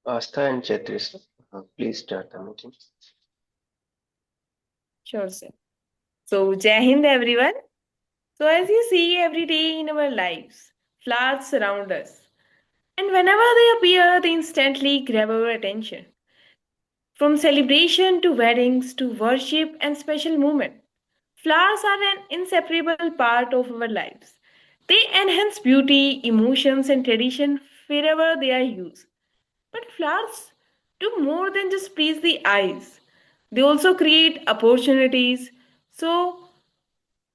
Astha and Chaitri, sir. Please start the meeting. Sure, sir. So, Jai Hind, everyone. So, as you see every day in our lives, flowers surround us. And whenever they appear, they instantly grab our attention. From celebration to weddings to worship and special moments, flowers are an inseparable part of our lives. They enhance beauty, emotions, and tradition wherever they are used. But flowers do more than just please the eyes. They also create opportunities. So,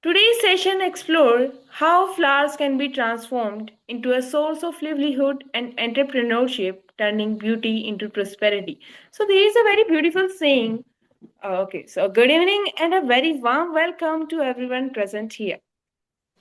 today's session explores how flowers can be transformed into a source of livelihood and entrepreneurship, turning beauty into prosperity. So, there is a very beautiful saying. So good evening and a very warm welcome to everyone present here.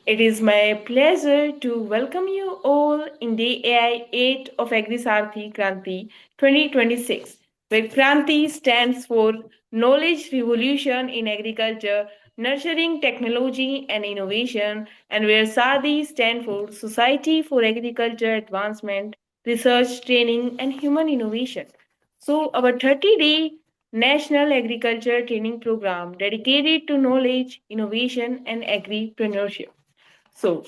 It is my pleasure to welcome you all in Day AI 8 of Agri SAARTHI KRANTI 2026, where KRANTI stands for Knowledge Revolution in Agriculture, Nurturing Technology and Innovation, and where SAARTHI stands for Society for Agriculture Advancement, Research, Training, and Human Innovation. So, our 30-day National Agriculture Training Program dedicated to knowledge, innovation, and agripreneurship. So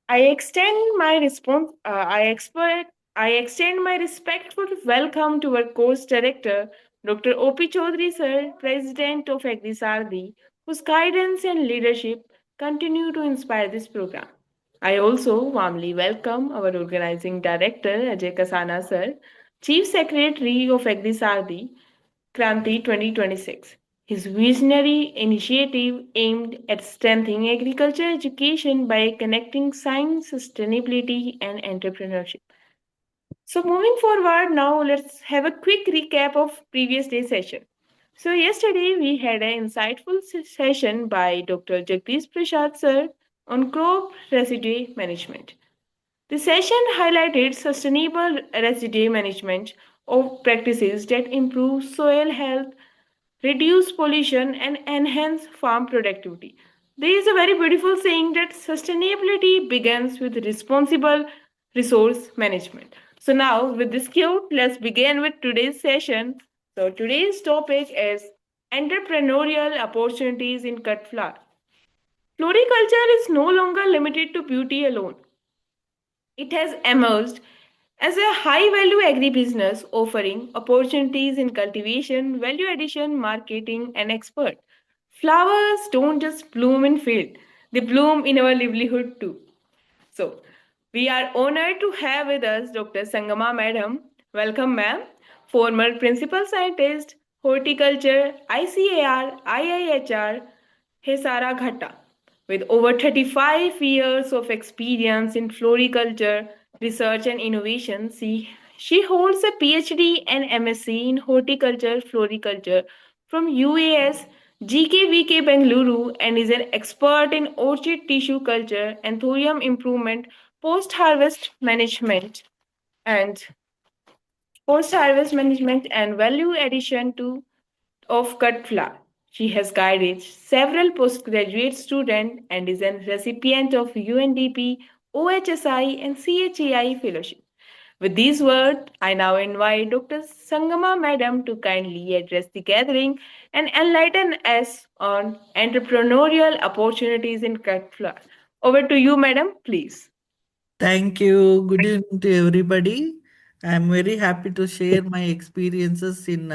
I extend my response. I extend my respectful welcome to our course director, Dr. O.P. Chaudhary sir, President of Agri Sardi, whose guidance and leadership continue to inspire this program. I also warmly welcome our organizing director, Ajay Kasana sir, Chief Secretary of Agri Sardi, Kranti 2026. His visionary initiative aimed at strengthening agriculture education by connecting science, sustainability, and entrepreneurship. So, moving forward, now let's have a quick recap of previous day's session. So, yesterday we had an insightful session by Dr. Jagdish Prasad sir on crop residue management. The session highlighted sustainable residue management of practices that improve soil health, reduce pollution, and enhance farm productivity. There is a very beautiful saying that sustainability begins with responsible resource management. So, now with this cue, let's begin with today's session. So, today's topic is entrepreneurial opportunities in cut flower. Floriculture is no longer limited to beauty alone. It has emerged as a high value agribusiness offering opportunities in cultivation, value addition, marketing, and export. Flowers don't just bloom in field, they bloom in our livelihood too. So, we are honored to have with us Dr. Sangama Madam. Welcome, ma'am. Former Principal Scientist, Horticulture, ICAR, IIHR, Hesara Ghatta. With over 35 years of experience in floriculture, research, and innovation, she holds a PhD and MSc in horticulture floriculture from UAS GKVK Bengaluru and is an expert in orchid tissue culture, anthurium improvement, post harvest management, and value addition to of cut flower. She has guided several postgraduate students and is a recipient of UNDP, OHSI, and CHAI fellowship. With these words, I now invite Dr. Sangama Madam to kindly address the gathering and enlighten us on entrepreneurial opportunities in cut flower. Over to you, Madam, please. Thank you. Good evening to everybody. I'm very happy to share my experiences in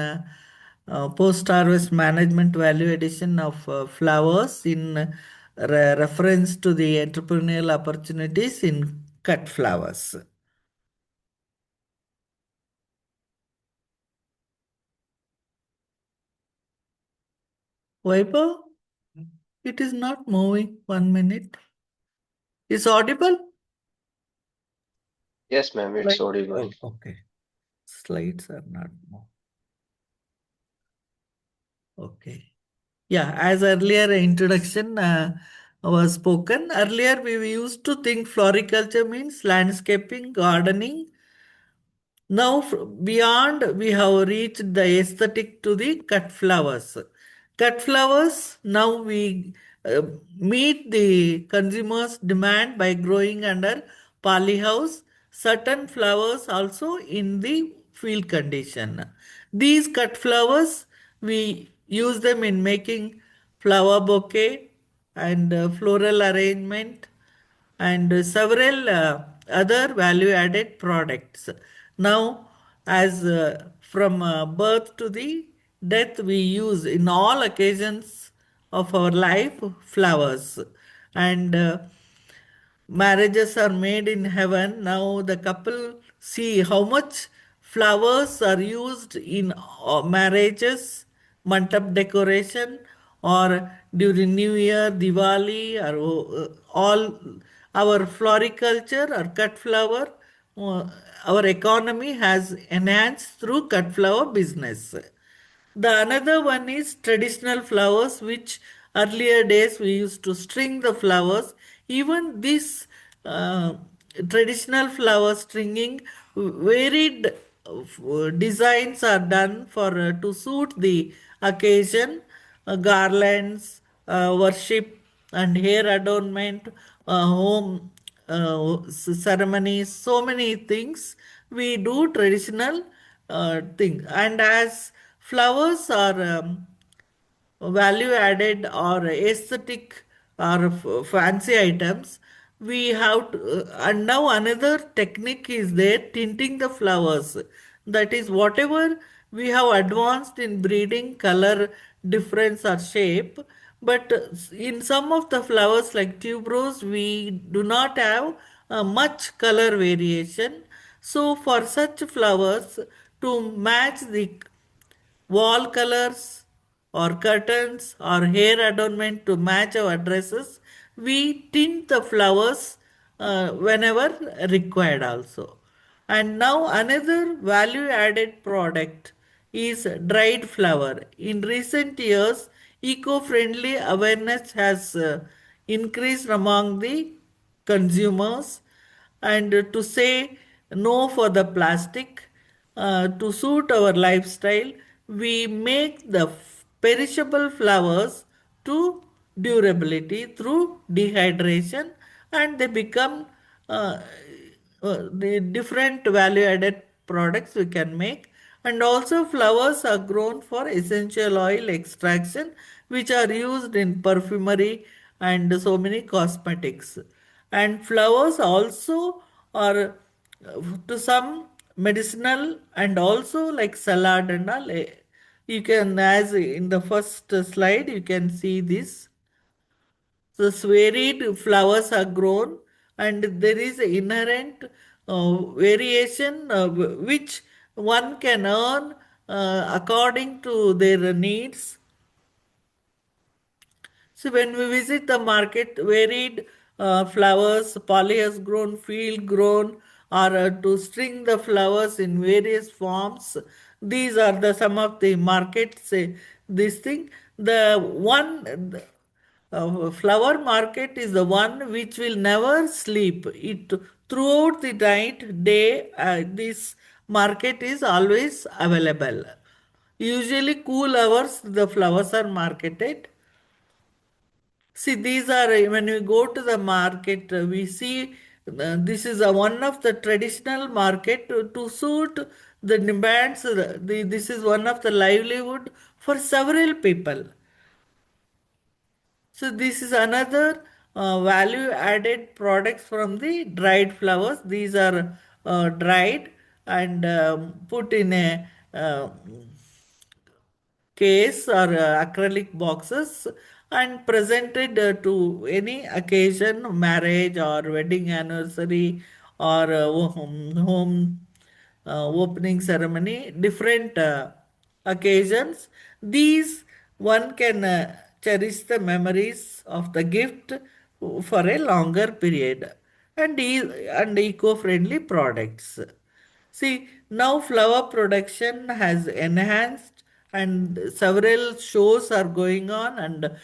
post-harvest management value addition of flowers in reference to the entrepreneurial opportunities in cut flowers. Viper, it is not moving. 1 minute. Is audible? Yes, ma'am, it's audible. Oh, okay. Slides are not moving. Okay. Yeah, as earlier introduction was spoken, earlier we used to think floriculture means landscaping, gardening. Now, beyond, we have reached the aesthetic to the cut flowers. Cut flowers, now we meet the consumers' demand by growing under polyhouse, certain flowers also in the field condition. These cut flowers, we use them in making flower bouquet and floral arrangement and several other value added products. Now, as from birth to the death, we use in all occasions of our life flowers. And marriages are made in heaven. Now the couple see how much flowers are used in marriages, mantap decoration, or during New Year, Diwali, or all our floriculture or cut flower. Our economy has enhanced through cut flower business. The another one is traditional flowers, which earlier days we used to string the flowers. Even this uh, traditional flower stringing, varied designs are done for to suit the occasion. Garlands, worship, and hair adornment, home ceremonies, so many things we do traditional thing. And as flowers are value added or aesthetic or fancy items, we have to, and now another technique is there, tinting the flowers. That is, whatever we have advanced in breeding color difference or shape, but in some of the flowers like tuberose we do not have much color variation. So for such flowers, to match the wall colors or curtains or hair adornment to match our dresses, we tint the flowers whenever required also. And now another value added product is dried flower. In recent years, eco-friendly awareness has increased among the consumers, and to say no for the plastic, to suit our lifestyle, we make the perishable flowers to durability through dehydration, and they become the different value added products we can make. And also flowers are grown for essential oil extraction, which are used in perfumery and so many cosmetics. And flowers also are to some medicinal, and also like salad and all. You can, as in the first slide you can see this. So varied flowers are grown, and there is inherent variation which one can earn according to their needs. So when we visit the market, varied flowers, poly has grown, field grown, or to string the flowers in various forms. These are the some of the markets. This thing, the one flower market is the one which will never sleep. It throughout the night, day, this market is always available. Usually cool hours, the flowers are marketed. See, these are, when we go to the market, we see this is one of the traditional market to suit the demands. This is one of the livelihood for several people. So this is another value added products from the dried flowers. These are dried and put in a case or acrylic boxes and presented to any occasion, marriage or wedding anniversary or home opening ceremony, different occasions. These one can cherish the memories of the gift for a longer period, and eco-friendly products. See, now flower production has enhanced, and several shows are going on, and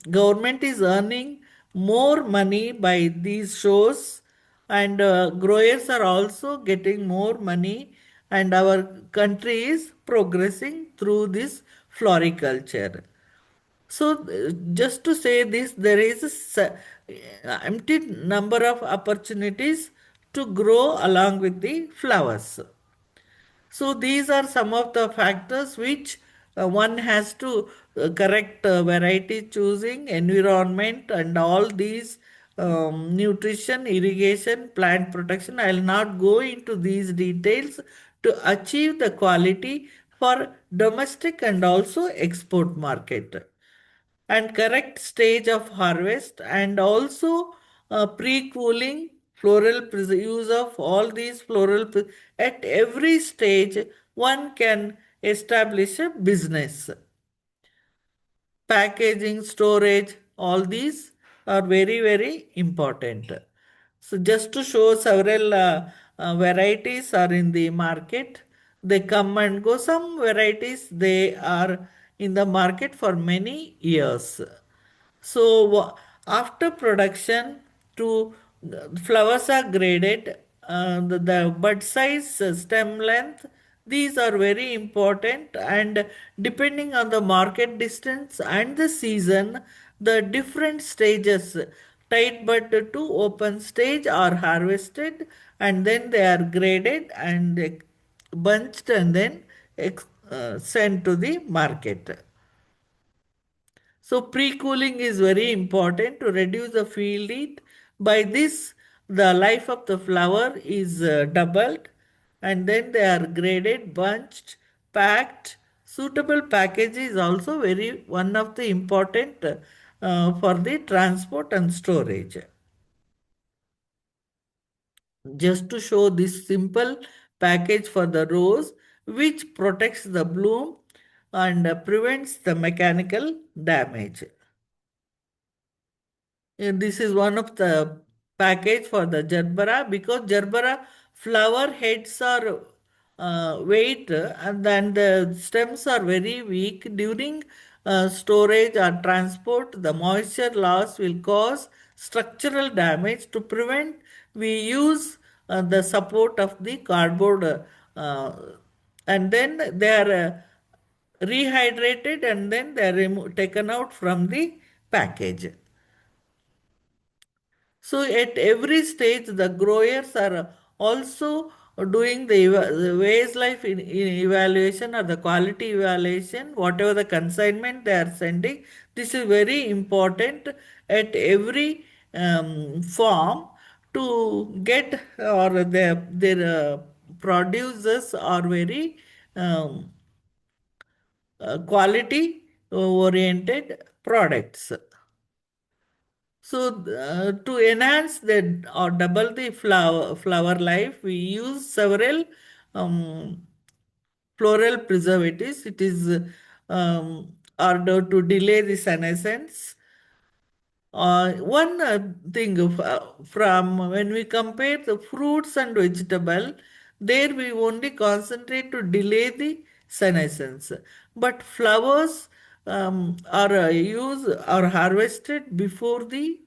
government is earning more money by these shows, and growers are also getting more money, and our country is progressing through this floriculture. So, just to say this, there is a empty number of opportunities to grow along with the flowers. So these are some of the factors which one has to correct variety choosing, environment, and all these nutrition, irrigation, plant protection. I will not go into these details to achieve the quality for domestic and also export market, and correct stage of harvest, and also pre-cooling, use of all these at every stage one can establish a business. Packaging, storage, all these are very, very important. So just to show several varieties are in the market. They come and go. Some varieties they are in the market for many years. So after production to flowers are graded, the bud size, stem length, these are very important, and depending on the market distance and the season, the different stages, tight bud to open stage are harvested, and then they are graded and bunched and then sent to the market. So pre-cooling is very important to reduce the field heat. By this, the life of the flower is doubled, and then they are graded, bunched, packed. Suitable package is also very one of the important for the transport and storage. Just to show this simple package for the rose, which protects the bloom and prevents the mechanical damage. This is one of the package for the gerbera, because gerbera flower heads are weight, and then the stems are very weak. During storage or transport, the moisture loss will cause structural damage. To prevent, we use the support of the cardboard, uh, and then they are rehydrated, and then they are taken out from the package. So at every stage, the growers are also doing the waste life in evaluation or the quality evaluation, whatever the consignment they are sending. This is very important at every farm to get, or their producers are very quality oriented products. So to enhance the or double the flower life, we use several um, floral preservatives. It is ordered to delay the senescence. One thing from when we compare the fruits and vegetable, there we only concentrate to delay the senescence. But flowers are harvested before they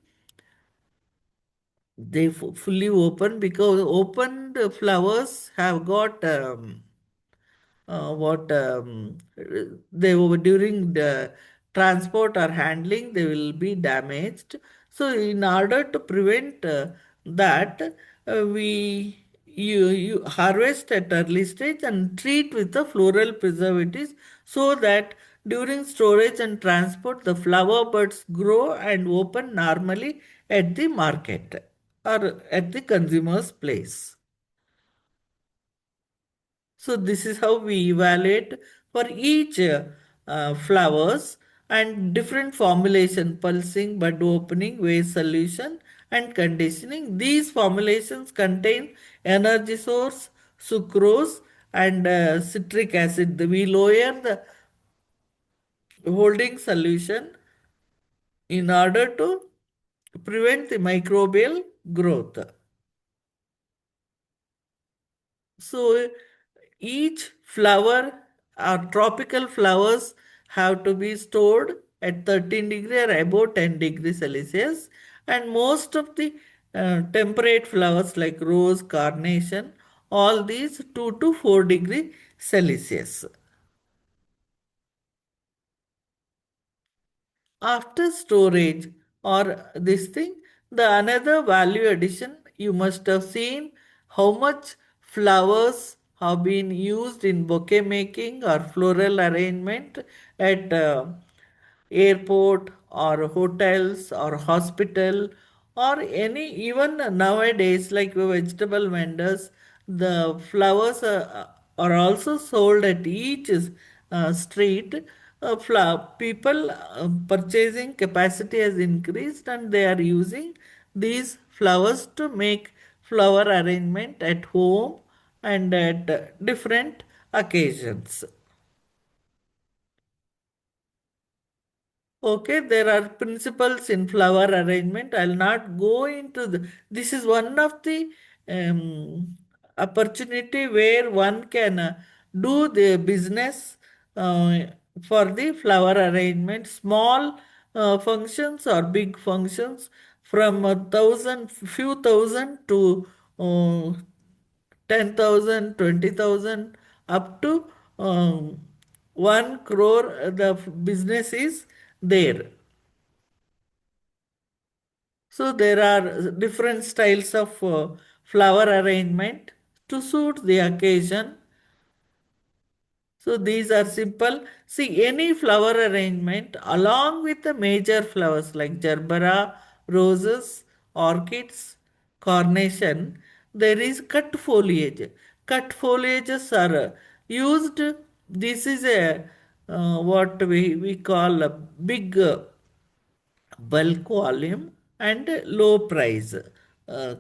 fully open, because opened flowers have got what they were during the transport or handling, they will be damaged. So in order to prevent that, you harvest at early stage and treat with the floral preservatives, so that during storage and transport the flower buds grow and open normally at the market or at the consumer's place. So this is how we evaluate for each flowers, and different formulation: pulsing, bud opening, waste solution, and conditioning. These formulations contain energy source, sucrose, and citric acid. We lower the holding solution in order to prevent the microbial growth. So each flower or tropical flowers have to be stored at 13 degree or above 10 degrees Celsius, and most of the temperate flowers like rose, carnation, all these 2 to 4 degree Celsius. After storage or this thing, the another value addition you must have seen how much flowers have been used in bouquet making or floral arrangement at airport or hotels or hospital or any, even nowadays like vegetable vendors, the flowers are also sold at each street. People purchasing capacity has increased and they are using these flowers to make flower arrangement at home and at different occasions. Okay, there are principles in flower arrangement. I'll not go into this is one of the opportunity where one can do the business uh, for the flower arrangement, small functions or big functions from few thousand to uh, 10,000, 20,000, up to 1 crore, the business is there. So there are different styles of flower arrangement to suit the occasion. So these are simple. See, any flower arrangement along with the major flowers like gerbera, roses, orchids, carnation, there is cut foliage. Cut foliages are used. This is a what we call a big bulk volume and low price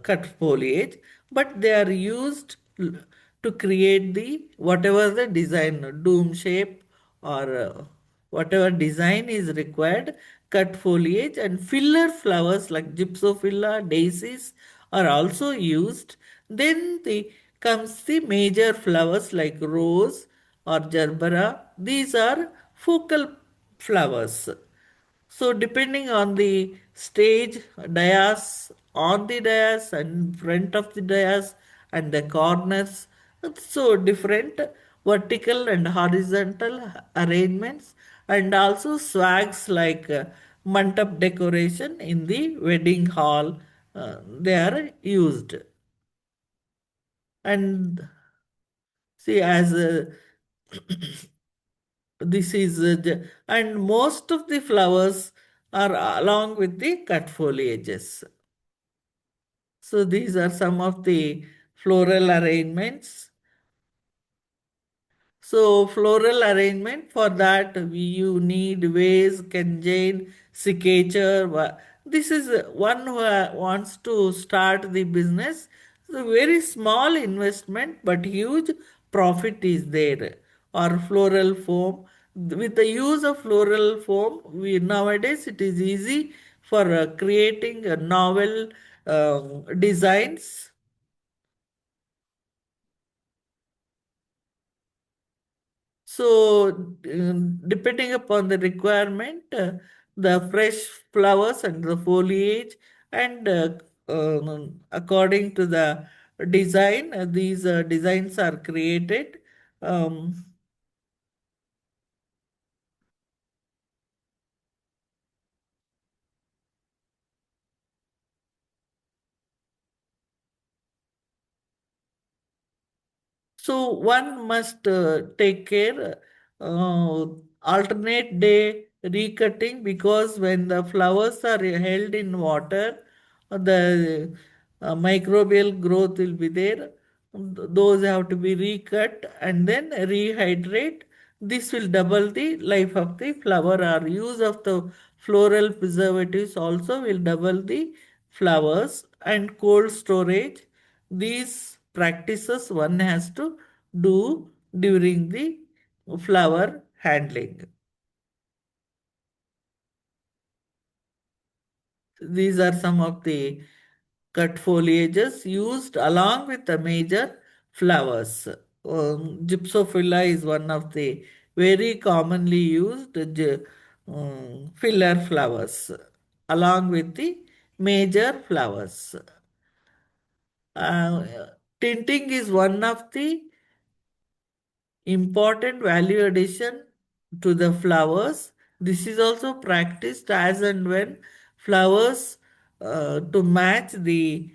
cut foliage, but they are used to create the whatever the design dome shape or whatever design is required. Cut foliage and filler flowers like gypsophila, daisies are also used. Then the comes the major flowers like rose or gerbera. These are focal flowers. So depending on the stage, dais, on the dais and front of the dais and the corners, so different vertical and horizontal arrangements and also swags like mantap decoration in the wedding hall, they are used. And see as this is and most of the flowers are along with the cut foliages. So these are some of the floral arrangements. So floral arrangement, for that you need vase, conjane, cicature. This is one who wants to start the business. So very small investment but huge profit is there. Or floral foam. With the use of floral foam, we nowadays it is easy for creating novel designs. So, depending upon the requirement, the fresh flowers and the foliage, and according to the design, these designs are created. Um, So one must take care, uh, alternate day recutting, because when the flowers are held in water, the microbial growth will be there. Those have to be recut and then rehydrate. This will double the life of the flower, or use of the floral preservatives also will double the flowers. And cold storage, these practices one has to do during the flower handling. These are some of the cut foliages used along with the major flowers. Gypsophila is one of the very commonly used filler flowers along with the major flowers. Uh, Tinting is one of the important value addition to the flowers. This is also practiced as and when flowers to match the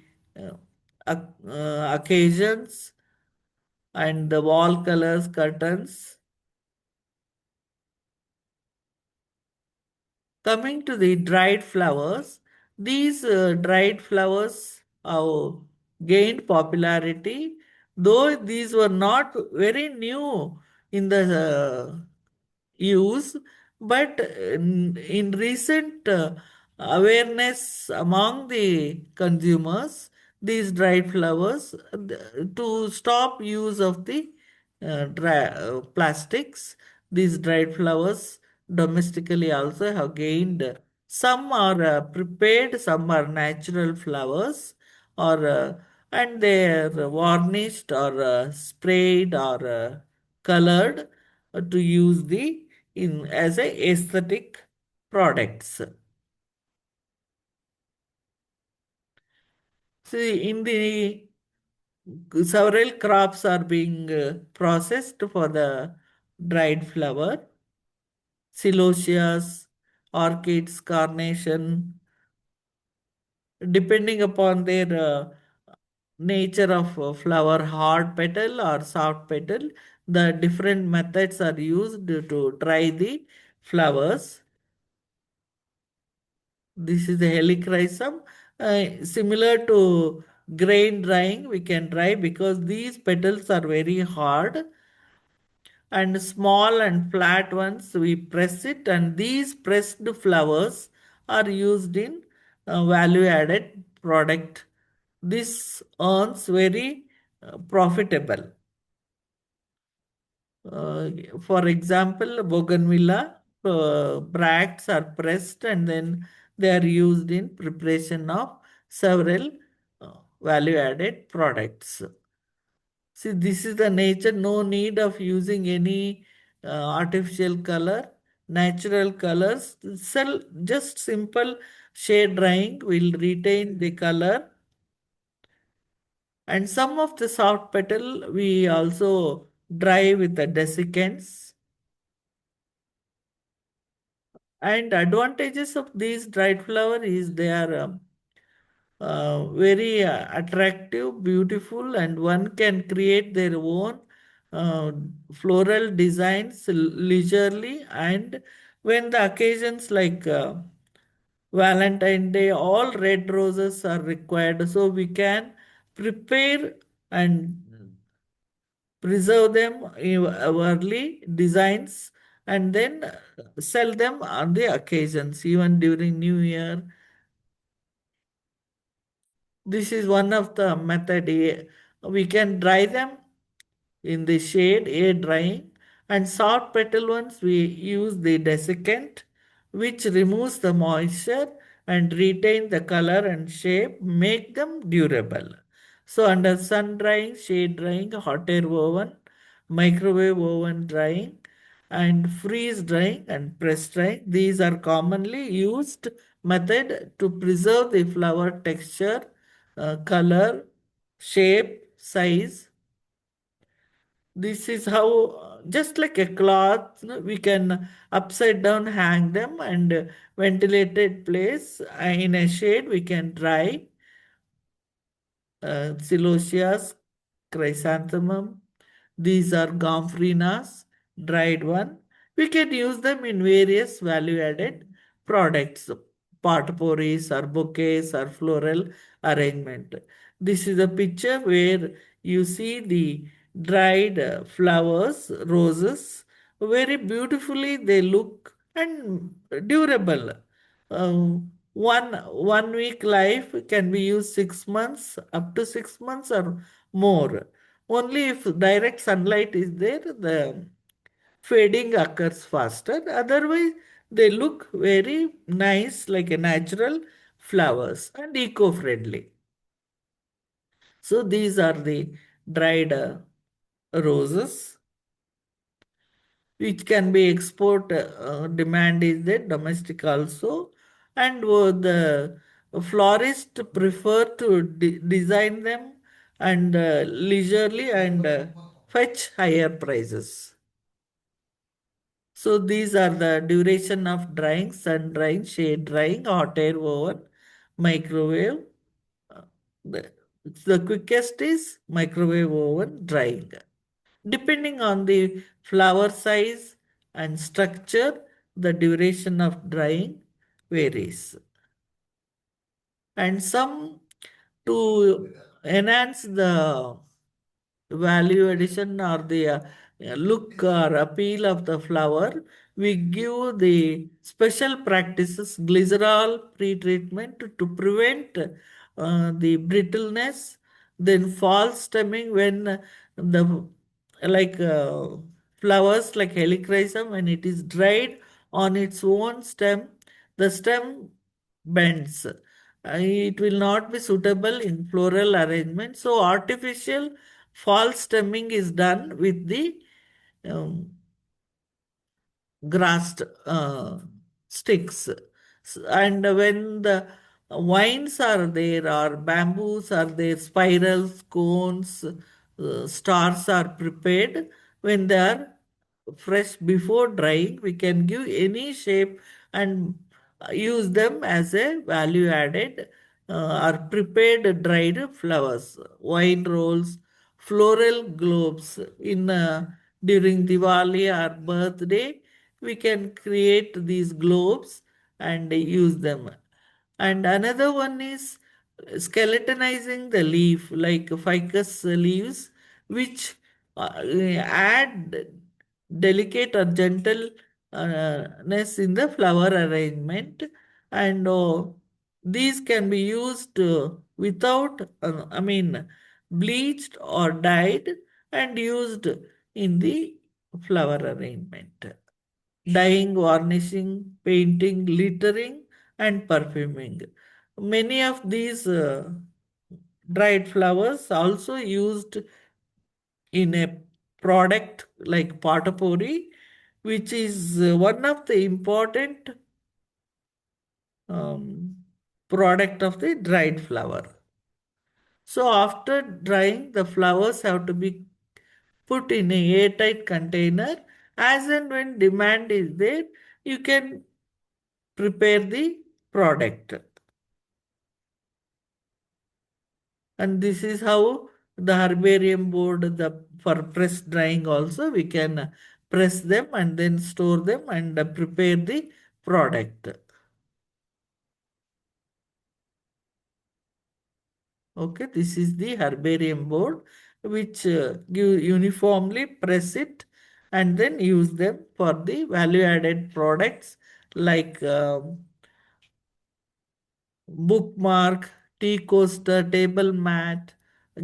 occasions, and the wall colors, curtains. Coming to the dried flowers, these dried flowers have gained popularity, though these were not very new in the use, but in recent awareness among the consumers, these dried flowers, to stop use of the plastics, these dried flowers domestically also have gained. Some are prepared, some are natural flowers, or and they are varnished or sprayed or colored to use the in as a aesthetic products. See, in the several crops are being processed for the dried flower, celosias, orchids, carnation, depending upon their nature of flower, hard petal or soft petal, the different methods are used to dry the flowers. This is the helichrysum. Similar to grain drying, we can dry because these petals are very hard, and small and flat ones we press it, and these pressed flowers are used in value added product. This earns very profitable. Uh, for example, bougainvillea bracts are pressed and then they are used in preparation of several value added products. See, this is the nature, no need of using any artificial color, natural colors. Sell just simple shade drying will retain the color. And some of the soft petal we also dry with the desiccants. And advantages of these dried flower is they are very attractive, beautiful, and one can create their own uh, floral designs leisurely. And when the occasions like Valentine Day, all red roses are required, so we can prepare and preserve them in early designs and then sell them on the occasions, even during New Year. This is one of the method. We can dry them in the shade, air drying, and soft petal ones we use the desiccant, which removes the moisture and retain the color and shape, make them durable. So under sun drying, shade drying, hot air oven, microwave oven drying, and freeze drying and press drying, these are commonly used method to preserve the flower texture, color, shape, size. This is how, just like a cloth, we can upside down hang them, and ventilated place in a shade we can dry. Celosias, chrysanthemum. These are gomphrenas, dried one. We can use them in various value-added products, potpourris or bouquets or floral arrangement. This is a picture where you see the dried flowers, roses. Very beautifully they look and durable. One week life can be used 6 months, up to 6 months or more. Only if direct sunlight is there, the fading occurs faster. Otherwise, they look very nice, like a natural flowers and eco-friendly. So these are the dried roses, which can be export demand is there, domestic also. And the florist prefer to design them and leisurely and fetch higher prices. So these are the duration of drying: sun drying, shade drying, hot air oven, microwave. uh, The quickest is microwave oven drying. Depending on the flower size and structure, the duration of drying varies. And some, to enhance the value addition or the look or appeal of the flower, we give the special practices glycerol pre-treatment to prevent the brittleness, then false stemming when the like flowers like helichrysum, when it is dried on its own stem, the stem bends. It will not be suitable in floral arrangement. So artificial false stemming is done with the um, grass sticks. And when the vines are there, or bamboos are there, spirals, cones, stars are prepared, when they are fresh before drying, we can give any shape and use them as a value added or prepared dried flowers, wine rolls, floral globes in during Diwali or birthday. We can create these globes and use them. And another one is skeletonizing the leaf, like ficus leaves, which add delicate or gentleness in the flower arrangement. And these can be used without, bleached or dyed and used in the flower arrangement. Dyeing, varnishing, painting, littering, and perfuming. Many of these dried flowers also used in a product like potpourri, which is one of the important um, product of the dried flower. So after drying, the flowers have to be put in a airtight container. As and when demand is there, you can prepare the product. And this is how the herbarium board, the for press drying also, we can press them and then store them and prepare the product. Okay, this is the herbarium board, which you uniformly press it and then use them for the value added products like bookmark, tea coaster, table mat,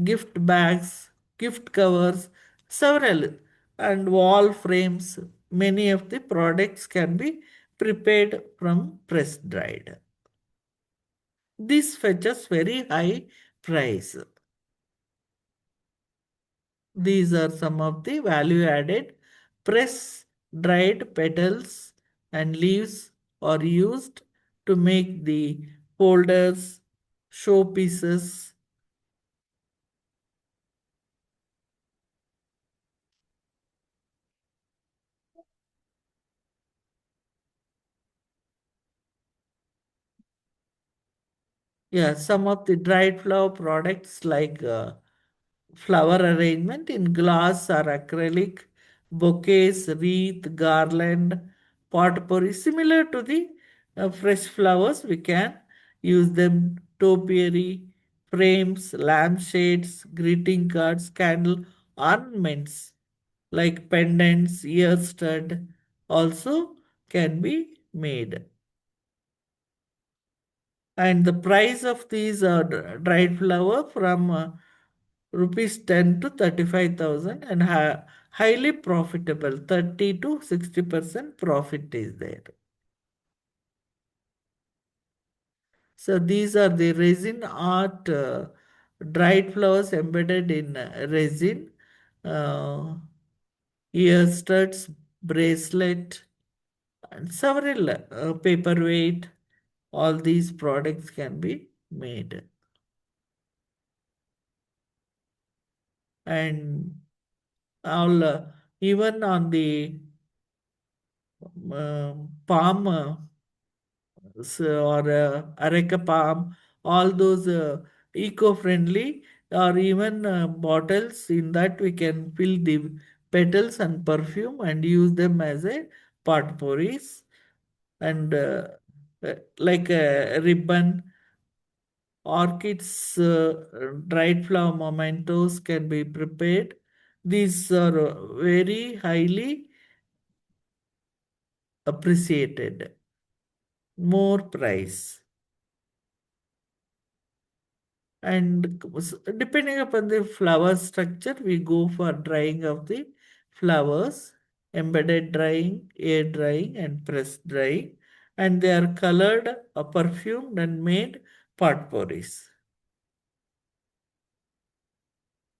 gift bags, gift covers, several, and wall frames. Many of the products can be prepared from press dried. This fetches very high price. These are some of the value added press dried petals and leaves are used to make the holders, showpieces. Yeah, some of the dried flower products like flower arrangement in glass or acrylic, bouquets, wreath, garland, potpourri, similar to the fresh flowers, we can use them topiary, frames, lampshades, greeting cards, candle ornaments like pendants, ear stud also can be made. And the price of these dried flower from rupees 10 to 35,000 and highly profitable, 30 to 60% profit is there. So these are the resin art dried flowers embedded in resin, uh, ear studs, bracelet, and several paperweight. All these products can be made. And all even on the palm or areca palm, all those eco-friendly, or even bottles. In that we can fill the petals and perfume and use them as a potpourris, and like a ribbon. Orchids, dried flower mementos can be prepared. These are very highly appreciated. More price. And depending upon the flower structure, we go for drying of the flowers, embedded drying, air drying, and press drying. And they are colored, perfumed, and made potpourris.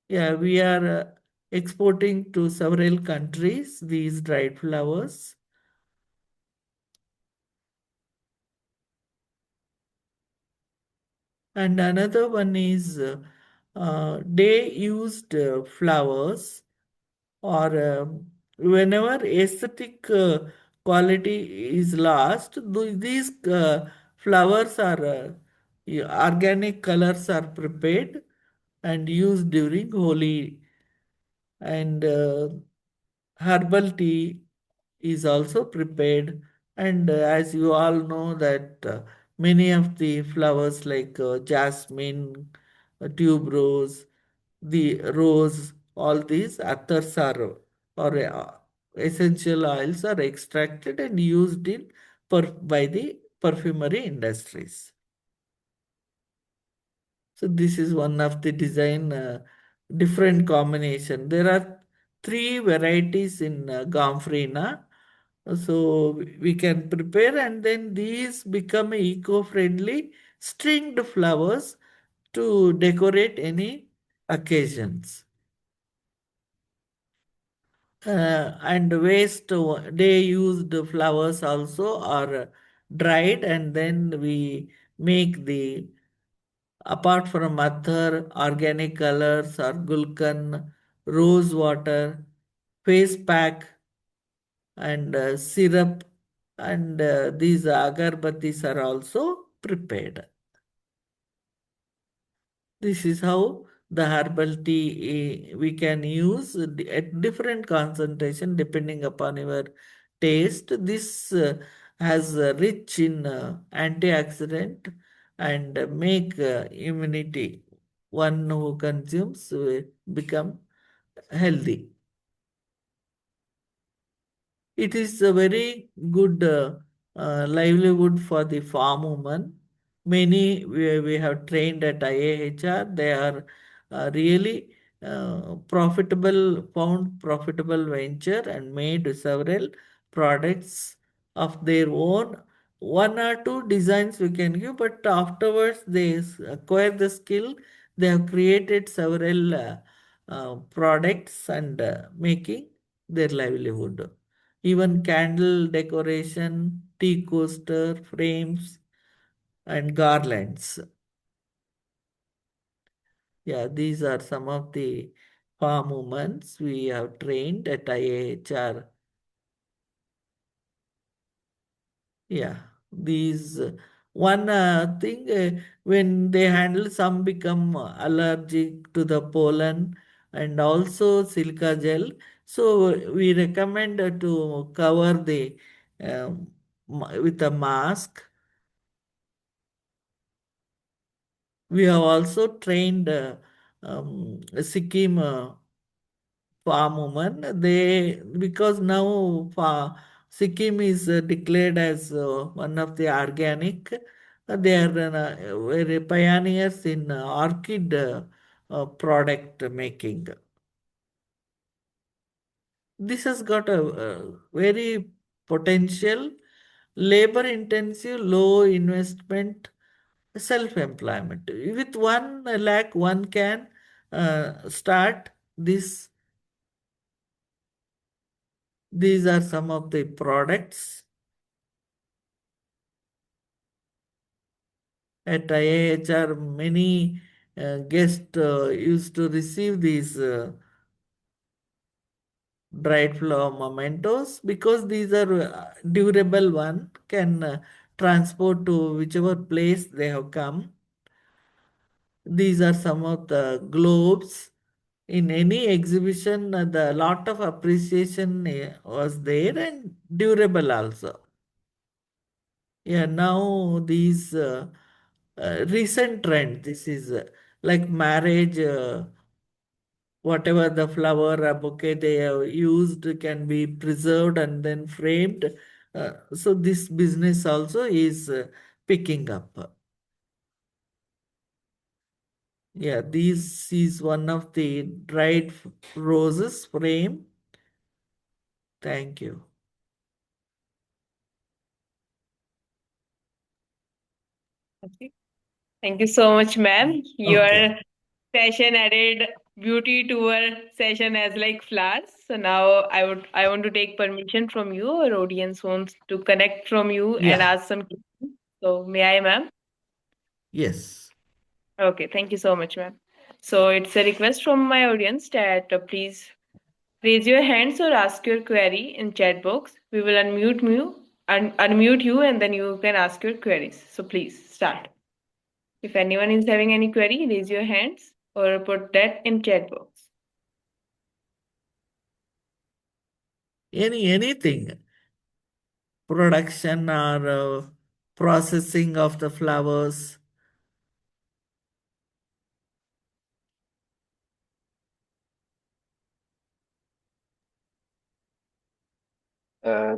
Yeah, we are exporting to several countries these dried flowers. And another one is day used flowers, or whenever aesthetic quality is lost, these flowers are organic colors are prepared and used during Holi, and herbal tea is also prepared. And as you all know that many of the flowers like jasmine, tuberose, the rose, all these athars are, or essential oils are extracted and used in by the perfumery industries. So this is one of the design different combination. There are three varieties in Gomfrina. So we can prepare, and then these become eco-friendly stringed flowers to decorate any occasions. And waste day used flowers also are dried, and then we make the, apart from other organic colors or gulkan, rose water, face pack, and syrup, and these agarbattis are also prepared. This is how the herbal tea we can use at different concentration depending upon your taste. This has rich in antioxidant and make immunity. One who consumes become healthy. It is a very good livelihood for the farm woman. Many we have trained at IIHR. They are really found profitable venture and made several products of their own. One or two designs we can give, but afterwards they acquire the skill. They have created several products and making their livelihood. Even candle decoration, tea coaster, frames, and garlands. Yeah, these are some of the farm women we have trained at IIHR. Yeah, these one thing when they handle, some become allergic to the pollen and also silica gel. So we recommend to cover the with a mask. We have also trained Sikkim farm women. They, because now Sikkim is declared as one of the organic. They are very pioneers in orchid product making. This has got a very potential, labor intensive, low investment, self-employment. With 1 lakh, one can start this. These are some of the products. At IIHR, many guests used to receive these dried flower mementos because these are durable one, can transport to whichever place they have come. These are some of the globes. In any exhibition, the lot of appreciation was there and durable also. Yeah, now these recent trend, this is like marriage, whatever the flower bouquet they have used can be preserved and then framed. So this business also is picking up. Yeah, this is one of the dried roses frame. Thank you. Okay. Thank you so much, ma'am. Okay. Your session added beauty to our session as like flowers. So now I want to take permission from you. Our audience wants to connect from you and Yeah. ask some questions. So may I, ma'am? Yes. Okay, thank you so much, ma'am. So it's a request from my audience that please raise your hands or ask your query in chat box. We will unmute you and then you can ask your queries. So please start. If anyone is having any query, raise your hands or put that in chat box. Anything. Production or processing of the flowers.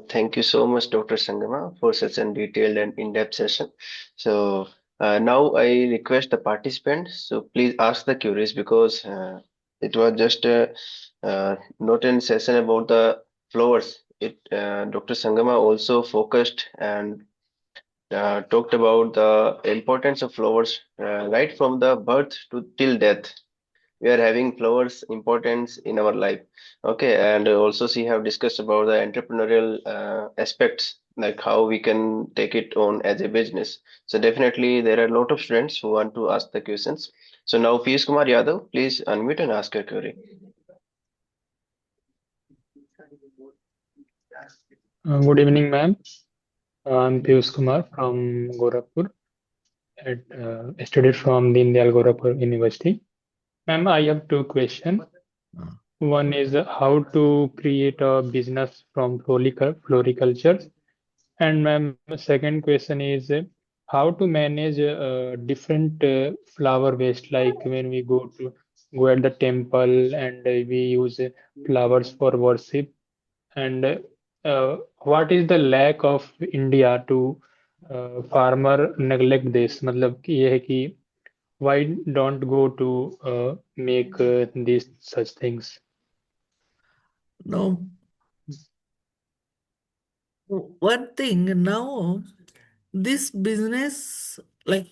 Thank you so much, Dr. Sangama, for such a detailed and in-depth session. So now I request the participants, so please ask the queries because it was just not a session about the flowers. Dr. Sangama also focused and talked about the importance of flowers right from the birth to till death. We are having flowers importance in our life. Okay, and also she have discussed about the entrepreneurial aspects, like how we can take it on as a business. So definitely there are a lot of students who want to ask the questions. So now Piyush Kumar Yadav, please unmute and ask your query. Good evening, ma'am. I'm Piyush Kumar from Gorakhpur. Studied from the Indian Gorakhpur University. Ma'am, I have two questions. Uh, One is how to create a business from floriculture, and ma'am, second question is how to manage different flower waste, like when we go at the temple and we use flowers for worship. And what is the lack of India to farmer neglect this? मतलब कि ये है कि why don't go to make these such things? No, one thing now, this business, like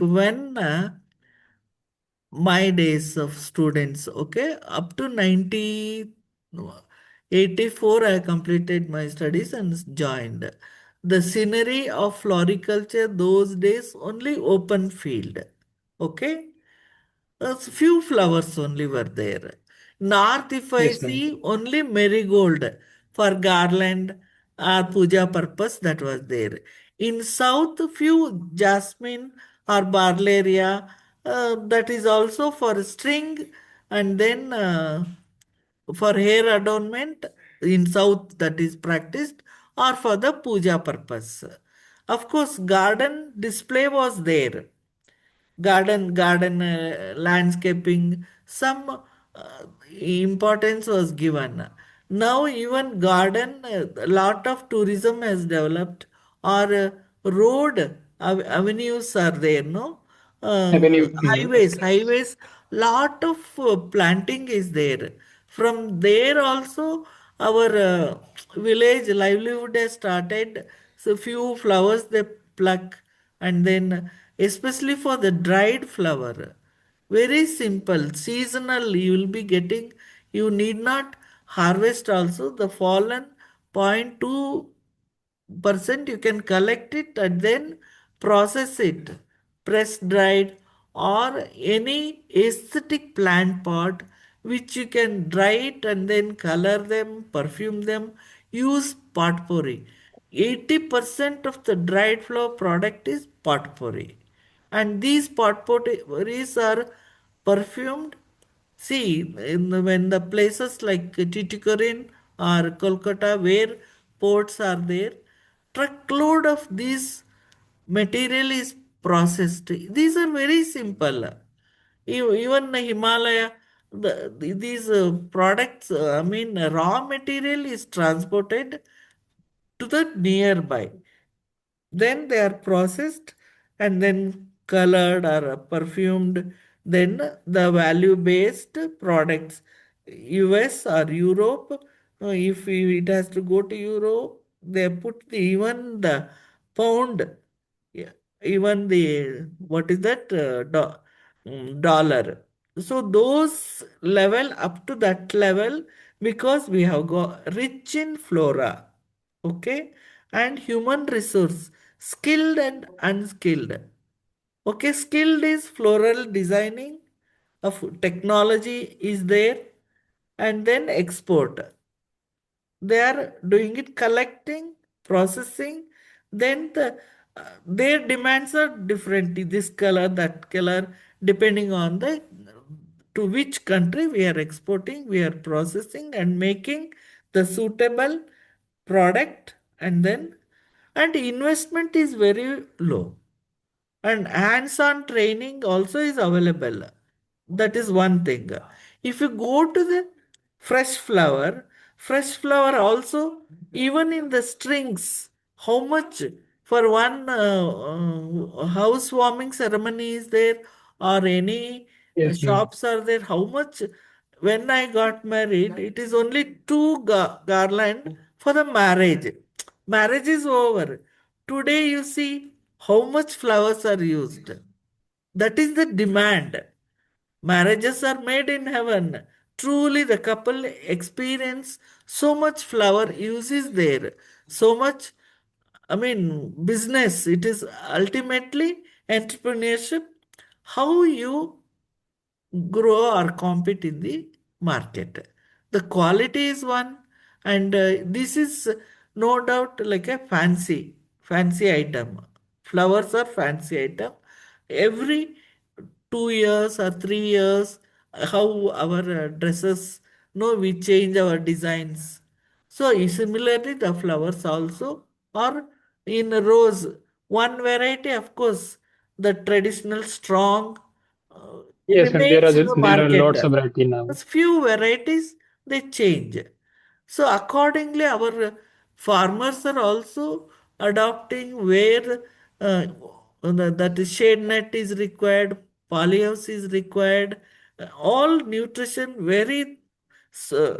when my days of students, okay, up to 84, I completed my studies and joined. The scenery of floriculture those days only open field, okay. A few flowers only were there. North, if I Yes, ma'am. see, only marigold for garland or puja purpose that was there. In south, few jasmine or barleria, that is also for string and then for hair adornment in south that is practiced or for the puja purpose. Of course, garden display was there, garden landscaping, some importance was given. Now even garden, a lot of tourism has developed, or road avenues are there, no, Avenue. highways, lot of planting is there. From there also our village livelihood has started. So few flowers they pluck, and then especially for the dried flower, very simple seasonal you will be getting. You need not harvest also. The fallen 0.2% you can collect it and then process it, press dried, or any aesthetic plant pot which you can dry it and then color them, perfume them, use potpourri. 80% of the dried flower product is potpourri. and these potpourris are perfumed. See, when the places like Titicorin or Kolkata, where ports are there, truckload of these material is processed. These are very simple. Even the Himalaya, these products, I mean, raw material is transported to the nearby. Then they are processed and then colored or perfumed. Then the value based products, US or Europe, if it has to go to Europe, they put even the pound, yeah, even the what is that dollar. So those level up to that level, because we have got rich in flora, okay, and human resource, skilled and unskilled. Okay, skilled is floral designing, of technology is there, and then export. They are doing it, collecting, processing. Then their demands are different. This color, that color, depending on the to which country we are exporting, we are processing and making the suitable product, and then and investment is very low, and hands-on training also is available. That is one thing. If you go to the fresh flower, fresh flower also, even in the strings, how much for one housewarming ceremony is there, or any Yes, ma'am. shops are there, how much. When I got married, it is only two garland for the marriage. Marriage is over. Today you see how much flowers are used. That is the demand. Marriages are made in heaven. Truly, the couple experience so much flower use is there. So much, I mean, business. It is ultimately entrepreneurship. How you grow or compete in the market. The quality is one, and this is no doubt like a fancy item. Flowers are fancy item. Every 2 years or 3 years, how our dresses, no, we change our designs. So similarly, the flowers also are in a rose. One variety, of course, the traditional strong Yes, ma'am. There remains are in the there are market. lots of variety now. As few varieties they change. So accordingly, our farmers are also adopting where that shade net is required, polyhouse is required, all nutrition very uh,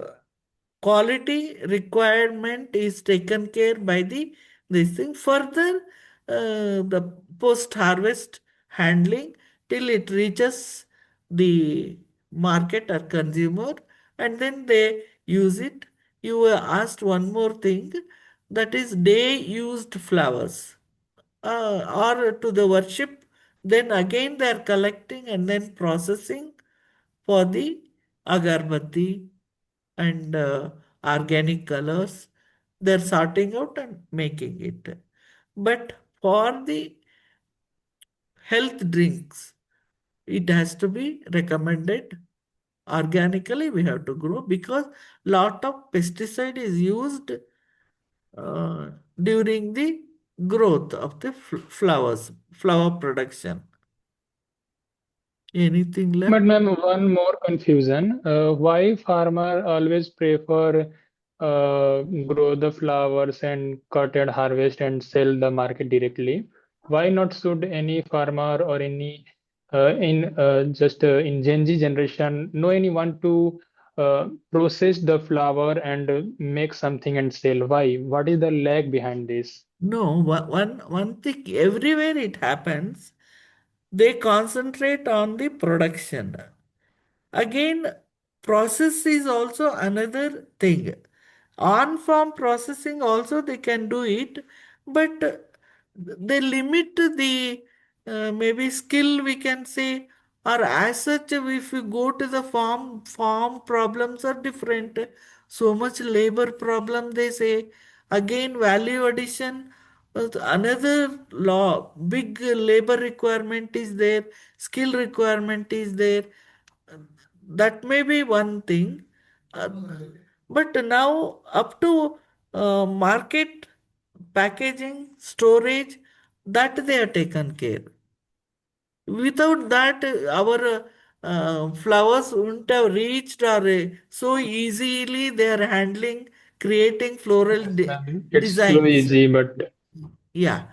quality requirement is taken care by the this thing. Further, the post harvest handling till it reaches the market or consumer, and then they use it. You were asked one more thing, that is day used flowers, or to the worship. Then again they are collecting and then processing for the agarbatti and organic colors. They're sorting out and making it. But for the health drinks, it has to be recommended organically. We have to grow because lot of pesticide is used uh, during the growth of the flowers, flower production. Anything But left? ma'am, one more confusion. Why farmer always prefer grow the flowers and cut and harvest and sell the market directly? Why not should any farmer or any in just in Gen Z generation know anyone to process the flower and make something and sell? Why? What is the lag behind this? No, one thing, everywhere it happens, they concentrate on the production. Again, process is also another thing. On farm processing also they can do it, but they limit the maybe skill, we can say, or as such if you go to the farm problems are different. So much labor problem they say. Again, value addition Another law, big labor requirement is there, skill requirement is there. That may be one thing. Uh, but now up to market, packaging, storage, that they are taken care. Without that, our flowers wouldn't have reached or so easily they are handling, creating floral Yes, ma'am. It's so designs. easy, but Yeah.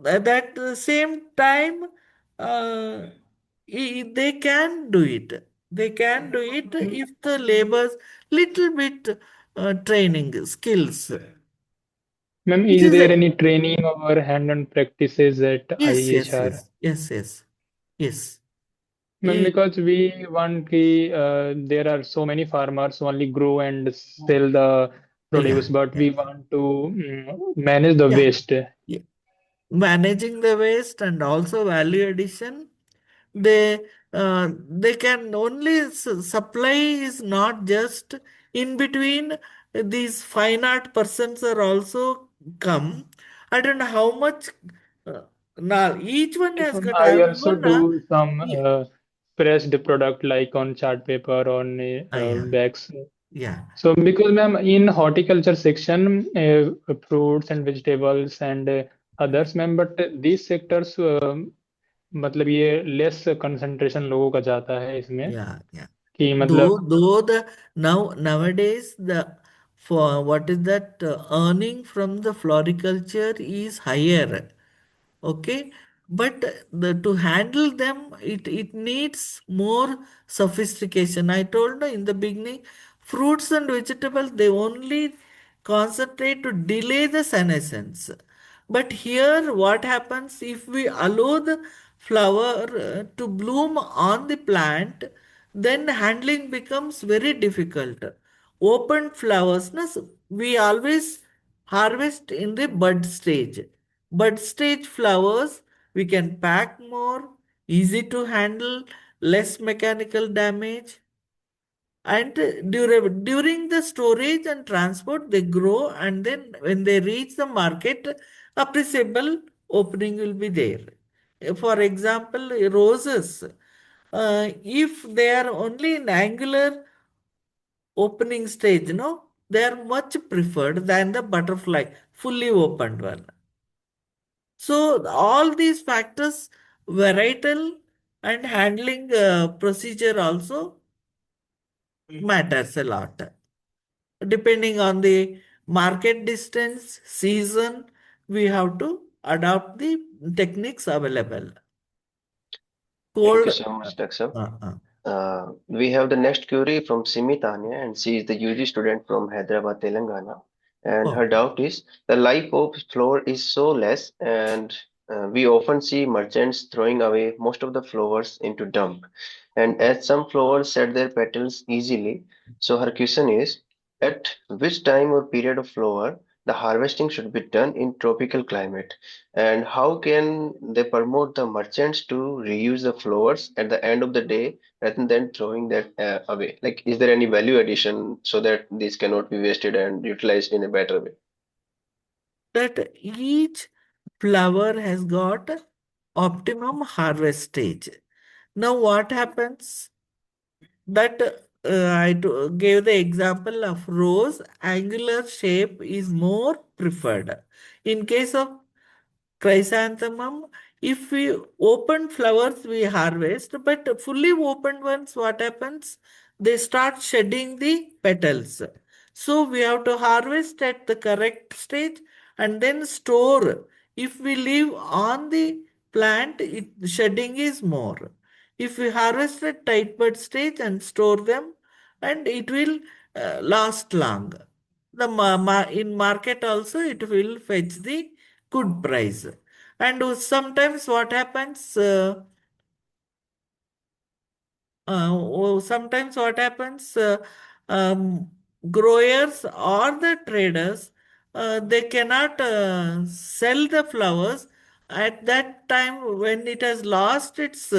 At the same time, uh, they can do it. They can do it if the labor's little bit training skills. ma'am, It is is there a any training or hand-on practices at yes, yes, IIHR? yes, yes, yes, yes. Ma'am, Eh, because we want ki, there are so many farmers who only grow and sell the yeah, produce, but yeah, we want to manage the yeah. waste. Yeah. Managing the waste and also value addition, they they can only supply is not just in between. These fine art persons are also come. I don't know how much. uh, Now each one Yes, has ma'am, got. I I also remember now. do some Yeah, pressed product like on chart paper, on yeah, bags. yeah, So because ma'am, in horticulture section, fruits and vegetables and others, ma'am, but these sectors मतलब ये less concentration लोगों का जाता है इसमें yeah, yeah. कि Though मतलब though the nowadays the for what is that earning from the floriculture is higher. Okay, but to handle them it needs more sophistication. I told you in the beginning, fruits and vegetables they only concentrate to delay the senescence. But here what happens if we allow the flower to bloom on the plant, then handling becomes very difficult. Open flowers na, we always harvest in the bud stage. Bud stage flowers we can pack more, easy to handle, less mechanical damage, and during the storage and transport they grow, and then when they reach the market, appreciable opening will be there. For example, roses, if they are only in angular opening stage, no, they are much preferred than the butterfly fully opened one. So all these factors, varietal and handling procedure also matters a lot. Depending on the market distance, season, we have to adopt the techniques available. Thank Cold. you so much, Daksha. Uh, uh, We have the next query from Simi Tanya, and she is the UG student from Hyderabad, Telangana. And her okay. doubt is the life of flower is so less, and we often see merchants throwing away most of the flowers into dump. And as some flowers shed their petals easily, so her question is, at which time or period of flower the harvesting should be done in tropical climate, and how can they promote the merchants to reuse the flowers at the end of the day rather than throwing that away? Like, is there any value addition so that these cannot be wasted and utilized in a better way? That each flower has got optimum harvest stage. Now what happens? That gave the example of rose, angular shape is more preferred. In case of chrysanthemum, if we open flowers we harvest, but fully opened ones, what happens? They start shedding the petals. So we have to harvest at the correct stage and then store. If we leave on the plant, shedding is more. If we harvest at tight bud stage and store them, and it will last long. The in market also it will fetch the good price. And sometimes what happens? Sometimes what happens? Um, Growers or the traders, they cannot sell the flowers at that time when it has lost its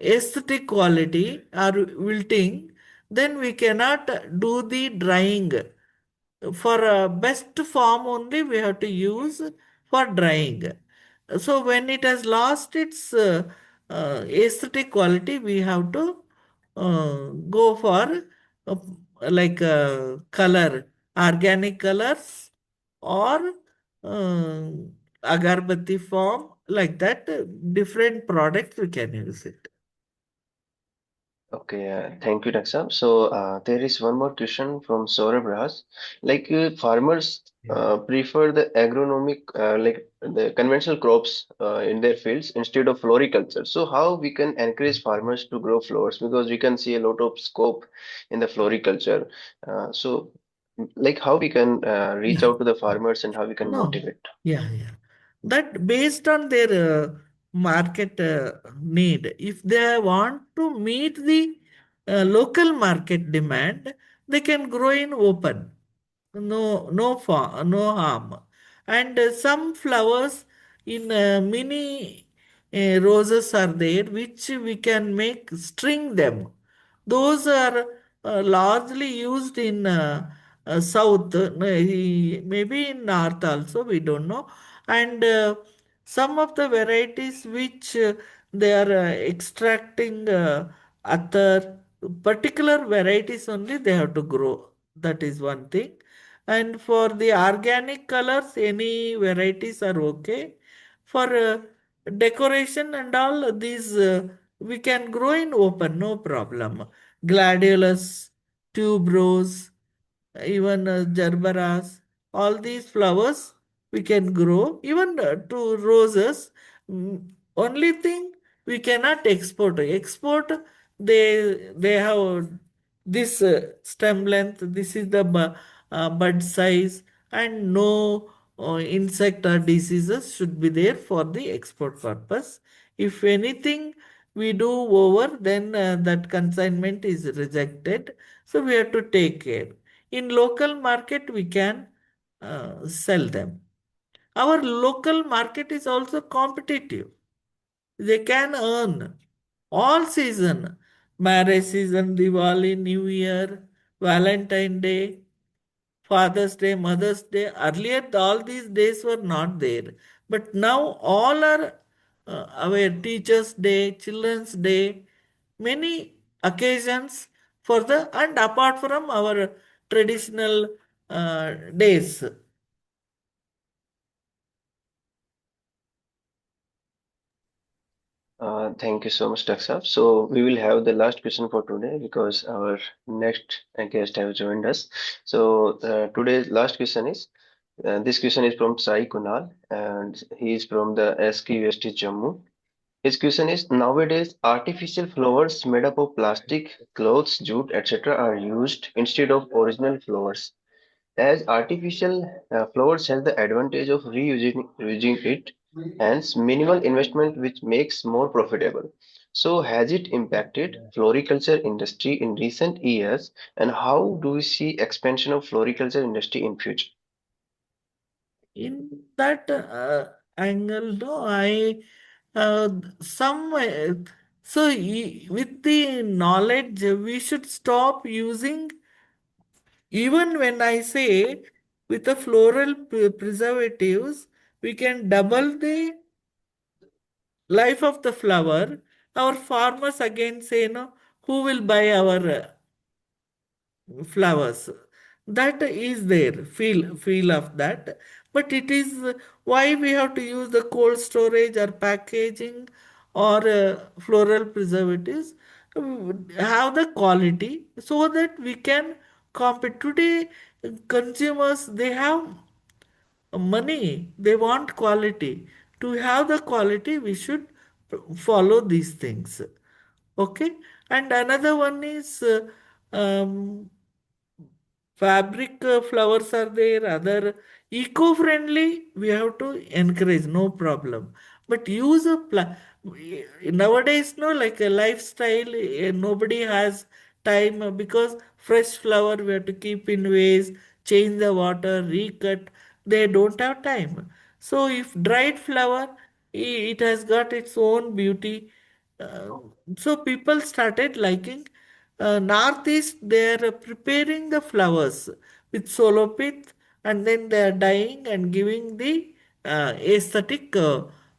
aesthetic quality or wilting. Then we cannot do the drying. For best form only we have to use for drying. So when it has lost its aesthetic quality, we have to go for uh, color, organic colors or uh, agarbatti form, like that. Different products we can use it. Okay, thank you, Daksha. So there is one more question from Saurabh Raj. Like farmers prefer the agronomic, like the conventional crops in their fields instead of floriculture. So how we can encourage farmers to grow flowers, because we can see a lot of scope in the floriculture. So like how we can reach Yeah. out to the farmers and how we can No. motivate. Yeah, yeah. That based on their market need. If they want to meet the local market demand, they can grow in open. No harm. And some flowers in mini roses are there, which we can make string them. Those are largely used in south, maybe in north also, we don't know. And some of the varieties which they are extracting other particular varieties only they have to grow. That is one thing. And for the organic colors, any varieties are okay. For decoration and all these, we can grow in open, no problem. Gladiolus, tuberose, even gerberas, all these flowers we can grow, even to roses. Only thing we cannot export. Export, they have this stem length, this is the bud size, and no insect or diseases should be there for the export purpose. If anything we do over, then that consignment is rejected. So we have to take care. In local market, we can sell them. Our local market is also competitive. They can earn all season, marriage season, Diwali, New Year, Valentine Day, Father's Day, Mother's Day. Earlier, all these days were not there. But now all are aware. Teachers' Day, Children's Day, many occasions for the, and apart from our traditional days. Thank you so much, Daksha. So we will have the last question for today because our next guest have joined us. So today's last question is, this question is from Sai Kunal, and he is from the SKUST Jammu. His question is, nowadays artificial flowers made up of plastic, clothes, jute, etc. are used instead of original flowers. As artificial flowers has the advantage of reusing it, hence minimal investment which makes more profitable. So has it impacted floriculture industry in recent years, and how do you see expansion of floriculture industry in future? In that angle, no, some so with the knowledge, we should stop using. Even when I say with the floral preservatives, we can double the life of the flower. Our farmers again say, no, who will buy our flowers? That is there, feel of that. But it is why we have to use the cold storage or packaging or floral preservatives, have the quality so that we can compete. Today consumers, they have money, they want quality. To have the quality, we should follow these things. Okay. And another one is fabric flowers are there, other eco-friendly, we have to encourage, no problem. But use a nowadays, no, like a lifestyle, nobody has time because fresh flower we have to keep in vase, change the water, recut. They don't have time. So if dried flower, it has got its own beauty. uh, so people started liking. Northeast, they are preparing the flowers with solo pith, and then they are dyeing and giving the aesthetic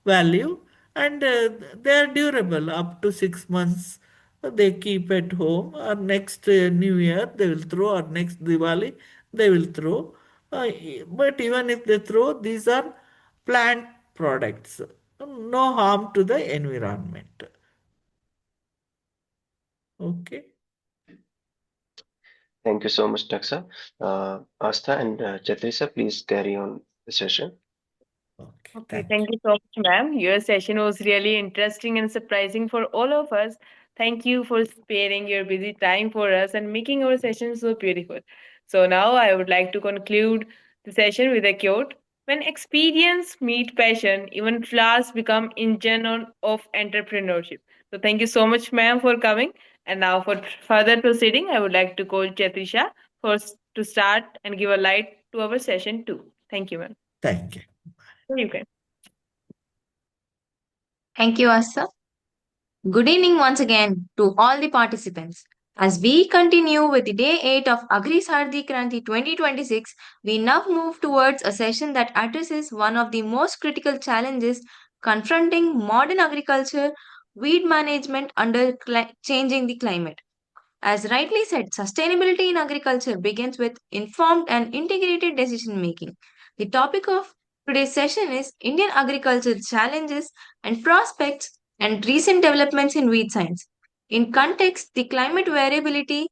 value, and they are durable up to 6 months. They keep at home, or next New Year they will throw, or next Diwali they will throw. But even if they throw, these are plant products, no harm to the environment. Okay. Thank you so much, Daksa. Astha and Chatrisa, please carry on the session. Okay. Okay, Thank thank you so much, ma'am. Your session was really interesting and surprising for all of us. Thank you for sparing your busy time for us and making our session so beautiful. So now I would like to conclude the session with a quote. When experience meet passion, even flaws become engine of entrepreneurship. So thank you so much, ma'am, for coming. And now for further proceeding, I would like to call Chetrisha to start and give a light to our session too. Thank you, ma'am. thank you. You can. Thank you, Asa. Good evening once again to all the participants. As we continue with the day 8 of Agri SAARTHI KRANTI 2026, we now move towards a session that addresses one of the most critical challenges confronting modern agriculture: weed management under changing the climate. As rightly said, sustainability in agriculture begins with informed and integrated decision making. The topic of today's session is Indian agriculture challenges and prospects and recent developments in weed science. In context, the climate variability,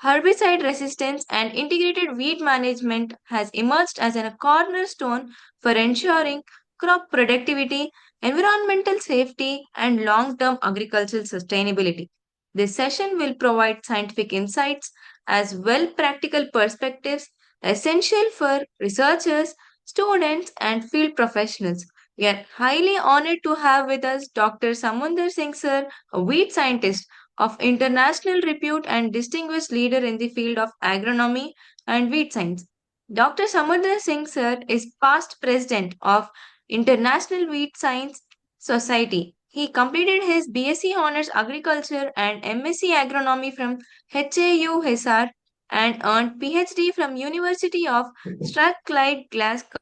herbicide resistance, and integrated weed management has emerged as a cornerstone for ensuring crop productivity, environmental safety, and long term agricultural sustainability. This session will provide scientific insights as well practical perspectives essential for researchers, students, and field professionals. We are highly honored to have with us Dr. Samundar Singh sir, a weed scientist of international repute and distinguished leader in the field of agronomy and wheat science. Dr. Samudra Singh sir is past president of International Wheat Science Society. He completed his BSc Honors Agriculture and MSc Agronomy from HAUHR and earned PhD from University of Strathclyde, Glasgow,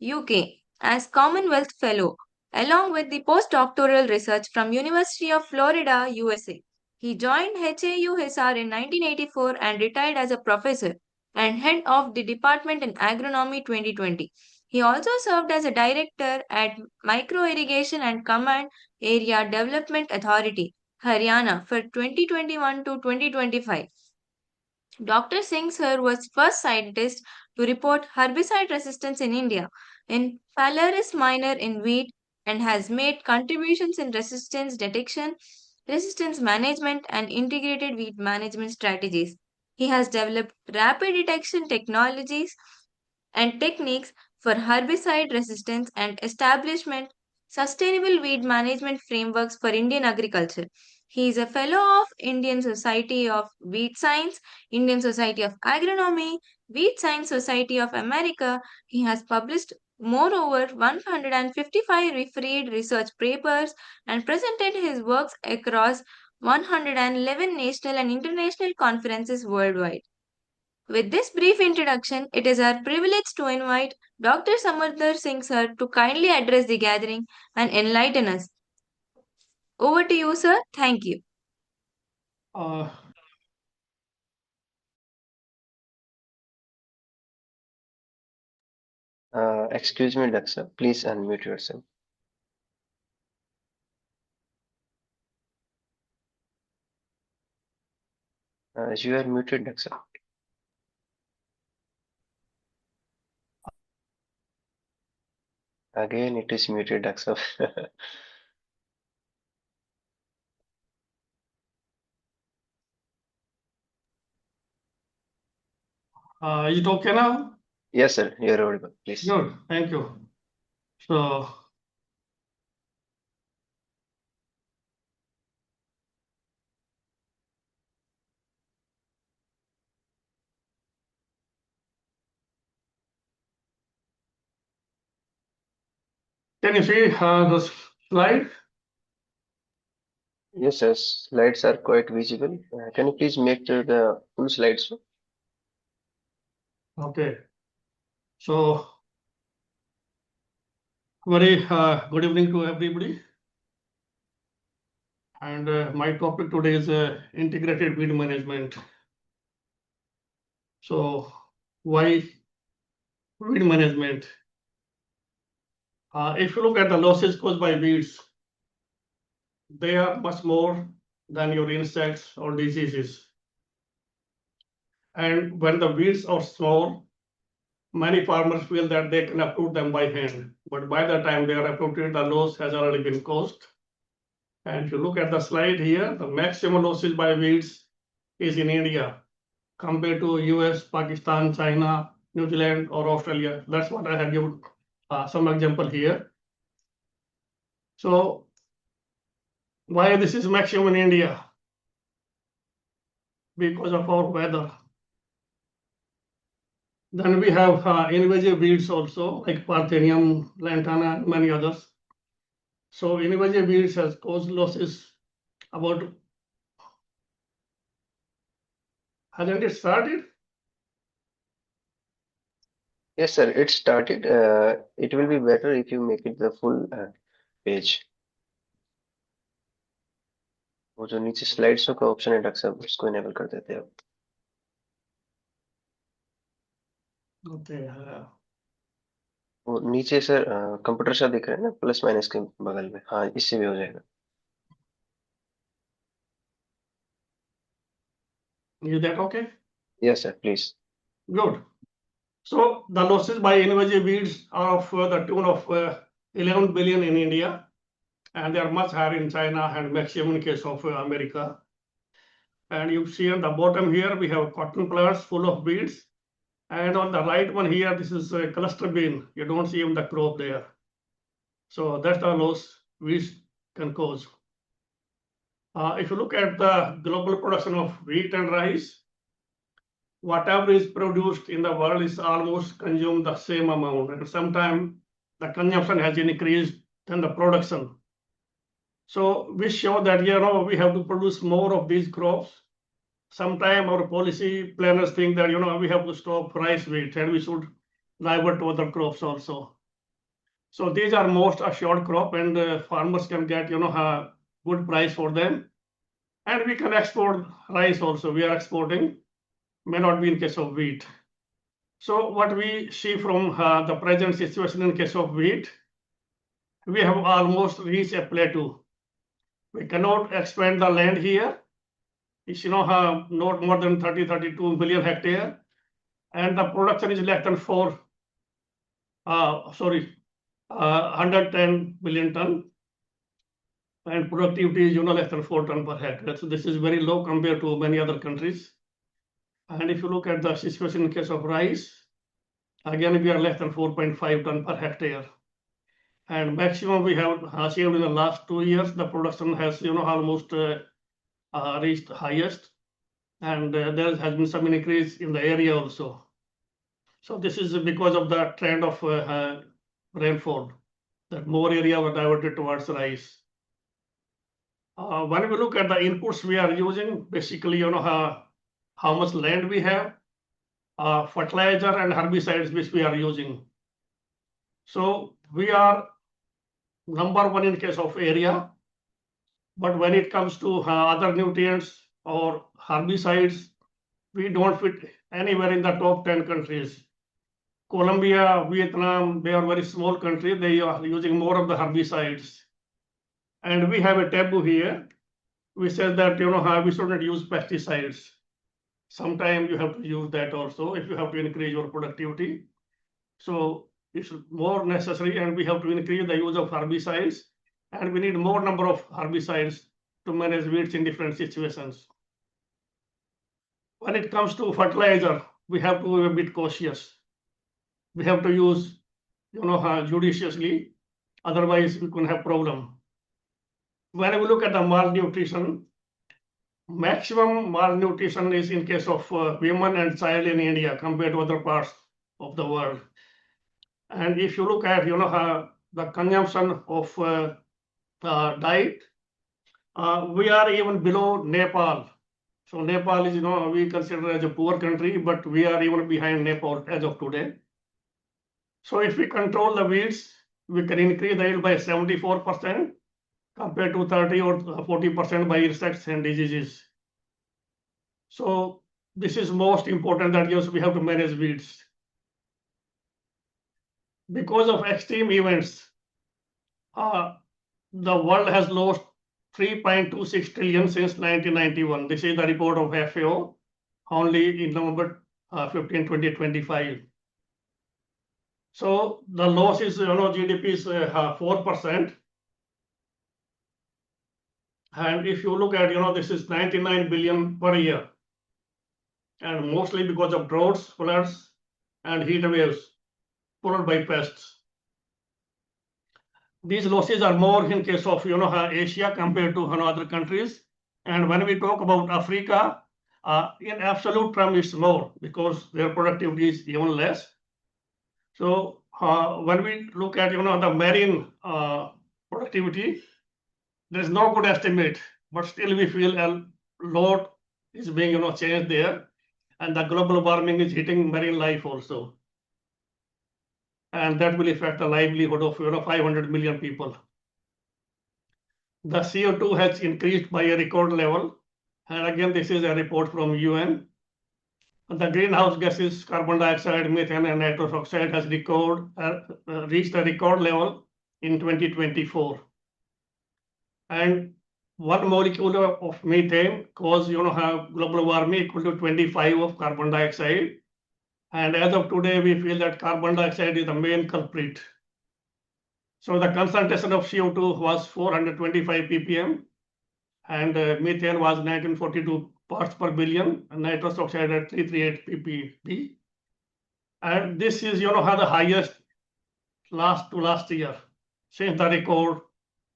UK as Commonwealth Fellow, along with the postdoctoral research from University of Florida, USA. He joined HAUHR in 1984 and retired as a professor and head of the department in agronomy 2020. He also served as a director at Micro Irrigation and Command Area Development Authority, Haryana for 2021 to 2025. Dr. Singh sir was first scientist to report herbicide resistance in India in Phalaris minor in wheat and has made contributions in resistance detection, resistance management, and integrated wheat management strategies. He has developed rapid detection technologies and techniques for herbicide resistance and establishment sustainable weed management frameworks for Indian agriculture. He is a fellow of Indian Society of Wheat Science, Indian Society of Agronomy, Wheat Science Society of America. He has published moreover 155 refereed research papers and presented his works across 111 national and international conferences worldwide. With this brief introduction, it is our privilege to invite Dr. Samardhar Singh sir to kindly address the gathering and enlighten us. Over to you, sir. Thank you. Uh, Excuse me, Daksa, please unmute yourself. You are muted, Daksa. Again, it is muted, Daksa. is it okay now? Yes, sir, you are audible, please. Good, thank you. So, can you see the slide? Yes, sir, slides are quite visible. Can you please make the full slideshow? Okay. So, Very good evening to everybody. And my topic today is integrated weed management. So, why weed management? If you look at the losses caused by weeds, they are much more than your insects or diseases. And when the weeds are small, many farmers feel that they can uproot them by hand. But by the time they are uprooted, the loss has already been caused. And if you look at the slide here, the maximum losses by weeds is in India compared to US, Pakistan, China, New Zealand, or Australia. That's what I have given some example here. So why this is maximum in India? Because of our weather. Then we have invasive weeds also, like Parthenium, lantana, and many others. So invasive weeds has caused losses about. Hasn't it started? Yes, sir, it started. It will be better if you make it the full page. वो जो नीचे slide show का option है doctor साहब उसको enable कर देते हैं आप Okay. वो नीचे सर कंप्यूटर सा दिख रहा है ना प्लस माइनस के बगल में हाँ इससे भी हो जाएगा Is that okay? Yes, sir, please. Good. So the losses by invasive weeds are of the tune of 11 billion in India, and they are much higher in China and maximum in case of America. And you see on the bottom here, we have cotton plants full of weeds. And on the right one here, this is a cluster bean. You don't see even the crop there. So that's the loss weeds can cause. If you look at the global production of wheat and rice, whatever is produced in the world is almost consumed the same amount. And sometimes the consumption has increased than the production. So we show that, we have to produce more of these crops. Sometimes our policy planners think that, we have to stop rice wheat and we should divert to other crops also. So these are most assured crop and farmers can get, a good price for them. And we can export rice also. We are exporting, may not be in case of wheat. So what we see from the present situation in case of wheat, we have almost reached a plateau. We cannot expand the land here. It's not more than 32 million hectare, and the production is less than 110 million ton, and productivity is less than 4 ton per hectare. So this is very low compared to many other countries. And if you look at the situation in case of rice, again we are less than 4.5 ton per hectare. And maximum we have achieved in the last 2 years, the production has almost reached highest, and there has been some increase in the area also. So this is because of the trend of rainfall, that more area were diverted towards rice. When we look at the inputs we are using, basically how much land we have, fertilizer and herbicides which we are using. So we are number one in case of area, but when it comes to other nutrients or herbicides, we don't fit anywhere in the top 10 countries. Colombia, Vietnam, they are very small countries. They are using more of the herbicides. And we have a taboo here. We said that, we shouldn't use pesticides. Sometimes you have to use that also if you have to increase your productivity. So it's more necessary, and we have to increase the use of herbicides, and we need more number of herbicides to manage weeds in different situations. When it comes to fertilizer, we have to be a bit cautious. We have to use, judiciously, otherwise we can have problem. When we look at the malnutrition, maximum malnutrition is in case of women and child in India compared to other parts of the world. And if you look at, the consumption of diet, we are even below Nepal. So Nepal is, we consider as a poor country, but we are even behind Nepal as of today. So if we control the weeds, we can increase the yield by 74% compared to 30 or 40% by insects and diseases. So this is most important, that yes, we have to manage weeds. Because of extreme events, the world has lost 3.26 trillion since 1991. This is the report of FAO only in November 15, 2025. So the loss is, GDP is 4%. And if you look at, this is 99 billion per year. And mostly because of droughts, floods, and heat waves followed by pests. These losses are more in case of, Asia compared to other countries. And when we talk about Africa, in absolute terms, it's more because their productivity is even less. So when we look at, the marine productivity, there is no good estimate, but still we feel a lot is being, changed there. And the global warming is hitting marine life also. And that will affect the livelihood of 500 million people. The CO2 has increased by a record level. And again, this is a report from UN. The greenhouse gases, carbon dioxide, methane, and nitrous oxide has reached a record level in 2024. And one molecule of methane causes global warming equal to 25 of carbon dioxide. And as of today, we feel that carbon dioxide is the main culprit. So the concentration of CO2 was 425 ppm, and methane was 1942 parts per billion, and nitrous oxide at 338 ppb. And this is, the highest last year since the record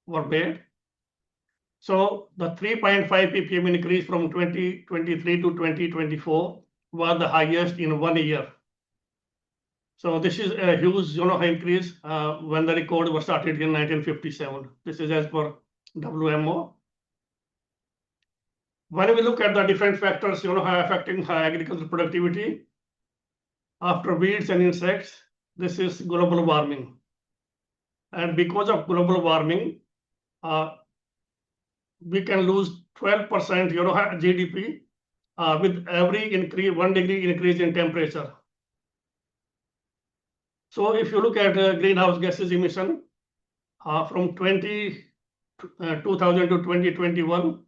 were made. So the 3.5 ppm increase from 2023 to 2024 was the highest in 1 year. So this is a huge, increase when the record was started in 1957. This is as per WMO. When we look at the different factors, affecting agricultural productivity, after weeds and insects, this is global warming. And because of global warming, we can lose 12% GDP with every 1 degree increase in temperature. So if you look at greenhouse gases emission from 2000 to 2021,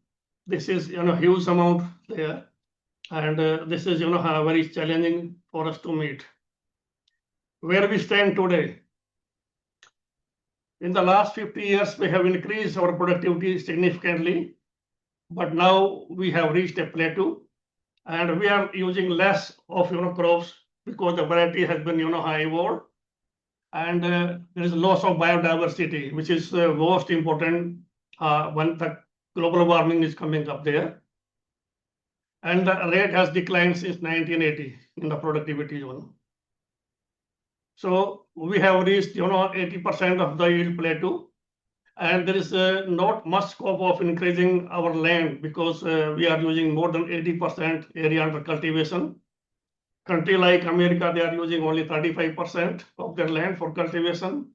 this is huge amount there, and this is very challenging for us to meet. Where we stand today, in the last 50 years, we have increased our productivity significantly, but now we have reached a plateau, and we are using less of crops because the variety has been evolved, and there is loss of biodiversity, which is most important when the global warming is coming up there. And the rate has declined since 1980 in the productivity zone. So we have reached 80% of the yield plateau, and there is not much scope of increasing our land because we are using more than 80% area under cultivation. Country like America, they are using only 35% of their land for cultivation.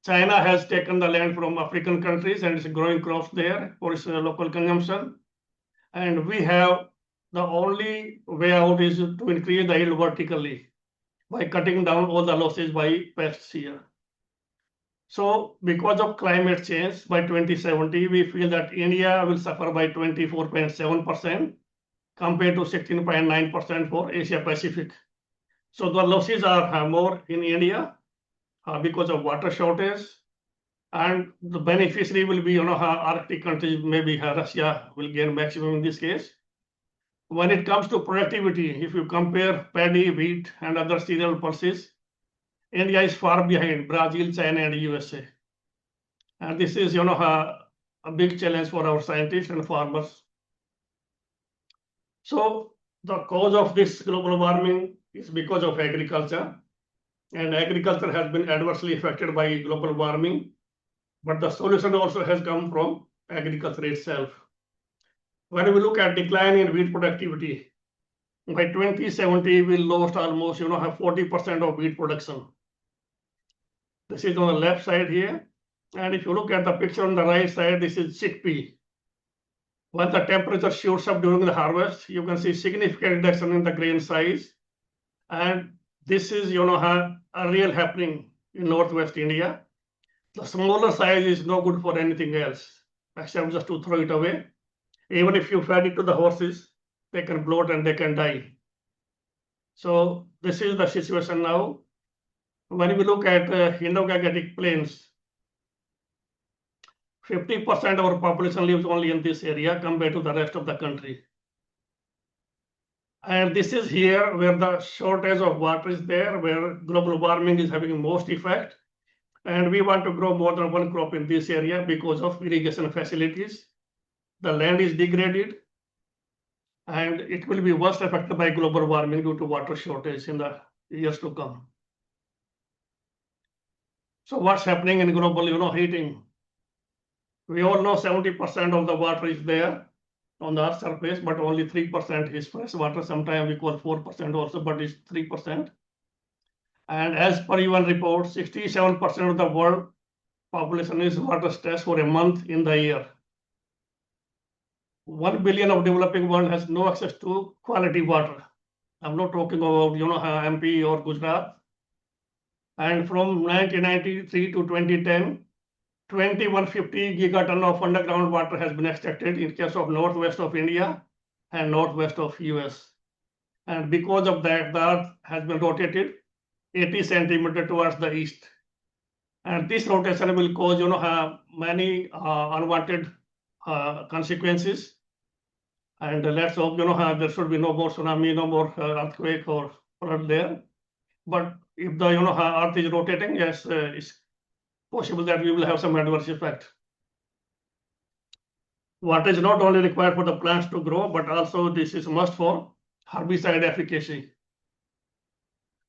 China has taken the land from African countries and is growing crops there for its local consumption. And we have the only way out is to increase the yield vertically by cutting down all the losses by pests here. So because of climate change, by 2070, we feel that India will suffer by 24.7% compared to 16.9% for Asia Pacific. So the losses are more in India because of water shortage, and the beneficiary will be Arctic countries, maybe Russia will gain maximum in this case. When it comes to productivity, if you compare paddy, wheat, and other cereal pulses, India is far behind Brazil, China, and USA. And this is a big challenge for our scientists and farmers. So the cause of this global warming is because of agriculture, and agriculture has been adversely affected by global warming, but the solution also has come from agriculture itself. When we look at decline in wheat productivity, by 2070, we lost almost 40% of wheat production. This is on the left side here. And if you look at the picture on the right side, this is chickpea. When the temperature shoots up during the harvest, you can see significant reduction in the grain size. And this is, a real happening in Northwest India. The smaller size is no good for anything else, except just to throw it away. Even if you fed it to the horses, they can bloat and they can die. So this is the situation now. When we look at Indo-Gangetic plains, 50% of our population lives only in this area compared to the rest of the country. And this is here where the shortage of water is there, where global warming is having most effect. And we want to grow more than one crop in this area because of irrigation facilities. The land is degraded, and it will be worst affected by global warming due to water shortage in the years to come. So what's happening in global, heating? We all know 70% of the water is there on the Earth's surface, but only 3% is fresh water. Sometimes we call 4% also, but it's 3%. And as per UN report, 67% of the world population is water stressed for a month in the year. 1 billion of developing world has no access to quality water. I'm not talking about, MP or Gujarat. And from 1993 to 2010, 2150 gigaton of underground water has been extracted in case of northwest of India and northwest of US. And because of that, the earth has been rotated 80 centimeter towards the east. And this rotation will cause, many unwanted consequences. And let's hope, there should be no more tsunami, no more earthquake or flood there. But if the, earth is rotating, yes, it's possible that we will have some adverse effect. Water is not only required for the plants to grow, but also this is must for herbicide efficacy.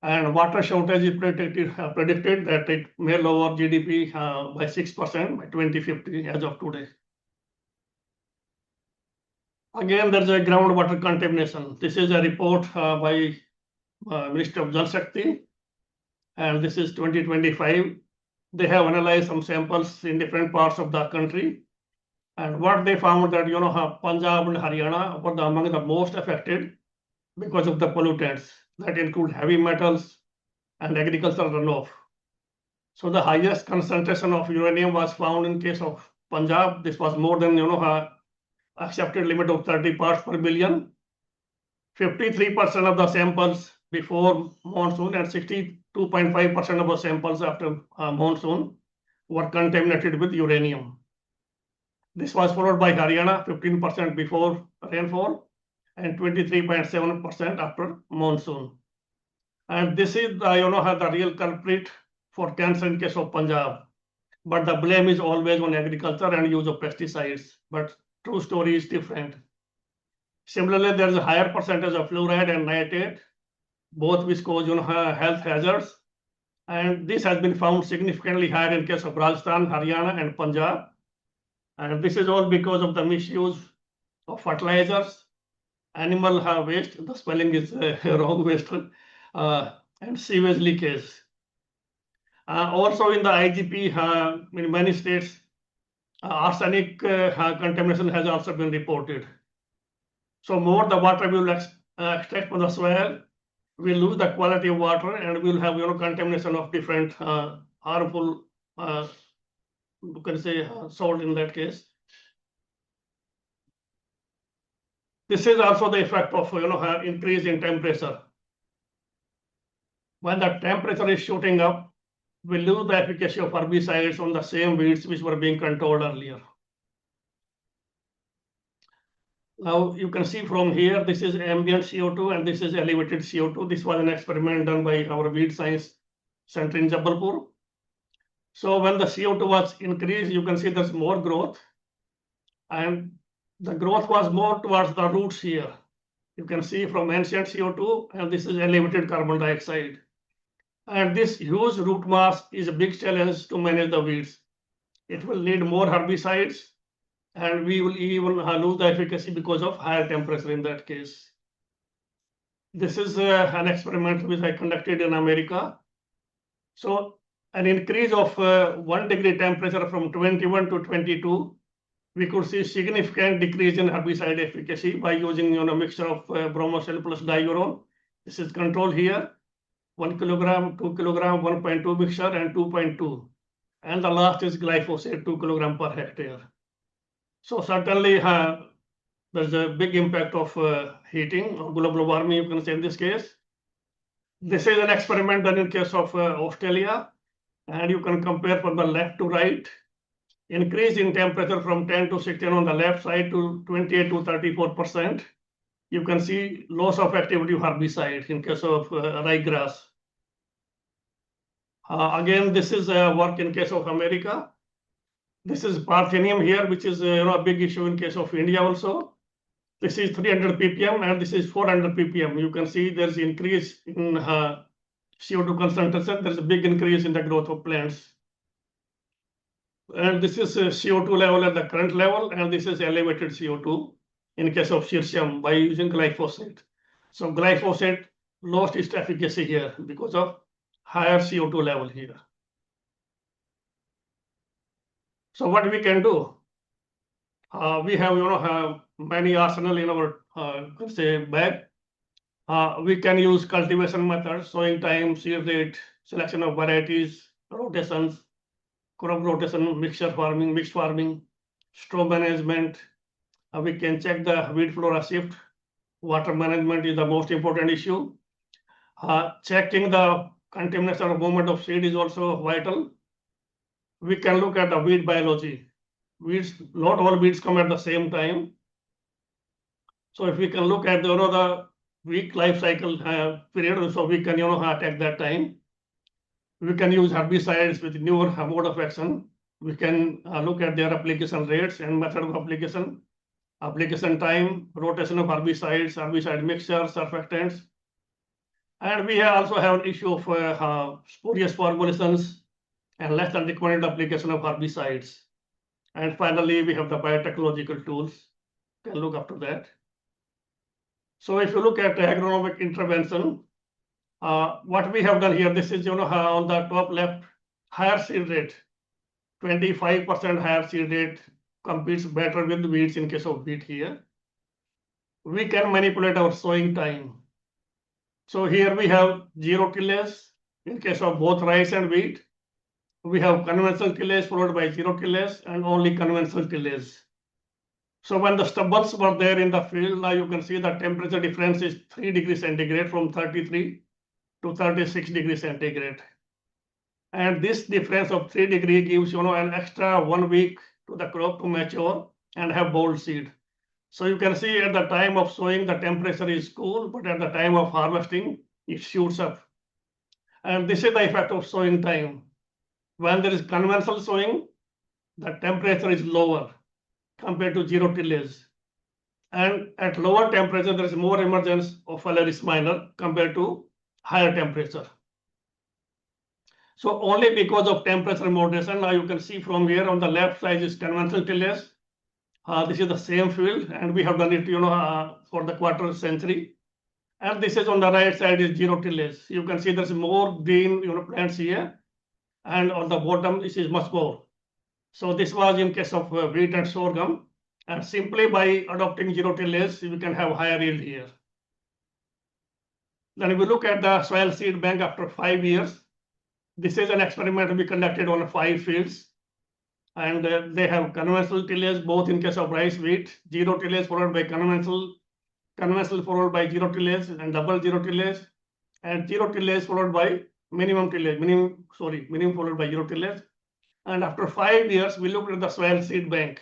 And water shortage is predicted that it may lower GDP by 6% by 2050 as of today. Again, there's a groundwater contamination. This is a report by Ministry of Jal Shakti, and this is 2025. They have analyzed some samples in different parts of the country. And what they found that, Punjab and Haryana were among the most affected because of the pollutants that include heavy metals and agricultural runoff. So the highest concentration of uranium was found in case of Punjab. This was more than, accepted limit of 30 parts per billion. 53% of the samples before monsoon and 62.5% of the samples after monsoon were contaminated with uranium. This was followed by Haryana, 15% before rainfall and 23.7% after monsoon. And this is, the real culprit for cancer in case of Punjab. But the blame is always on agriculture and use of pesticides. But true story is different. Similarly, there is a higher percentage of fluoride and nitrate, both which cause health hazards. And this has been found significantly higher in case of Rajasthan, Haryana, and Punjab. And this is all because of the misuse of fertilizers, animal waste, the spelling is wrong, waste, and sewage leakage. Also in the IGP, in many states, arsenic contamination has also been reported. So more the water we will extract from the soil, we lose the quality of water, and we will have contamination of different harmful, you can say, salt in that case. This is also the effect of increase in temperature. When the temperature is shooting up, we lose the efficacy of herbicides on the same weeds which were being controlled earlier. Now you can see from here, this is ambient CO2 and this is elevated CO2. This was an experiment done by our Weed Science Center in Jabalpur. So when the CO2 was increased, you can see there's more growth, and the growth was more towards the roots here. You can see from ancient CO2, and this is elevated carbon dioxide. And this huge root mass is a big challenge to manage the weeds. It will need more herbicides, and we will even lose the efficacy because of higher temperature in that case. This is an experiment which I conducted in America. So an increase of 1 degree temperature from 21 to 22, we could see significant decrease in herbicide efficacy by using mixture of bromocell plus diuron. This is control here, 1 kilogram, 2 kilogram, 1.2 mixture and 2.2. And the last is glyphosate, 2 kilogram per hectare. So certainly there's a big impact of heating or global warming, you can say in this case. This is an experiment done in case of Australia, and you can compare from the left to right. Increase in temperature from 10 to 16 on the left side to 28 to 34%. You can see loss of activity of herbicide in case of ryegrass. Again, this is work in case of America. This is Parthenium here, which is a big issue in case of India also. This is 300 ppm and this is 400 ppm. You can see there's increase in CO2 concentration. There's a big increase in the growth of plants. And this is CO2 level at the current level, and this is elevated CO2 in case of Shirsham by using glyphosate. So glyphosate lost its efficacy here because of higher CO2 level here. So what we can do? We have many arsenal in our bag. We can use cultivation methods, sowing time, seed rate, selection of varieties, rotations, crop rotation, mixture farming, mixed farming, straw management. We can check the weed flora shift. Water management is the most important issue. Checking the contamination or movement of seed is also vital. We can look at the weed biology. Weeds, not all weeds come at the same time. So if we can look at the week life cycle period, so we can attack that time. We can use herbicides with newer mode of action. We can look at their application rates and method of application, application time, rotation of herbicides, herbicide mixtures, surfactants. And we also have an issue of spurious formulations and less than recommended application of herbicides. And finally, we have the biotechnological tools. You can look after that. So if you look at agronomic intervention, what we have done here, this is on the top left, higher seed rate, 25% higher seed rate competes better with weeds in case of wheat here. We can manipulate our sowing time. So here we have zero tillage in case of both rice and wheat. We have conventional tillage followed by zero tillage and only conventional tillage. So when the stubbles were there in the field, now you can see the temperature difference is 3 degrees centigrade from 33 to 36 degrees centigrade. And this difference of 3 degrees gives an extra 1 week to the crop to mature and have bold seed. So you can see at the time of sowing, the temperature is cool, but at the time of harvesting, it shoots up. And this is the effect of sowing time. When there is conventional sowing, the temperature is lower compared to zero tillage. And at lower temperature, there is more emergence of Phalaris minor compared to higher temperature. So only because of temperature moderation, now you can see from here on the left side is conventional tillage. This is the same field, and we have done it, for the quarter century. And this is on the right side is zero tillage. You can see there's more green, plants here, and on the bottom this is much more. So this was in case of wheat and sorghum, and simply by adopting zero tillage, we can have higher yield here. Then if we look at the soil seed bank after 5 years, this is an experiment we conducted on 5 fields. And they have conventional tillage both in case of rice, wheat, zero tillage followed by conventional followed by zero tillage and double zero tillage, and zero tillage followed by minimum followed by zero tillage. And after 5 years, we looked at the soil seed bank.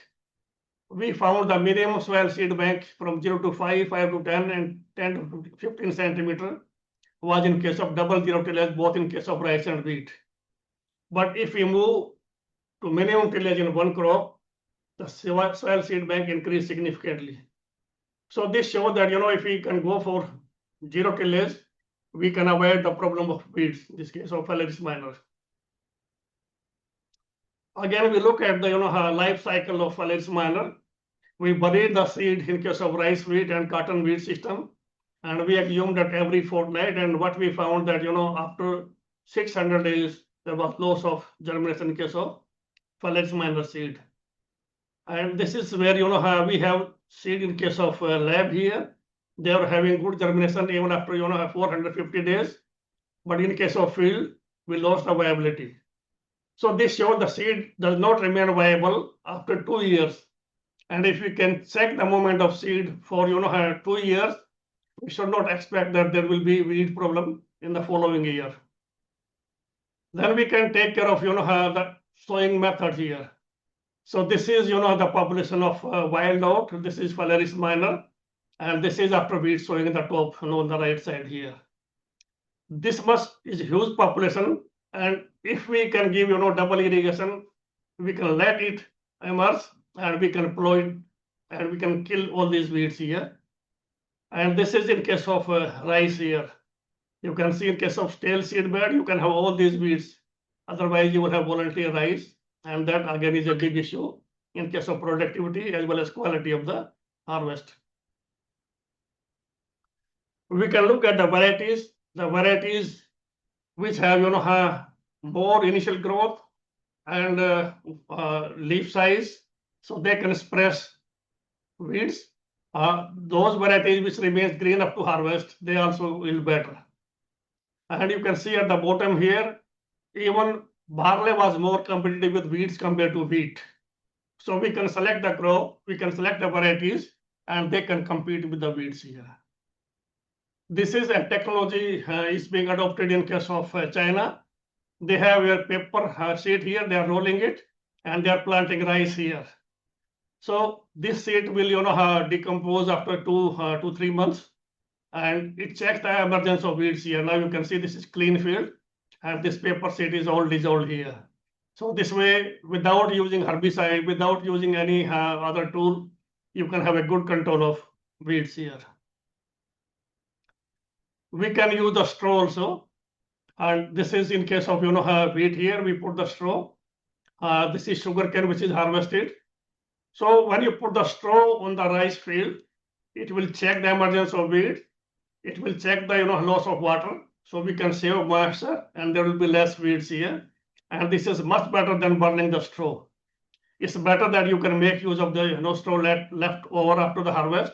We found the minimum soil seed bank from 0 to 5, 5 to 10, and 10 to 15 centimeter was in case of double zero tillage, both in case of rice and wheat. But if we move to minimum tillage in one crop, the soil seed bank increased significantly. So this shows that, if we can go for zero tillage, we can avoid the problem of weeds, in this case of Phalaris minor. Again, we look at the life cycle of Phalaris minor. We buried the seed in case of rice, wheat, and cotton wheat system, and we assumed that every fortnight. And what we found that after 600 days, there was loss of germination in case of Phalaris minor seed. And this is where we have seed in case of lab here. They are having good germination even after 450 days. But in case of field, we lost the viability. So this shows the seed does not remain viable after 2 years. And if we can check the movement of seed for 2 years, we should not expect that there will be weed problem in the following year. Then we can take care of the sowing method here. So this is the population of wild oat. This is Phalaris minor, and this is after weed sowing in the top on the right side here. This much is huge population, and if we can give double irrigation, we can let it emerge and we can plow it and we can kill all these weeds here. And this is in case of rice here. You can see in case of stale seed bed, you can have all these weeds. Otherwise, you will have volunteer rice, and that again is a big issue in case of productivity as well as quality of the harvest. We can look at the varieties which have more initial growth and leaf size, so they can suppress weeds. Those varieties which remains green up to harvest, they also yield better. And you can see at the bottom here, even barley was more competitive with weeds compared to wheat. So we can select the crop, we can select the varieties, and they can compete with the weeds here. This is a technology is being adopted in case of China. They have a paper sheet here, they are rolling it, and they are planting rice here. So this seed will decompose after 2 to 3 months, and it checks the emergence of weeds here. Now you can see this is clean field, and this paper sheet is all dissolved here. So this way, without using herbicide, without using any other tool, you can have a good control of weeds here. We can use the straw also, and this is in case of wheat here, we put the straw. This is sugarcane which is harvested. So when you put the straw on the rice field, it will check the emergence of weed. It will check the loss of water, so we can save moisture and there will be less weeds here. And this is much better than burning the straw. It's better that you can make use of the straw left over after the harvest.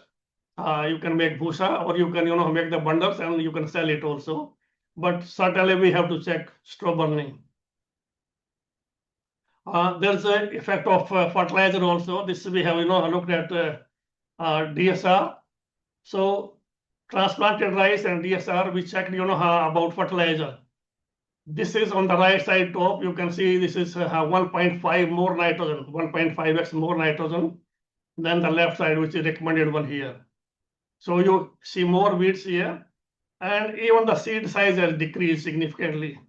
You can make bhusa, or you can make the bundles and you can sell it also. But certainly we have to check straw burning. There's an effect of fertilizer also. This we have looked at DSR. So transplanted rice and DSR, we checked about fertilizer. This is on the right side top. You can see this is 1.5 more nitrogen, 1.5x more nitrogen than the left side, which is recommended one here. So you see more weeds here, and even the seed size has decreased significantly.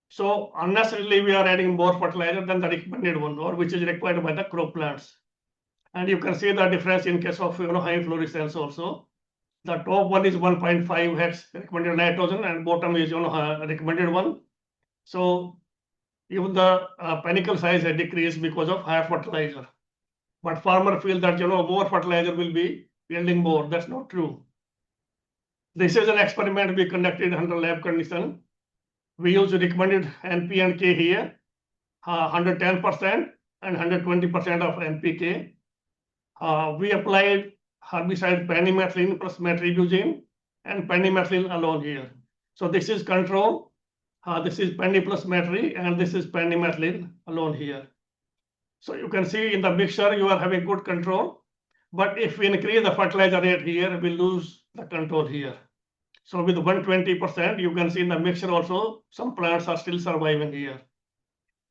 So unnecessarily we are adding more fertilizer than the recommended one, or which is required by the crop plants. And you can see the difference in case of high fluorescence also. The top one is 1.5x recommended nitrogen, and bottom is recommended one. So even the panicle size has decreased because of higher fertilizer. But farmer feel that more fertilizer will be yielding more. That's not true. This is an experiment we conducted under lab condition. We use recommended NP and K here, 110% and 120% of NPK. We applied herbicide pendimethalin plus metribuzin and pendimethalin alone here. So this is control. This is pendi plus metri, and this is pendimethalin alone here. So you can see in the mixture you are having good control. But if we increase the fertilizer rate here, we lose the control here. So with 120%, you can see in the mixture also, some plants are still surviving here.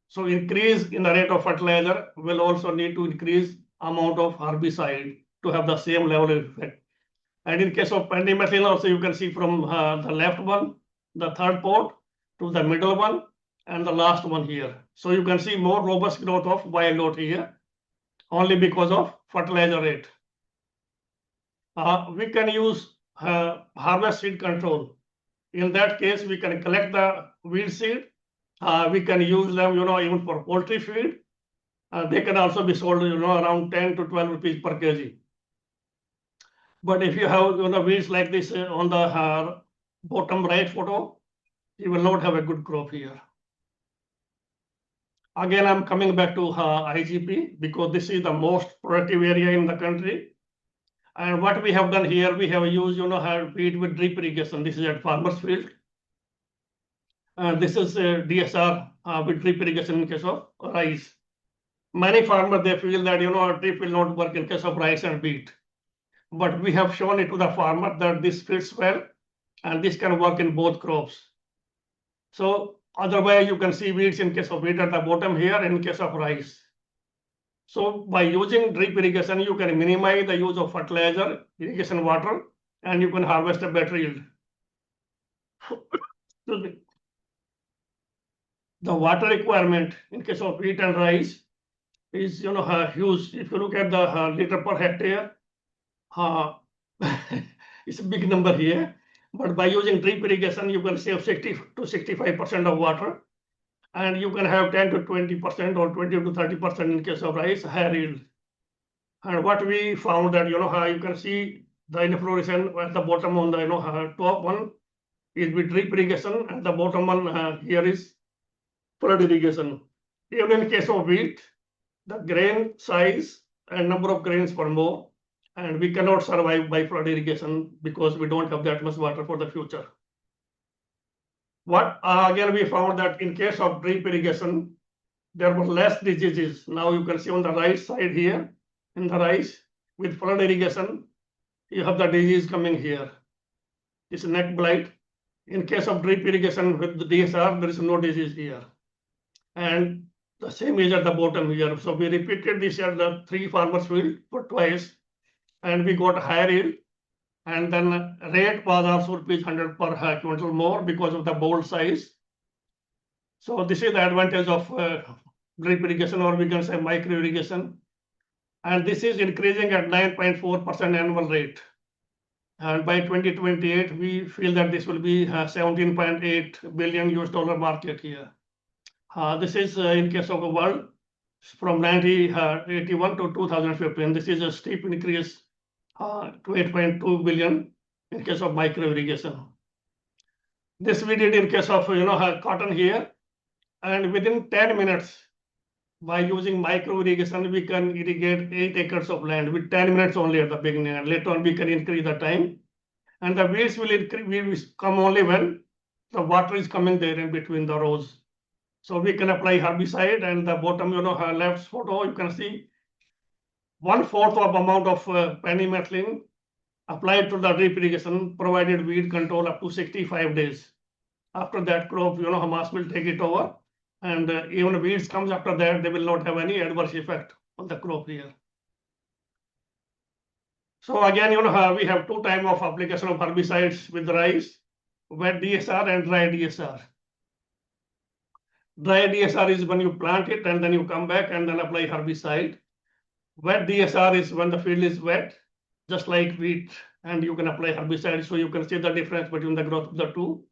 So increase in the rate of fertilizer will also need to increase amount of herbicide to have the same level of effect. And in case of pendimethalin also, you can see from the left one, the third pot, to the middle one, and the last one here. So you can see more robust growth of wild oat here, only because of fertilizer rate. We can use harvest seed control. In that case, we can collect the weed seed. We can use them, even for poultry feed. They can also be sold, around 10 to 12 rupees per kg. But if you have, weeds like this on the bottom right photo, you will not have a good crop here. Again, I'm coming back to IGP because this is the most productive area in the country. And what we have done here, we have used, wheat with drip irrigation. This is at farmer's field. This is DSR with drip irrigation in case of rice. Many farmers, they feel that, drip will not work in case of rice and wheat. But we have shown it to the farmer that this fits well and this can work in both crops. So otherwise you can see weeds in case of wheat at the bottom here, in case of rice. So by using drip irrigation, you can minimize the use of fertilizer, irrigation water, and you can harvest a better yield. Excuse me. The water requirement in case of wheat and rice is, huge. If you look at the liter per hectare, it's a big number here. But by using drip irrigation, you can save 60 to 65% of water, and you can have 10 to 20% or 20 to 30% in case of rice, higher yield. And what we found that, you can see the inflorescence at the bottom on the, top one is with drip irrigation, and the bottom one here is flood irrigation. Even in case of wheat, the grain size and number of grains per more, and we cannot survive by flood irrigation because we don't have that much water for the future. What again we found that in case of drip irrigation, there were less diseases. Now you can see on the right side here, in the rice, with flood irrigation, you have the disease coming here. It's neck blight. In case of drip irrigation with the DSR, there is no disease here. And the same is at the bottom here. So we repeated this at the 3 farmers field for twice, and we got higher yield. And then rate was also ₹100 per quintal more because of the bowl size. So this is the advantage of drip irrigation, or we can say micro irrigation. And this is increasing at 9.4% annual rate. And by 2028, we feel that this will be $17.8 billion US market here. This is in case of the world from 1981 to 2015. This is a steep increase to 8.2 billion in case of micro irrigation. This we did in case of cotton here, and within 10 minutes, by using micro irrigation, we can irrigate 8 acres of land with 10 minutes only at the beginning, and later on we can increase the time. And the weeds will come only when the water is coming there in between the rows. So we can apply herbicide, and the bottom, left photo, you can see 1/4 of amount of pendimethalin applied to the drip irrigation provided weed control up to 65 days. After that, crop, Hamas will take it over, and even weeds comes after that, they will not have any adverse effect on the crop here. So again, we have 2 types of application of herbicides with rice: wet DSR and dry DSR. Dry DSR is when you plant it and then you come back and then apply herbicide. Wet DSR is when the field is wet, just like wheat, and you can apply herbicide. So you can see the difference between the growth of the two.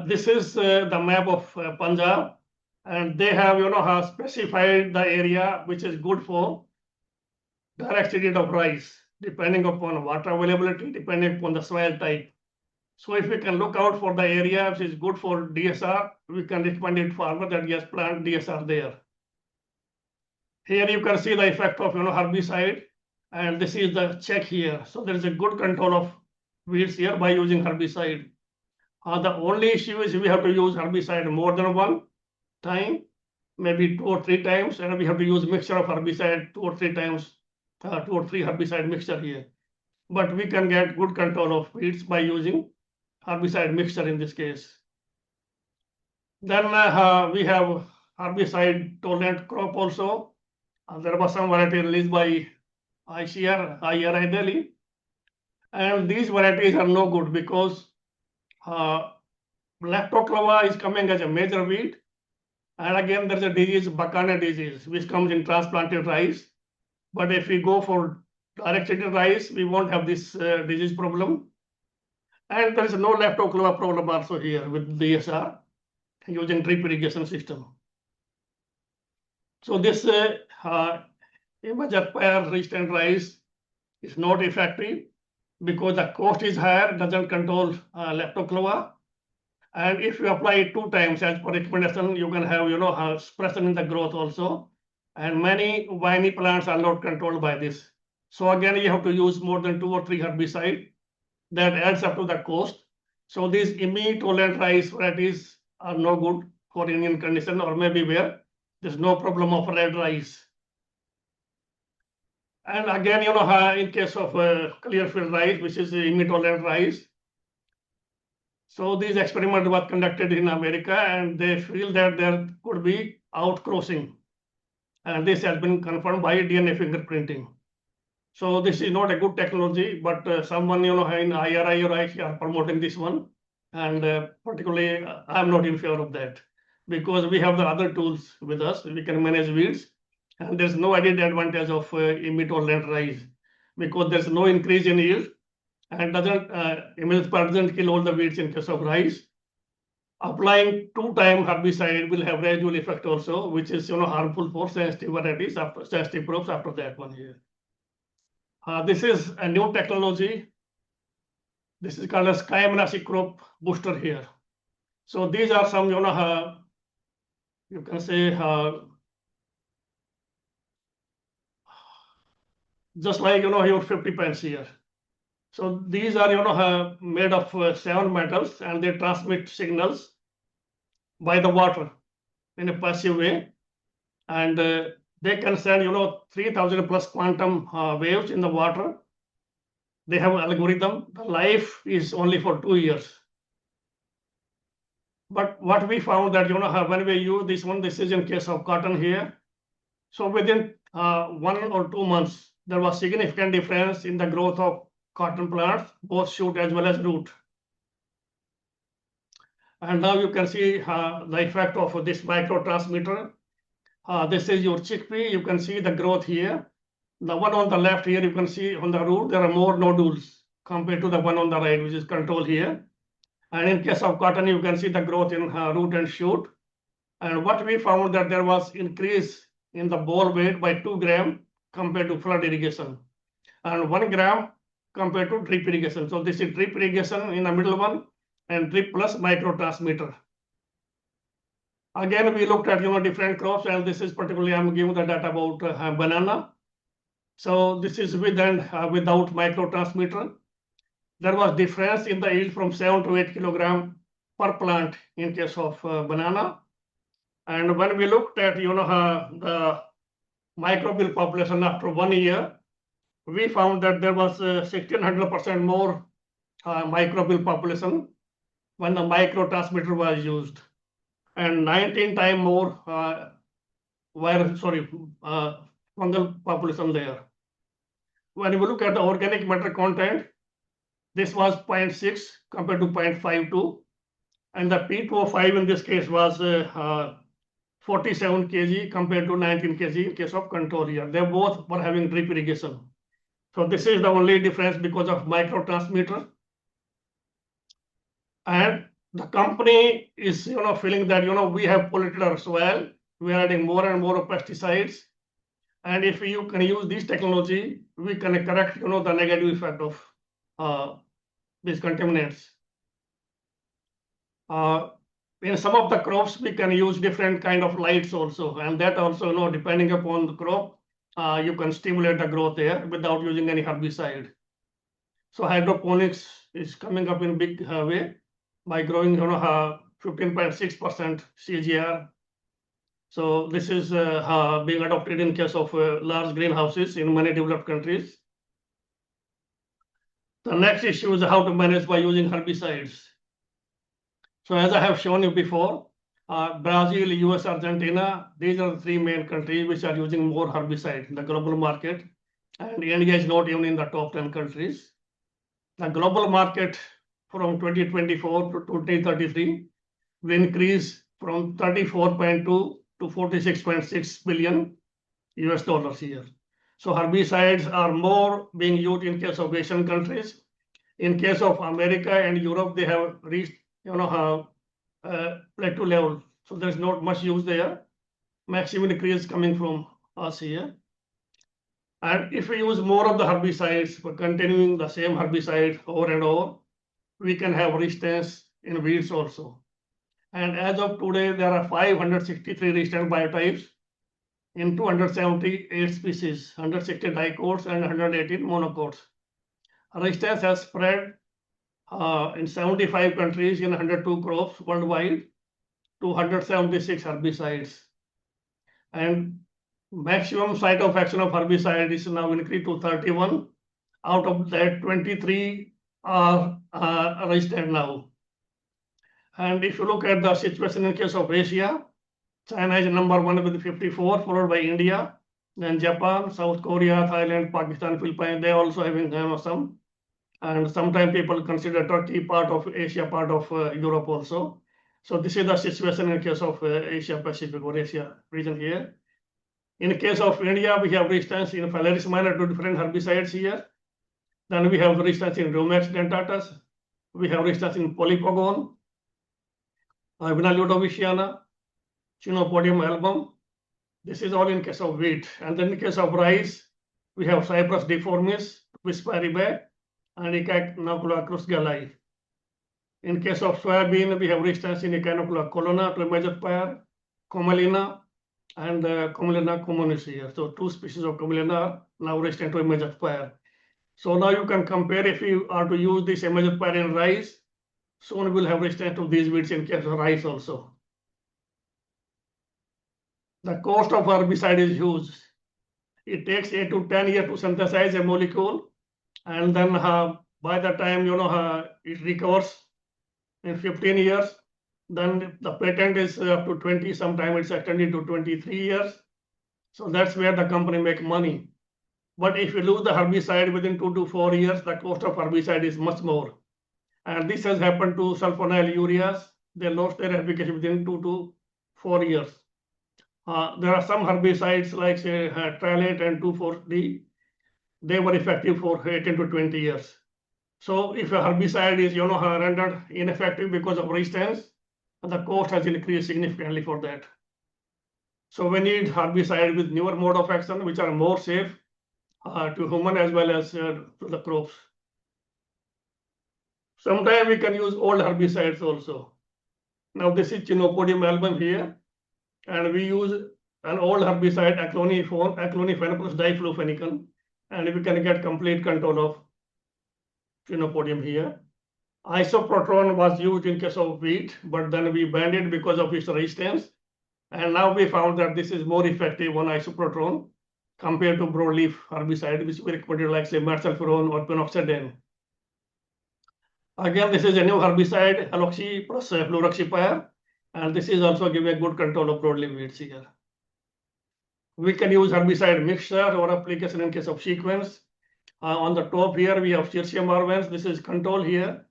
This is the map of Punjab, and they have specified the area which is good for direct seeding of rice, depending upon water availability, depending upon the soil type. So if we can look out for the area which is good for DSR, we can recommend it farmer that yes, plant DSR there. Here you can see the effect of herbicide, and this is the check here. So there is a good control of weeds here by using herbicide. The only issue is we have to use herbicide more than one time, maybe 2 or 3 times, and we have to use mixture of herbicide 2 or 3 times, 2 or 3 herbicide mixture here. But we can get good control of weeds by using herbicide mixture in this case. Then we have herbicide tolerant crop also. There was some variety released by IIHR Delhi, and these varieties are no good because Leptoclava is coming as a major weed, and again there's a disease, Bacana disease, which comes in transplanted rice. But if we go for direct seeded rice, we won't have this disease problem. And there is no Leptoclava problem also here with DSR using drip irrigation system. So this image resistant rice is not effective because the cost is higher, doesn't control Leptoclava, And if you apply it 2 times as per recommendation, you can have, suppression in the growth also. And many viney plants are not controlled by this. So again, you have to use more than 2 or 3 herbicides. That adds up to the cost. So these IMI-tolerant rice varieties are no good for Indian condition, or maybe where there's no problem of red rice. And again, in case of clear field rice, which is IMI-tolerant rice, so these experiments were conducted in America, and they feel that there could be outcrossing, and this has been confirmed by DNA fingerprinting. So this is not a good technology, but someone in IRI or IIHR are promoting this one, and particularly I'm not in favor of that, because we have the other tools with us. We can manage weeds, and there's no added advantage of IMI-tolerant rice, because there's no increase in yield, and doesn't kill all the weeds in case of rice. Applying 2 times herbicide will have residual effect also, which is harmful for sensitive varieties, after sensitive crops after that one here. This is a new technology. This is called a Sangama crop booster here. So these are some, you can say, just like your 50 pence here. So these are made of 7 metals, and they transmit signals by the water in a passive way, and they can send 3,000 plus quantum waves in the water. They have an algorithm. The life is only for 2 years. But what we found that when we use this one, this is in case of cotton here. So within 1 or 2 months, there was significant difference in the growth of cotton plants, both shoot as well as root. And now you can see the effect of this microtransmitter. This is your chickpea. You can see the growth here. The one on the left here, you can see on the root, there are more nodules compared to the one on the right, which is control here. And in case of cotton, you can see the growth in root and shoot. And what we found that there was increase in the ball weight by 2 grams compared to flood irrigation, and 1 gram compared to drip irrigation. So this is drip irrigation in the middle one, and drip plus microtransmitter. Again, we looked at different crops, and this is particularly I'm giving the data about banana. So this is with and without microtransmitter. There was difference in the yield from 7 to 8 kilogram per plant in case of banana. And when we looked at the microbial population after 1 year, we found that there was 1600% more microbial population when the microtransmitter was used, and 19 times more fungal population there. When we look at the organic matter content, this was 0.6 compared to 0.52, and the P2O5 in this case was 47 kg compared to 19 kg in case of control here. They both were having drip irrigation. So this is the only difference because of microtransmitter. And the company is feeling that we have polluted our soil. We are adding more and more pesticides. And if you can use this technology, we can correct the negative effect of these contaminants. In some of the crops, we can use different kind of lights also, and that also depending upon the crop, you can stimulate the growth there without using any herbicide. So hydroponics is coming up in big way by growing 15.6% CGR. So this is being adopted in case of large greenhouses in many developed countries. The next issue is how to manage by using herbicides. So as I have shown you before, Brazil, US, Argentina, these are the 3 main countries which are using more herbicide in the global market. And India is not even in the top 10 countries. The global market from 2024 to 2033 will increase from 34.2 to 46.6 billion US dollars here. So herbicides are more being used in case of Asian countries. In case of America and Europe, they have reached plateau level. So there's not much use there. Maximum increase coming from us here. And if we use more of the herbicides, for continuing the same herbicide over and over, we can have resistance in weeds also. And as of today, there are 563 resistant biotypes in 278 species, 160 dicots and 118 monocots. Resistance has spread in 75 countries in 102 crops worldwide to 176 herbicides. And maximum site of action of herbicide is now increased to 31. Out of that, 23 are resistant now. And if you look at the situation in case of Asia, China is number 1 with 54, followed by India, then Japan, South Korea, Thailand, Pakistan, Philippines. They also having some. And sometimes people consider Turkey part of Asia, part of Europe also. So this is the situation in case of Asia Pacific or Asia region here. In case of India, we have resistance in Phalaris minor to different herbicides here. Then we have resistance in Rumex dentatus. We have resistance in Polypogon, Vina ludoviciana, Chinopodium album. This is all in case of wheat. And then in case of rice, we have Cyprus deformis, Pisparibae, and Echinocula crusgalli. In case of soybean, we have resistance in Echinocula colonna to mesospire, Commelina, and Commelina communis here. So 2 species of Commelina are now resistant to mesospire. So now you can compare if you are to use this mesospire in rice, soon we'll have resistance to these weeds in case of rice also. The cost of herbicide is huge. It takes 8 to 10 years to synthesize a molecule, and then by the time it recovers in 15 years, then the patent is up to 20. Sometimes it's extended to 23 years. So that's where the company make money. But if you lose the herbicide within 2 to 4 years, the cost of herbicide is much more. And this has happened to sulfonyl ureas. They lost their efficacy within 2 to 4 years. There are some herbicides like say Trilate and 2,4-D. They were effective for 18 to 20 years. So if a herbicide is rendered ineffective because of resistance, the cost has increased significantly for that. So we need herbicide with newer mode of action, which are more safe to human as well as to the crops. Sometimes we can use old herbicides also. Now this is Chinopodium album here, and we use an old herbicide, aclonifenicol plus diflufenicol, and we can get complete control of Chinopodium here. Isoprotron was used in case of wheat, but then we banned it because of its resistance. And now we found that this is more effective on isoprotron compared to broadleaf herbicide, which we recommended like say metsulfuron or pinoxidine. Again, this is a new herbicide, haloxy plus fluroxypyr, and this is also giving good control of broadleaf weeds here. We can use herbicide mixture or application in case of sequence. On the top here, we have Cirsium arvens. This is control here,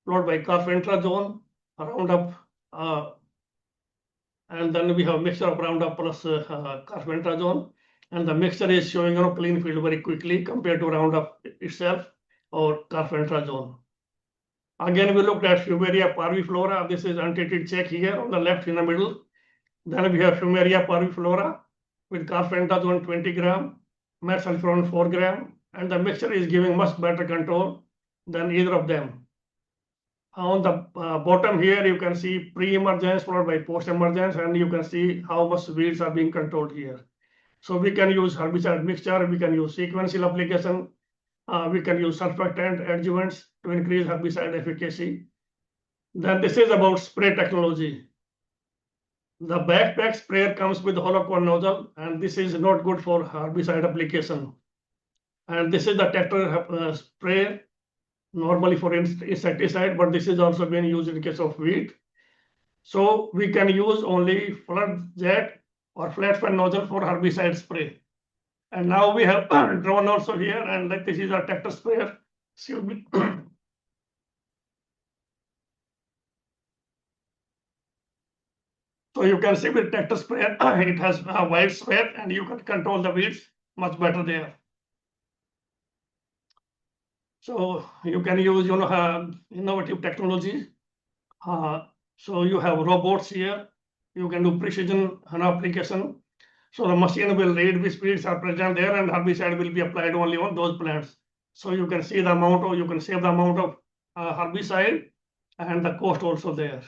followed by carfentrazone, Roundup, and then we have mixture of Roundup plus carfentrazone. And the mixture is showing clean field very quickly compared to Roundup itself or carfentrazone. Again, we looked at Fumaria parviflora. This is untreated check here on the left in the middle. Then we have Fumaria parviflora with carfentrazone 20 gram, metsulfuron 4 gram, and the mixture is giving much better control than either of them. On the bottom here, you can see pre-emergence followed by post-emergence, and you can see how much weeds are being controlled here. So we can use herbicide mixture, we can use sequential application, we can use surfactant adjuvants to increase herbicide efficacy. Then this is about spray technology. The backpack sprayer comes with hollow core nozzle, and this is not good for herbicide application. And this is the tractor spray, normally for insecticide, but this is also being used in case of wheat. So we can use only flood jet or flat fan nozzle for herbicide spray. And now we have drone also here, and like this is a tractor sprayer. Excuse me. So you can see with tractor sprayer, it has a wide sweep, and you can control the weeds much better there. So you can use innovative technology. So you have robots here. You can do precision application. So the machine will read which weeds are present there, and herbicide will be applied only on those plants. So you can see the amount, or you can save the amount of herbicide, and the cost also there.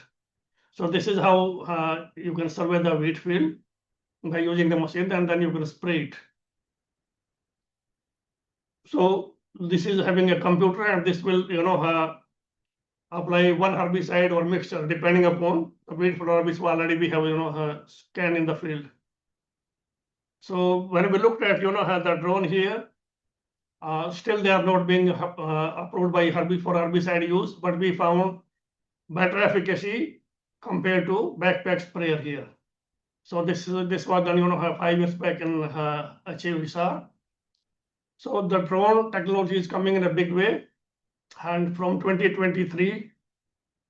So this is how you can survey the wheat field by using the machine, and then you can spray it. So this is having a computer, and this will apply one herbicide or mixture depending upon the wheat flower which already we have scanned in the field. So when we looked at the drone here, still they are not being approved by for herbicide use, but we found better efficacy compared to backpack sprayer here. So this was done 5 years back in IIHR. So the drone technology is coming in a big way, and from 2023,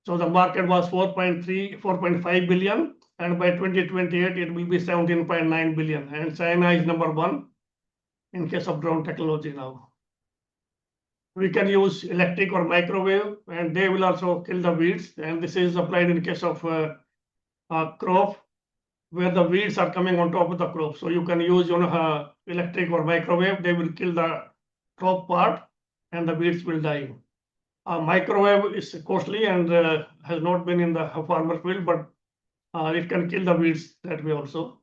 so the market was 4.5 billion, and by 2028 it will be 17.9 billion, and China is #1 in case of drone technology now. We can use electric or microwave, and they will also kill the weeds, and this is applied in case of crop where the weeds are coming on top of the crop. So you can use electric or microwave, they will kill the crop part and the weeds will die. Microwave is costly and has not been in the farmer field, but it can kill the weeds that way also.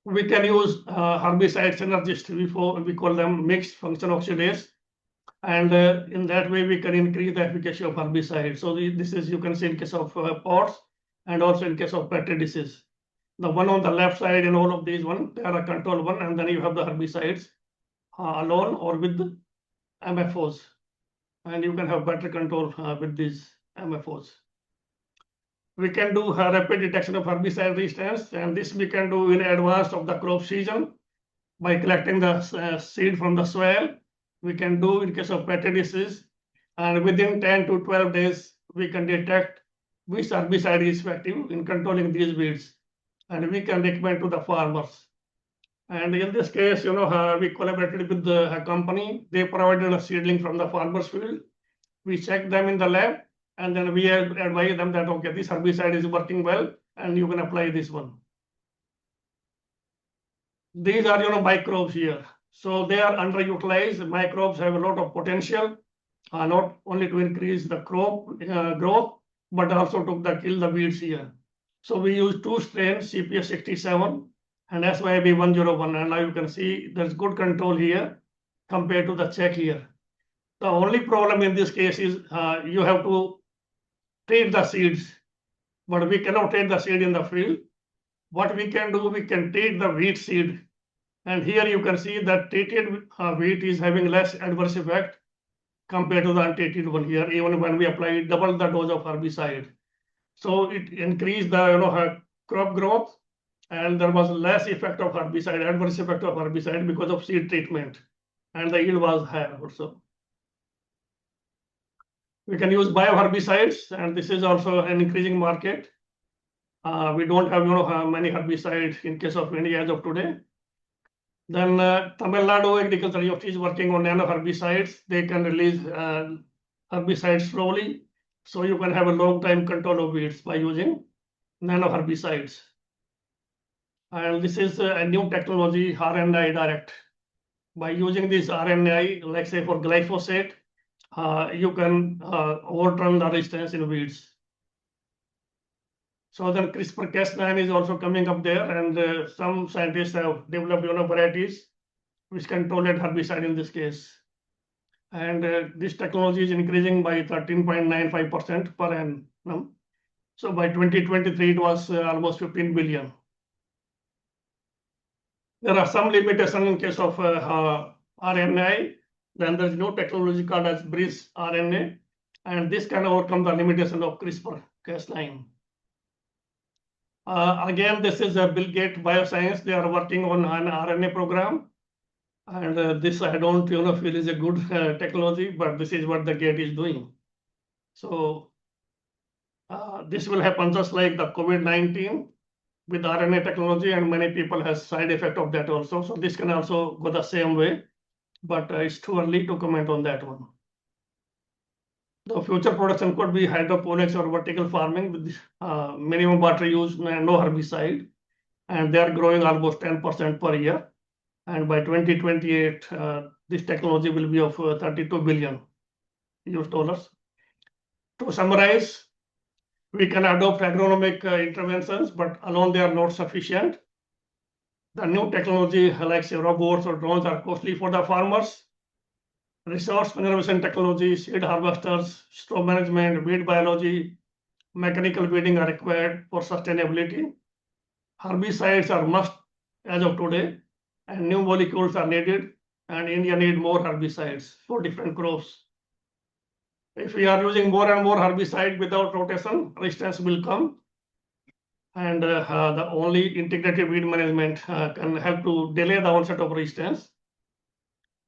We can use herbicide synergist, we call them mixed function oxidase, and in that way we can increase the efficacy of herbicide. So this is, you can see in case of pods and also in case of petri disease. The one on the left side in all of these one, they are a control one, and then you have the herbicides alone or with MFOs, and you can have better control with these MFOs. We can do rapid detection of herbicide resistance, and this we can do in advance of the crop season by collecting the seed from the soil. We can do in case of petri disease, and within 10 to 12 days, we can detect which herbicide is effective in controlling these weeds, and we can recommend to the farmers. And in this case, we collaborated with a company. They provided a seedling from the farmer's field. We checked them in the lab, and then we advise them that, okay, this herbicide is working well, and you can apply this one. These are, microbes here. So they are underutilized. Microbes have a lot of potential, not only to increase the crop growth, but also to kill the weeds here. So we use 2 strains, CPS 67 and SYB 101, and now you can see there's good control here compared to the check here. The only problem in this case is you have to treat the seeds, but we cannot treat the seed in the field. What we can do, we can treat the wheat seed, and here you can see that treated wheat is having less adverse effect compared to the untreated one here, even when we apply double the dose of herbicide. So it increased the crop growth, and there was less effect of herbicide, adverse effect of herbicide because of seed treatment, and the yield was higher also. We can use bioherbicides, and this is also an increasing market. We don't have many herbicides in case of India as of today. Then Tamil Nadu Agriculture University is working on nano herbicides. They can release herbicides slowly, so you can have a long time control of weeds by using nano herbicides. And this is a new technology, RNAi direct. By using this RNAi, like say for glyphosate, you can overturn the resistance in weeds. So then CRISPR-Cas9 is also coming up there, and some scientists have developed varieties which can tolerate herbicide in this case. And this technology is increasing by 13.95% per annum. So by 2023, it was almost 15 billion. There are some limitations in case of RNA. Then there's no technology called as bridge RNA, and this can overcome the limitation of CRISPR-Cas9. Again, this is a Bill Gates Bioscience. They are working on an RNA program, and this I don't feel is a good technology, but this is what the Gates is doing. So this will happen just like the COVID-19 with RNA technology, and many people have side effect of that also. So this can also go the same way, but it's too early to comment on that one. The future production could be hydroponics or vertical farming with minimum water use and no herbicide, and they are growing almost 10% per year. And by 2028, this technology will be of $32 billion. To summarize, we can adopt agronomic interventions, but alone they are not sufficient. The new technology like say robots or drones are costly for the farmers. Resource conservation technology, seed harvesters, straw management, weed biology, mechanical weeding are required for sustainability. Herbicides are must as of today, and new molecules are needed, and India need more herbicides for different crops. If we are using more and more herbicide without rotation, resistance will come, and the only integrated weed management can help to delay the onset of resistance.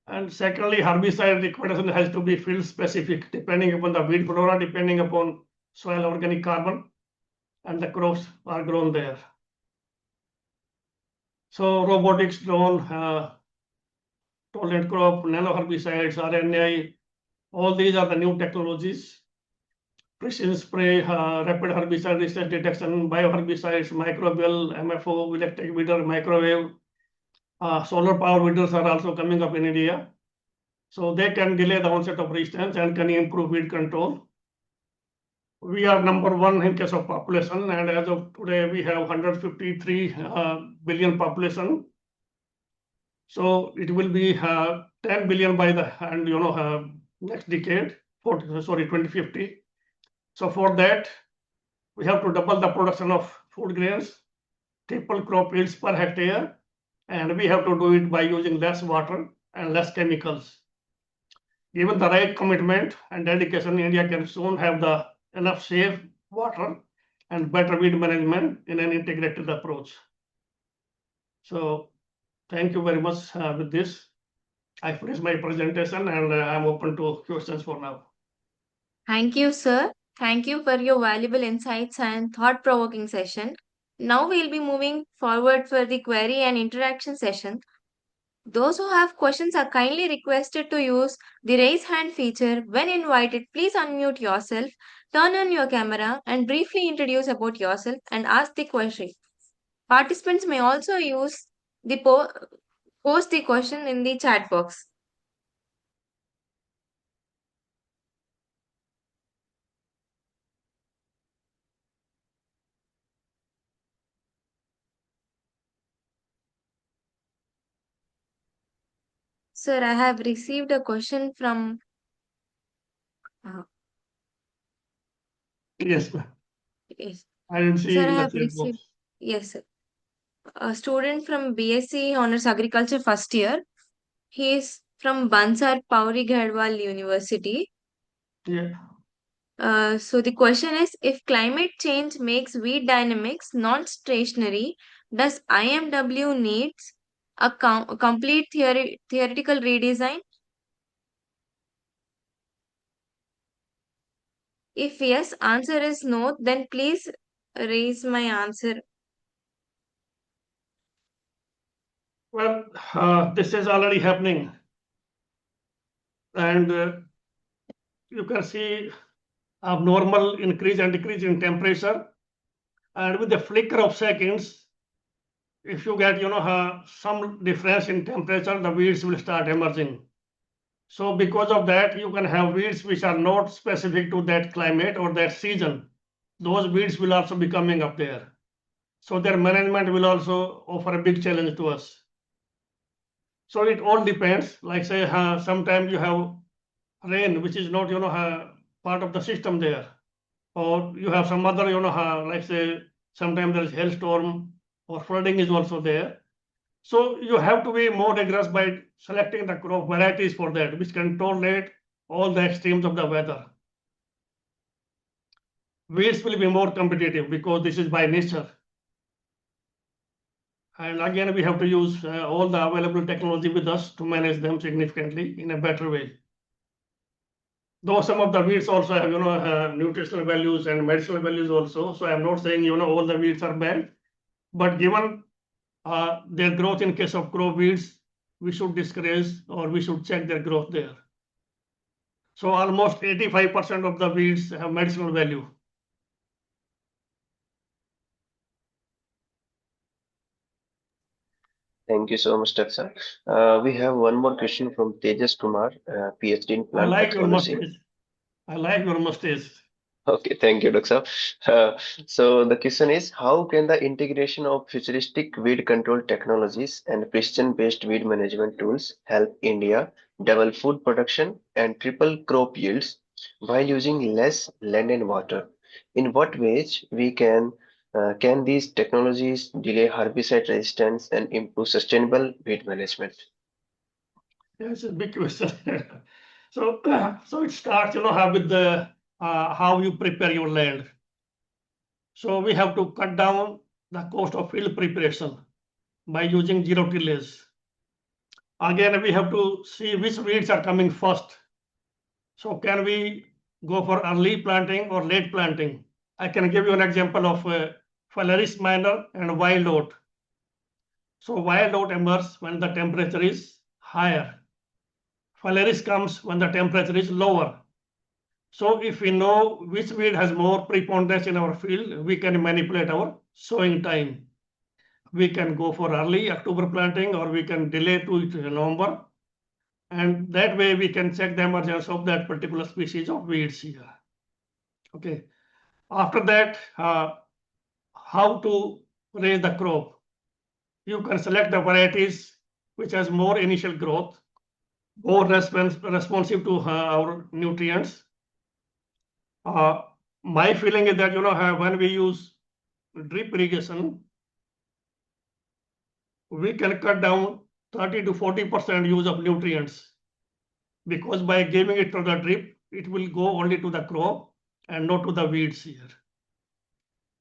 And secondly, herbicide recommendation has to be field specific, depending upon the weed flora, depending upon soil organic carbon, and the crops are grown there. So robotics, drone, tolerant crop, nano herbicides, RNA, all these are the new technologies. Precision spray, rapid herbicide resistance detection, bioherbicides, microbial, MFO, electric weeder, microwave, solar power weeders are also coming up in India. So they can delay the onset of resistance and can improve weed control. We are number one in case of population, and as of today, we have 153 billion population. So it will be 10 billion by the next decade, 2050. So for that, we have to double the production of food grains, triple crop yields per hectare, and we have to do it by using less water and less chemicals. Given the right commitment and dedication, India can soon have the enough safe water and better weed management in an integrated approach. So thank you very much with this. I finish my presentation and I'm open to questions for now. Thank you, sir. Thank you for your valuable insights and thought-provoking session. Now we'll be moving forward for the query and interaction session. Those who have questions are kindly requested to use the raise hand feature. When invited, please unmute yourself, turn on your camera, and briefly introduce about yourself and ask the question. Participants may also use the post the question in the chat box. Sir, I have received a question from Yes, ma'am. yes. I didn't see Sir, I in the have chat received box. yes, sir. A student from BSc Honors Agriculture first year. He is from Bansar Pauri Gadwal University. Yeah. So the question is, if climate change makes weed dynamics non-stationary, does IMW needs a complete theoretical redesign? If yes, answer is no, then please raise my answer. Well, this is already happening. And you can see a normal increase and decrease in temperature. And with the flicker of seconds, if you get some difference in temperature, the weeds will start emerging. So because of that, you can have weeds which are not specific to that climate or that season. Those weeds will also be coming up there. So their management will also offer a big challenge to us. So it all depends. Like say, sometimes you have rain which is not part of the system there, or you have some other like say sometimes there is hailstorm or flooding is also there. So you have to be more rigorous by selecting the crop varieties for that, which can tolerate all the extremes of the weather. Weeds will be more competitive because this is by nature. And again, we have to use all the available technology with us to manage them significantly in a better way. Though some of the weeds also have nutritional values and medicinal values also. So I'm not saying all the weeds are bad, but given their growth in case of crop weeds, we should discourage or we should check their growth there. So almost 85% of the weeds have medicinal value. Thank you so much, Sir. We have one more question from Tejas Kumar, PhD in I plant like your technology. mustache. I like your mustache. Okay, thank you, Dr. So the question is, how can the integration of futuristic weed control technologies and precision-based weed management tools help India double food production and triple crop yields while using less land and water? In what ways can these technologies delay herbicide resistance and improve sustainable weed management? Yeah, it's a big question. So, so it starts, with the how you prepare your land. So we have to cut down the cost of field preparation by using zero tillage. Again, we have to see which weeds are coming first. So can we go for early planting or late planting? I can give you an example of Phalaris minor and wild oat. So wild oat emerges when the temperature is higher. Phalaris comes when the temperature is lower. So if we know which weed has more preponderance in our field, we can manipulate our sowing time. We can go for early October planting, or we can delay to November. And that way we can check the emergence of that particular species of weeds here. Okay. After that, how to raise the crop? You can select the varieties which has more initial growth, more responsive to our nutrients. My feeling is that when we use drip irrigation, we can cut down 30 to 40% use of nutrients, because by giving it to the drip, it will go only to the crop and not to the weeds here.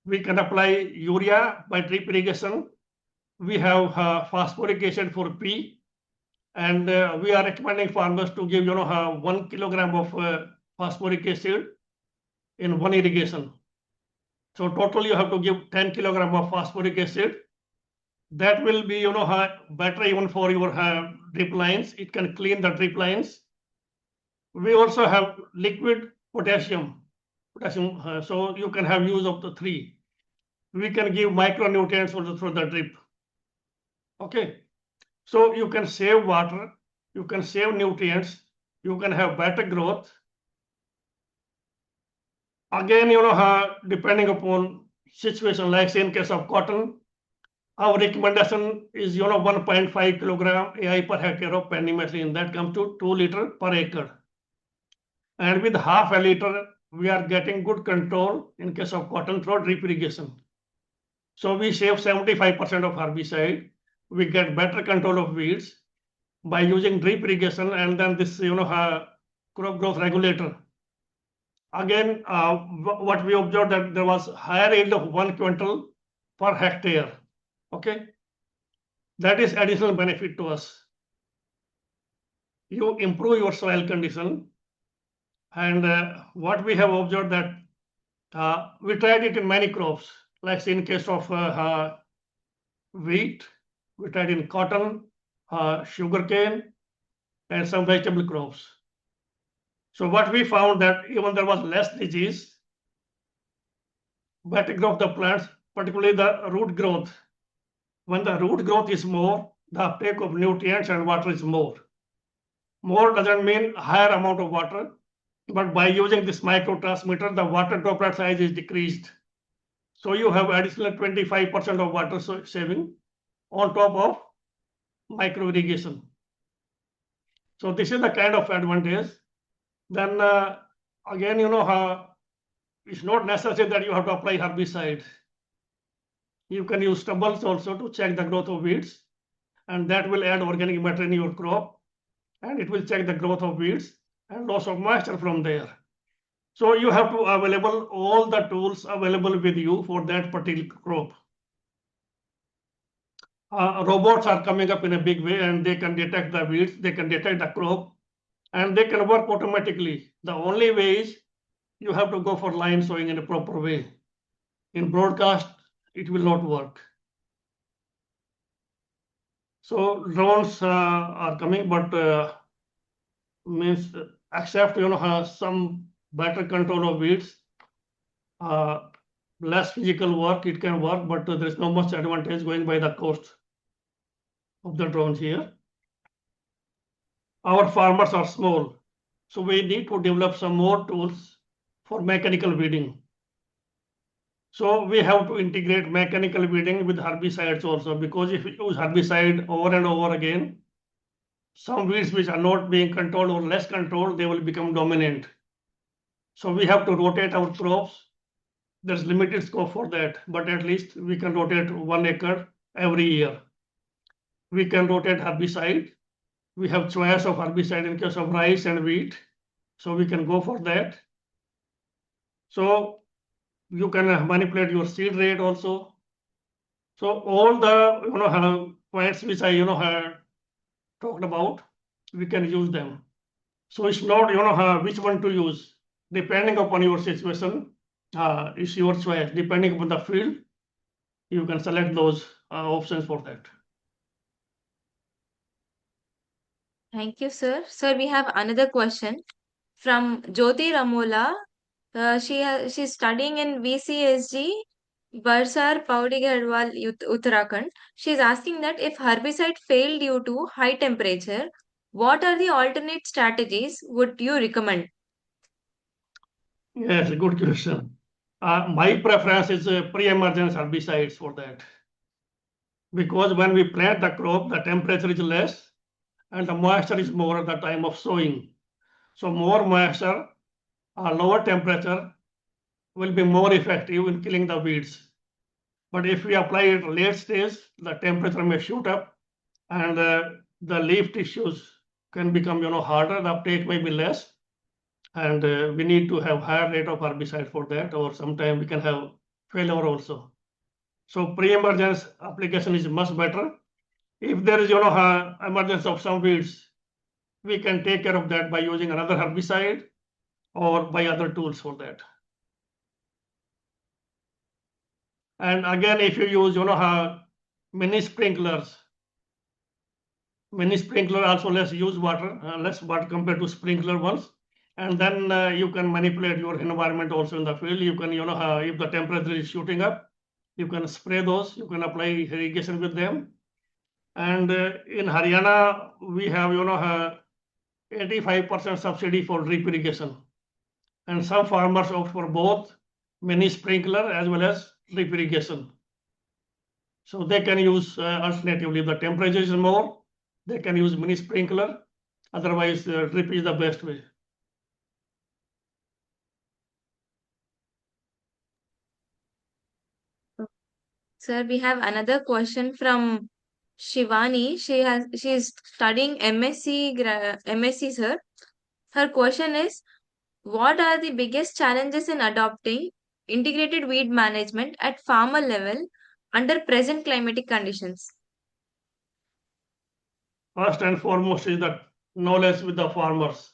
We can apply urea by drip irrigation. We have phosphoric acid for P, and we are recommending farmers to give 1 kilogram of phosphoric acid in one irrigation. So total you have to give 10 kilogram of phosphoric acid. That will be better even for your drip lines. It can clean the drip lines. We also have liquid potassium. So you can have use of the three. We can give micronutrients also through the drip. Okay. So you can save water, you can save nutrients, you can have better growth. Again, depending upon situation, like say in case of cotton, our recommendation is 1.5 kilogram AI per hectare of pendimethalin. That comes to 2 liter per acre. And with half a liter, we are getting good control in case of cotton through drip irrigation. So we save 75% of herbicide. We get better control of weeds by using drip irrigation, and then this crop growth regulator. Again, what we observed that there was higher yield of 1 quintal per hectare. Okay, that is additional benefit to us. You improve your soil condition, and what we have observed that we tried it in many crops, like in case of wheat, we tried in cotton, sugarcane, and some vegetable crops. So what we found that even there was less disease, better growth of the plants, particularly the root growth. When the root growth is more, the uptake of nutrients and water is more. More doesn't mean higher amount of water, but by using this microtransmitter, the water droplet size is decreased. So you have additional 25% of water saving on top of micro irrigation. So this is the kind of advantage. Then again, it's not necessary that you have to apply herbicide. You can use stubbles also to check the growth of weeds, and that will add organic matter in your crop, and it will check the growth of weeds and loss of moisture from there. So you have to available all the tools available with you for that particular crop. Robots are coming up in a big way, and they can detect the weeds, they can detect the crop, and they can work automatically. The only way is you have to go for line sowing in a proper way. In broadcast, it will not work. So drones are coming, but means except some better control of weeds, less physical work, it can work, but there is no much advantage going by the cost of the drones here. Our farmers are small, so we need to develop some more tools for mechanical weeding. So we have to integrate mechanical weeding with herbicides also, because if we use herbicide over and over again, some weeds which are not being controlled or less controlled, they will become dominant. So we have to rotate our crops. There's limited scope for that, but at least we can rotate 1 acre every year. We can rotate herbicide. We have choice of herbicide in case of rice and wheat, so we can go for that. So you can manipulate your seed rate also. So all the points which I have talked about, we can use them. So it's not which one to use, depending upon your situation. It's your choice. Depending upon the field, you can select those options for that. Thank you, sir. Sir, we have another question from Jyoti Ramola. She's studying in VCSG, Barsar Paudi Garhwal, Uttarakhand. She's asking that if herbicide failed due to high temperature, what are the alternate strategies would you recommend? Yes, good question. My preference is pre-emergence herbicides for that. Because when we plant the crop, the temperature is less and the moisture is more at the time of sowing. So more moisture, lower temperature will be more effective in killing the weeds. But if we apply it late stage, the temperature may shoot up and the leaf tissues can become harder, the uptake may be less, and we need to have higher rate of herbicide for that, or sometimes we can have failure also. So pre-emergence application is much better. If there is emergence of some weeds, we can take care of that by using another herbicide or by other tools for that. And again, if you use mini sprinklers also less use water, less water compared to sprinkler ones. And then you can manipulate your environment also in the field. You can if the temperature is shooting up, you can spray those, you can apply irrigation with them. And in Haryana, we have 85% subsidy for drip irrigation, and some farmers opt for both mini sprinkler as well as drip irrigation. So they can use alternatively, if the temperature is more, they can use mini sprinkler. Otherwise, drip is the best way. Sir, we have another question from Shivani. She is studying MSc, sir. Her question is, what are the biggest challenges in adopting integrated weed management at farmer level under present climatic conditions? First and foremost is the knowledge with the farmers.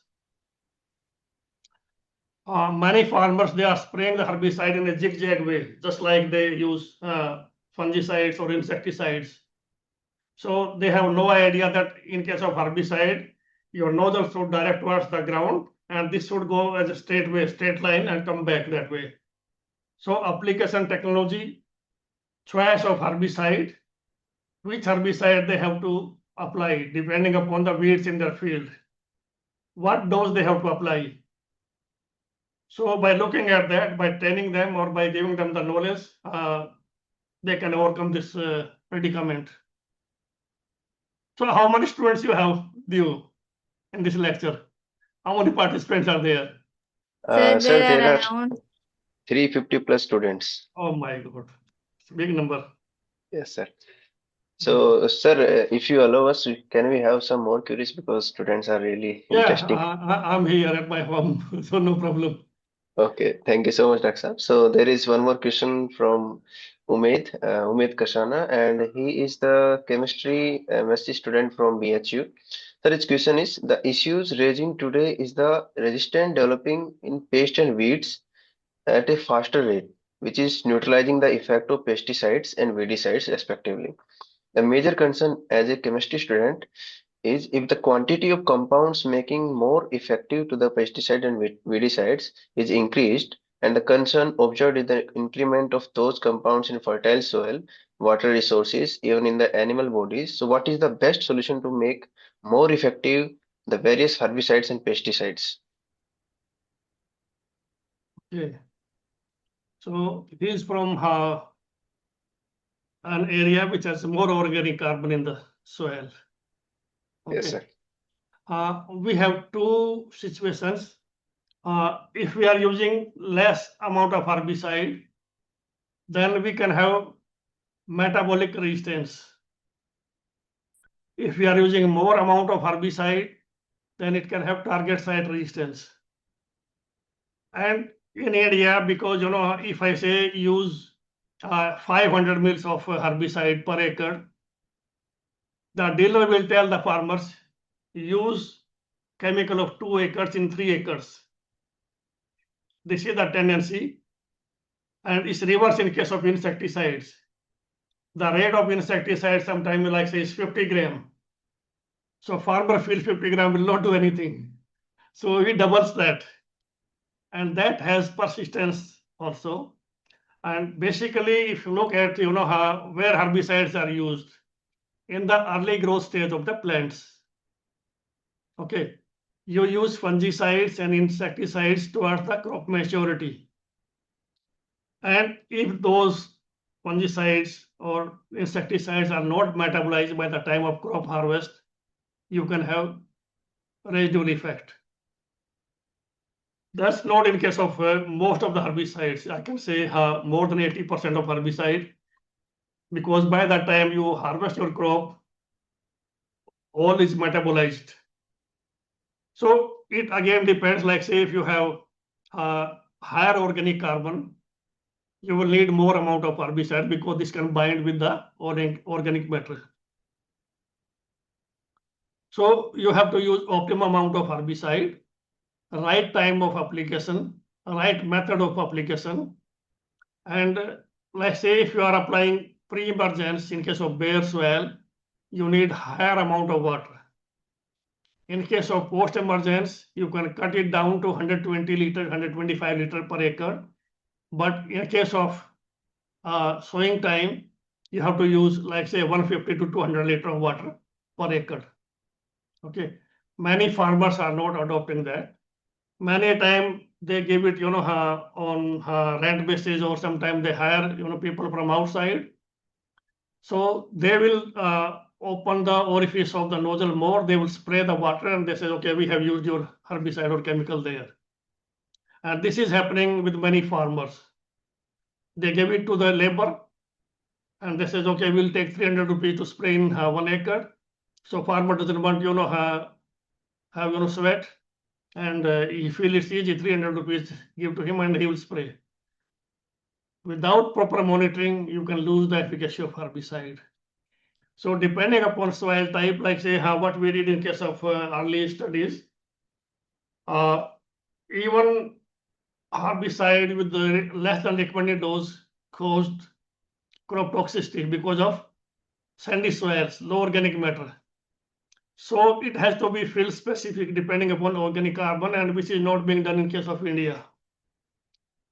Many farmers, they are spraying the herbicide in a zigzag way, just like they use fungicides or insecticides. So they have no idea that in case of herbicide, your nozzle should direct towards the ground, and this should go as a straight line and come back that way. So application technology, choice of herbicide, which herbicide they have to apply depending upon the weeds in their field, what dose they have to apply. So by looking at that, by training them or by giving them the knowledge, they can overcome this predicament. So how many students you have in this lecture? How many participants are there? Sir, Sir, there there are are around 350 plus students. Oh my God, it's a big number. Yes, sir. So, sir, if you allow us, can we have some more queries because students are really Yeah, interesting. I'm here at my home, so no problem. Okay, thank you so much, Dr. Saab. So there is one more question from Umaid Kashana, and he is the chemistry MSc student from BHU. So his question is, the issues raising today is the resistance developing in pests and weeds at a faster rate, which is neutralizing the effect of pesticides and weedicides respectively. The major concern as a chemistry student is if the quantity of compounds making more effective to the pesticide and weedicides is increased, and the concern observed is the increment of those compounds in fertile soil, water resources, even in the animal bodies. So what is the best solution to make more effective the various herbicides and pesticides? Okay. So this is from an area which has more organic carbon in the soil. Yes, sir. We have two situations. If we are using less amount of herbicide, then we can have metabolic resistance. If we are using more amount of herbicide, then it can have target site resistance. And in India, because if I say use 500 mils of herbicide per acre, the dealer will tell the farmers use chemical of 2 acres in 3 acres. This is the tendency, and it's reverse in case of insecticides. The rate of insecticide sometimes like say is 50 gram. So farmer feels 50 gram will not do anything. So he doubles that. And that has persistence also. And basically, if you look at where herbicides are used in the early growth stage of the plants. Okay. You use fungicides and insecticides towards the crop maturity. And if those fungicides or insecticides are not metabolized by the time of crop harvest, you can have residual effect. That's not in case of most of the herbicides. I can say more than 80% of herbicide, because by that time you harvest your crop, all is metabolized. So it again depends, like say if you have higher organic carbon, you will need more amount of herbicide because this can bind with the organic matter. So you have to use optimum amount of herbicide, right time of application, right method of application. And let's say if you are applying pre-emergence in case of bare soil, you need higher amount of water. In case of post-emergence, you can cut it down to 120 liter, 125 liter per acre. But in case of sowing time, you have to use like say 150 to 200 liter of water per acre. Okay, many farmers are not adopting that. Many a time they give it, on rent basis, or sometimes they hire, people from outside. So they will open the orifice of the nozzle more. They will spray the water, and they say, okay, we have used your herbicide or chemical there. And this is happening with many farmers. They give it to the labor, and they says, okay, we'll take 300 rupees to spray in 1 acre. So farmer doesn't want, have sweat, and he feel it's easy, 300 rupees give to him and he will spray. Without proper monitoring, you can lose the efficacy of herbicide. So depending upon soil type, like say what we did in case of early studies, even herbicide with the less than recommended dose caused crop toxicity because of sandy soils, low organic matter. So it has to be field specific depending upon organic carbon, and which is not being done in case of India.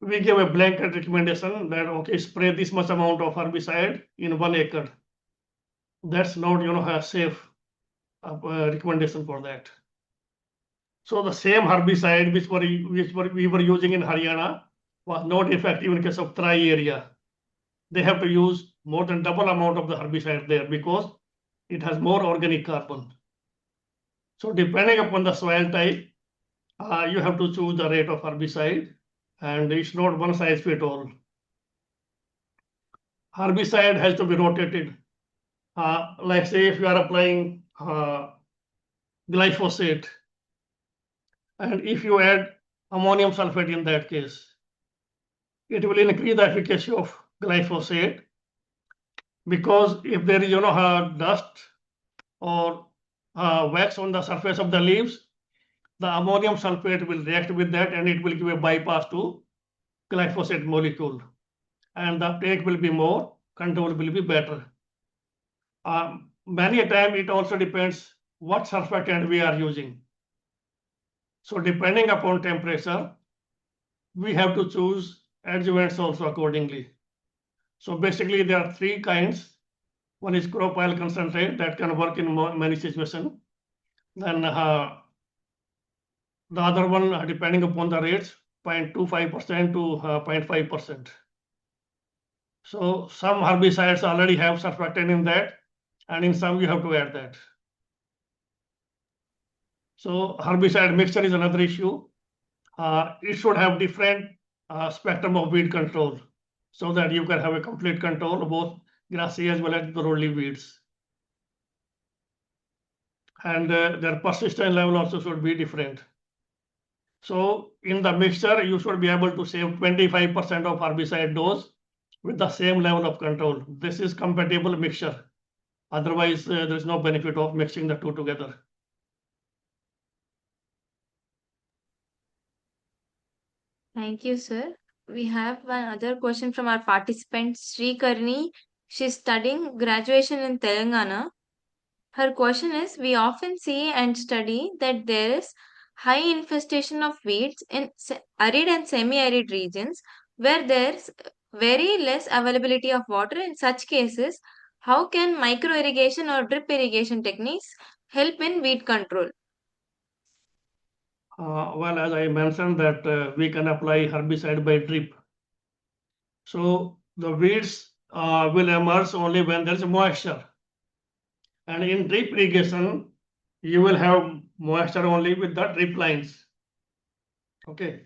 We give a blanket recommendation that okay, spray this much amount of herbicide in 1 acre. That's not a safe recommendation for that. So the same herbicide which we were using in Haryana was not effective in case of Trai area. They have to use more than double amount of the herbicide there because it has more organic carbon. So depending upon the soil type, you have to choose the rate of herbicide, and it's not one size fit all. Herbicide has to be rotated. Like say if you are applying glyphosate, and if you add ammonium sulfate in that case, it will increase the efficacy of glyphosate, because if there is dust or wax on the surface of the leaves, the ammonium sulfate will react with that and it will give a bypass to glyphosate molecule, and the uptake will be more, control will be better. Many a time it also depends what surfactant we are using. So depending upon temperature, we have to choose adjuvants also accordingly. So basically there are 3 kinds. One is crop oil concentrate that can work in many situations. Then the other one, depending upon the rates, 0.25% to 0.5%. So some herbicides already have surfactant in that, and in some you have to add that. So herbicide mixture is another issue. It should have different spectrum of weed control so that you can have a complete control of both grassy as well as the broadleaf weeds. And their persistence level also should be different. So in the mixture, you should be able to save 25% of herbicide dose with the same level of control. This is compatible mixture. Otherwise, there is no benefit of mixing the two together. Thank you, sir. We have one other question from our participant, Sri Karni. She's studying graduation in Telangana. Her question is, we often see and study that there is high infestation of weeds in arid and semi-arid regions where there's very less availability of water. In such cases, how can micro irrigation or drip irrigation techniques help in weed control? Well, as I mentioned that we can apply herbicide by drip. So the weeds will emerge only when there is moisture. And in drip irrigation, you will have moisture only with the drip lines. Okay.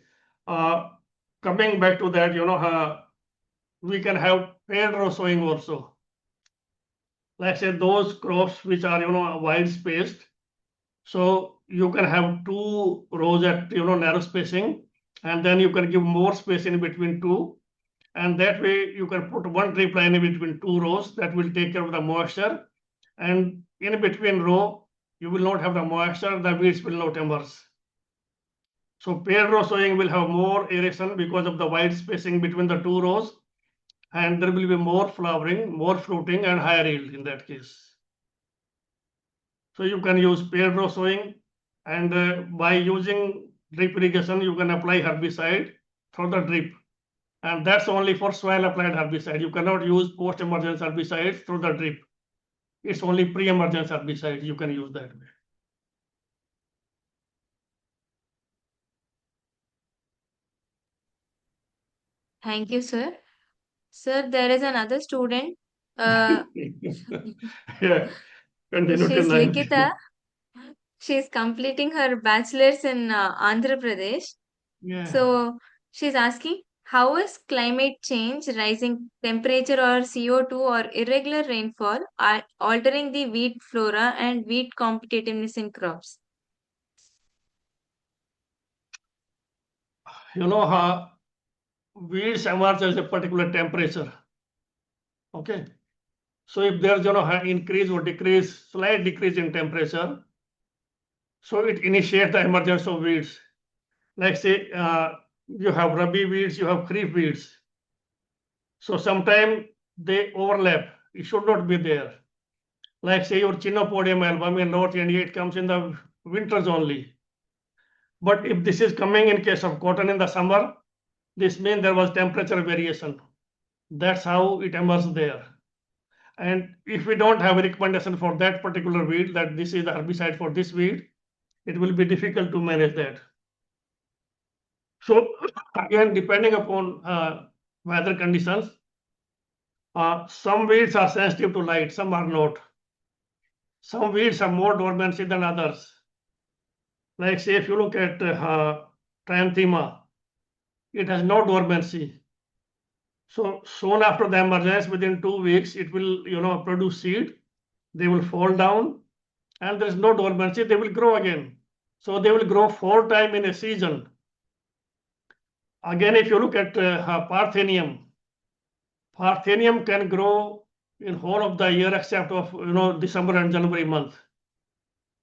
Coming back to that, we can have paired row sowing also. Like say those crops which are wide spaced. So you can have 2 rows at narrow spacing, and then you can give more space in between 2, and that way you can put 1 drip line in between 2 rows that will take care of the moisture, and in between row you will not have the moisture, the weeds will not emerge. So paired row sowing will have more aeration because of the wide spacing between the 2 rows, and there will be more flowering, more fruiting, and higher yield in that case. So you can use paired row sowing, and by using drip irrigation, you can apply herbicide through the drip. And that's only for soil applied herbicide. You cannot use post-emergence herbicides through the drip. It's only pre-emergence herbicide you can use that way. Thank you, sir. Sir, there is another student. Yeah, continue She's till 90. Likita. She's completing her bachelor's in Andhra Pradesh. Yeah. So she's asking, how is climate change, rising temperature or CO2 or irregular rainfall are altering the wheat flora and wheat competitiveness in crops? Weeds emerge as a particular temperature. Okay. So if there's increase or decrease, slight decrease in temperature, so it initiates the emergence of weeds. Like say you have rabi weeds, you have kharif weeds. So sometimes they overlap. It should not be there. Like say your Chinopodium album in North India, it comes in the winters only. But if this is coming in case of cotton in the summer, this means there was temperature variation. That's how it emerges there. And if we don't have a recommendation for that particular weed, that this is the herbicide for this weed, it will be difficult to manage that. So again, depending upon weather conditions, some weeds are sensitive to light, some are not. Some weeds have more dormancy than others. Like say if you look at Tranthema, it has no dormancy. So soon after the emergence, within 2 weeks, it will produce seed. They will fall down, and there is no dormancy. They will grow again. So they will grow 4 times in a season. Again, if you look at Parthenium can grow in whole of the year except of December and January month.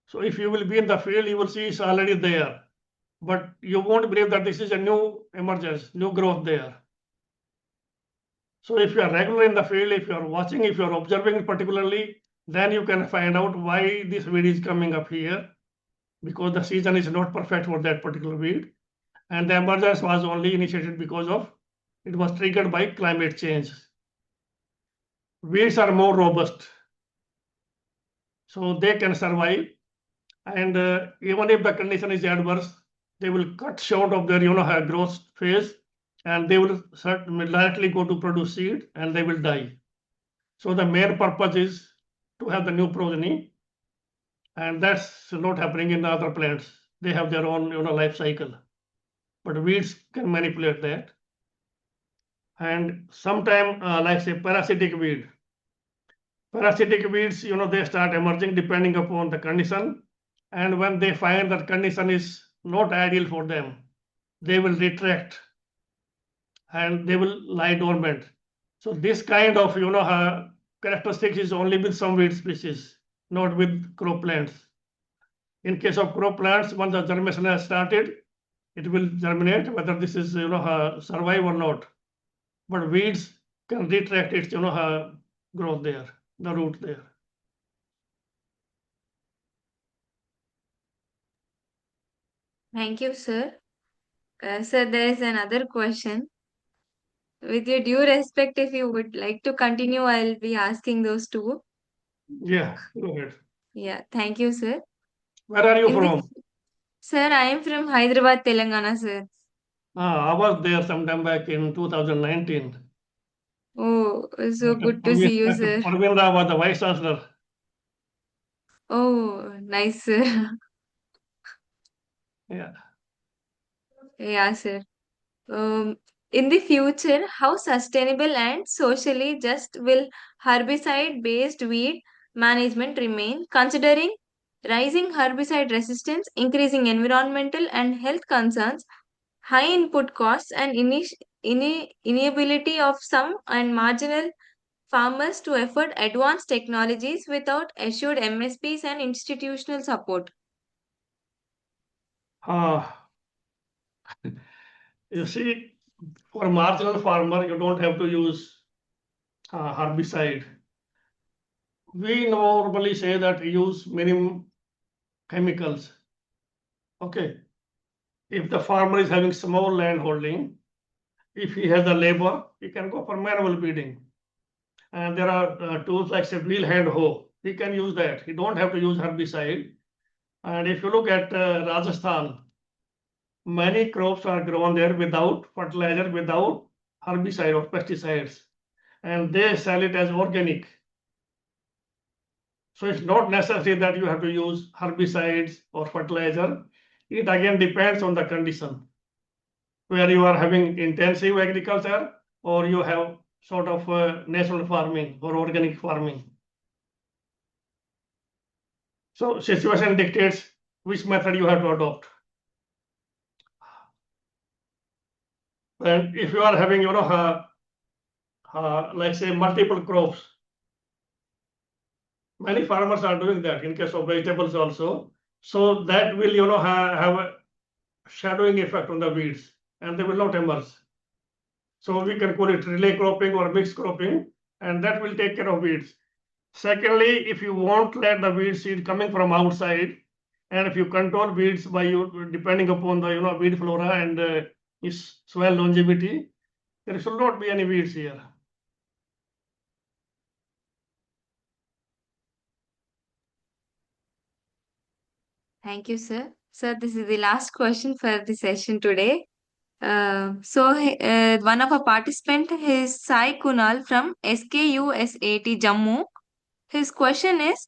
So if you will be in the field, you will see it's already there, but you won't believe that this is a new emergence, new growth there. So if you are regular in the field, if you are watching, if you are observing particularly, then you can find out why this weed is coming up here, because the season is not perfect for that particular weed, and the emergence was only initiated because of it was triggered by climate change. Weeds are more robust, so they can survive, and even if the condition is adverse, they will cut short of their growth phase, and they will directly go to produce seed, and they will die. So the main purpose is to have the new progeny, and that's not happening in the other plants. They have their own life cycle, but weeds can manipulate that. And sometime, like say parasitic weed, parasitic weeds, they start emerging depending upon the condition, and when they find that condition is not ideal for them, they will retract and they will lie dormant. So this kind of characteristic is only with some weed species, not with crop plants. In case of crop plants, once the germination has started, it will germinate whether this is survive or not. But weeds can retract its growth there, the root there. Thank you, sir. Sir, there is another question. With your due respect, if you would like to continue, I'll be asking those two. Yeah, go ahead. Yeah, thank you, sir. Where are you In the- from? Sir, I am from Hyderabad, Telangana, sir. I was there sometime back in 2019. Oh, so good to see you, sir. Parvendra was the vice chancellor. Oh, nice, sir. Yeah. Yeah, sir. In the future, how sustainable and socially just will herbicide-based weed management remain, considering rising herbicide resistance, increasing environmental and health concerns, high input costs, and inability of some and marginal farmers to afford advanced technologies without assured MSPs and institutional support? You see, for marginal farmer, you don't have to use herbicide. We normally say that use minimum chemicals. Okay. If the farmer is having small land holding, if he has the labor, he can go for manual weeding. And there are tools like say wheel hand hoe. He can use that. He don't have to use herbicide. And if you look at Rajasthan, many crops are grown there without fertilizer, without herbicide or pesticides, and they sell it as organic. So it's not necessary that you have to use herbicides or fertilizer. It again depends on the condition, where you are having intensive agriculture or you have sort of natural farming or organic farming. So situation dictates which method you have to adopt. And if you are having, like say multiple crops, many farmers are doing that in case of vegetables also. So that will, have a shadowing effect on the weeds, and they will not emerge. So we can call it relay cropping or mixed cropping, and that will take care of weeds. Secondly, if you won't let the weed seed coming from outside, and if you control weeds by you depending upon the weed flora and its soil longevity, there should not be any weeds here. Thank you, sir. Sir, this is the last question for the session today. One of our participant is Sai Kunal from SKUSAT Jammu. His question is,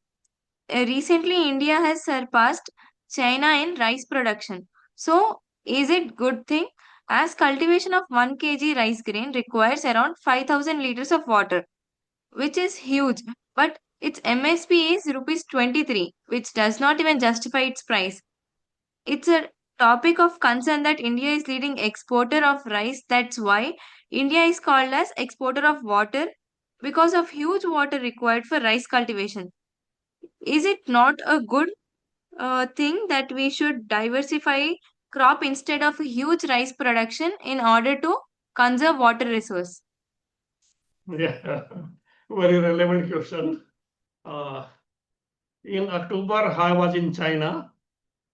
recently India has surpassed China in rice production. So, is it good thing? As cultivation of 1 kg rice grain requires around 5,000 liters of water, which is huge, but its MSP is rupees 23, which does not even justify its price. It's a topic of concern that India is leading exporter of rice. That's why India is called as exporter of water, because of huge water required for rice cultivation. Is it not a good thing that we should diversify crop instead of a huge rice production in order to conserve water resource? Yeah, very relevant question. In October, I was in China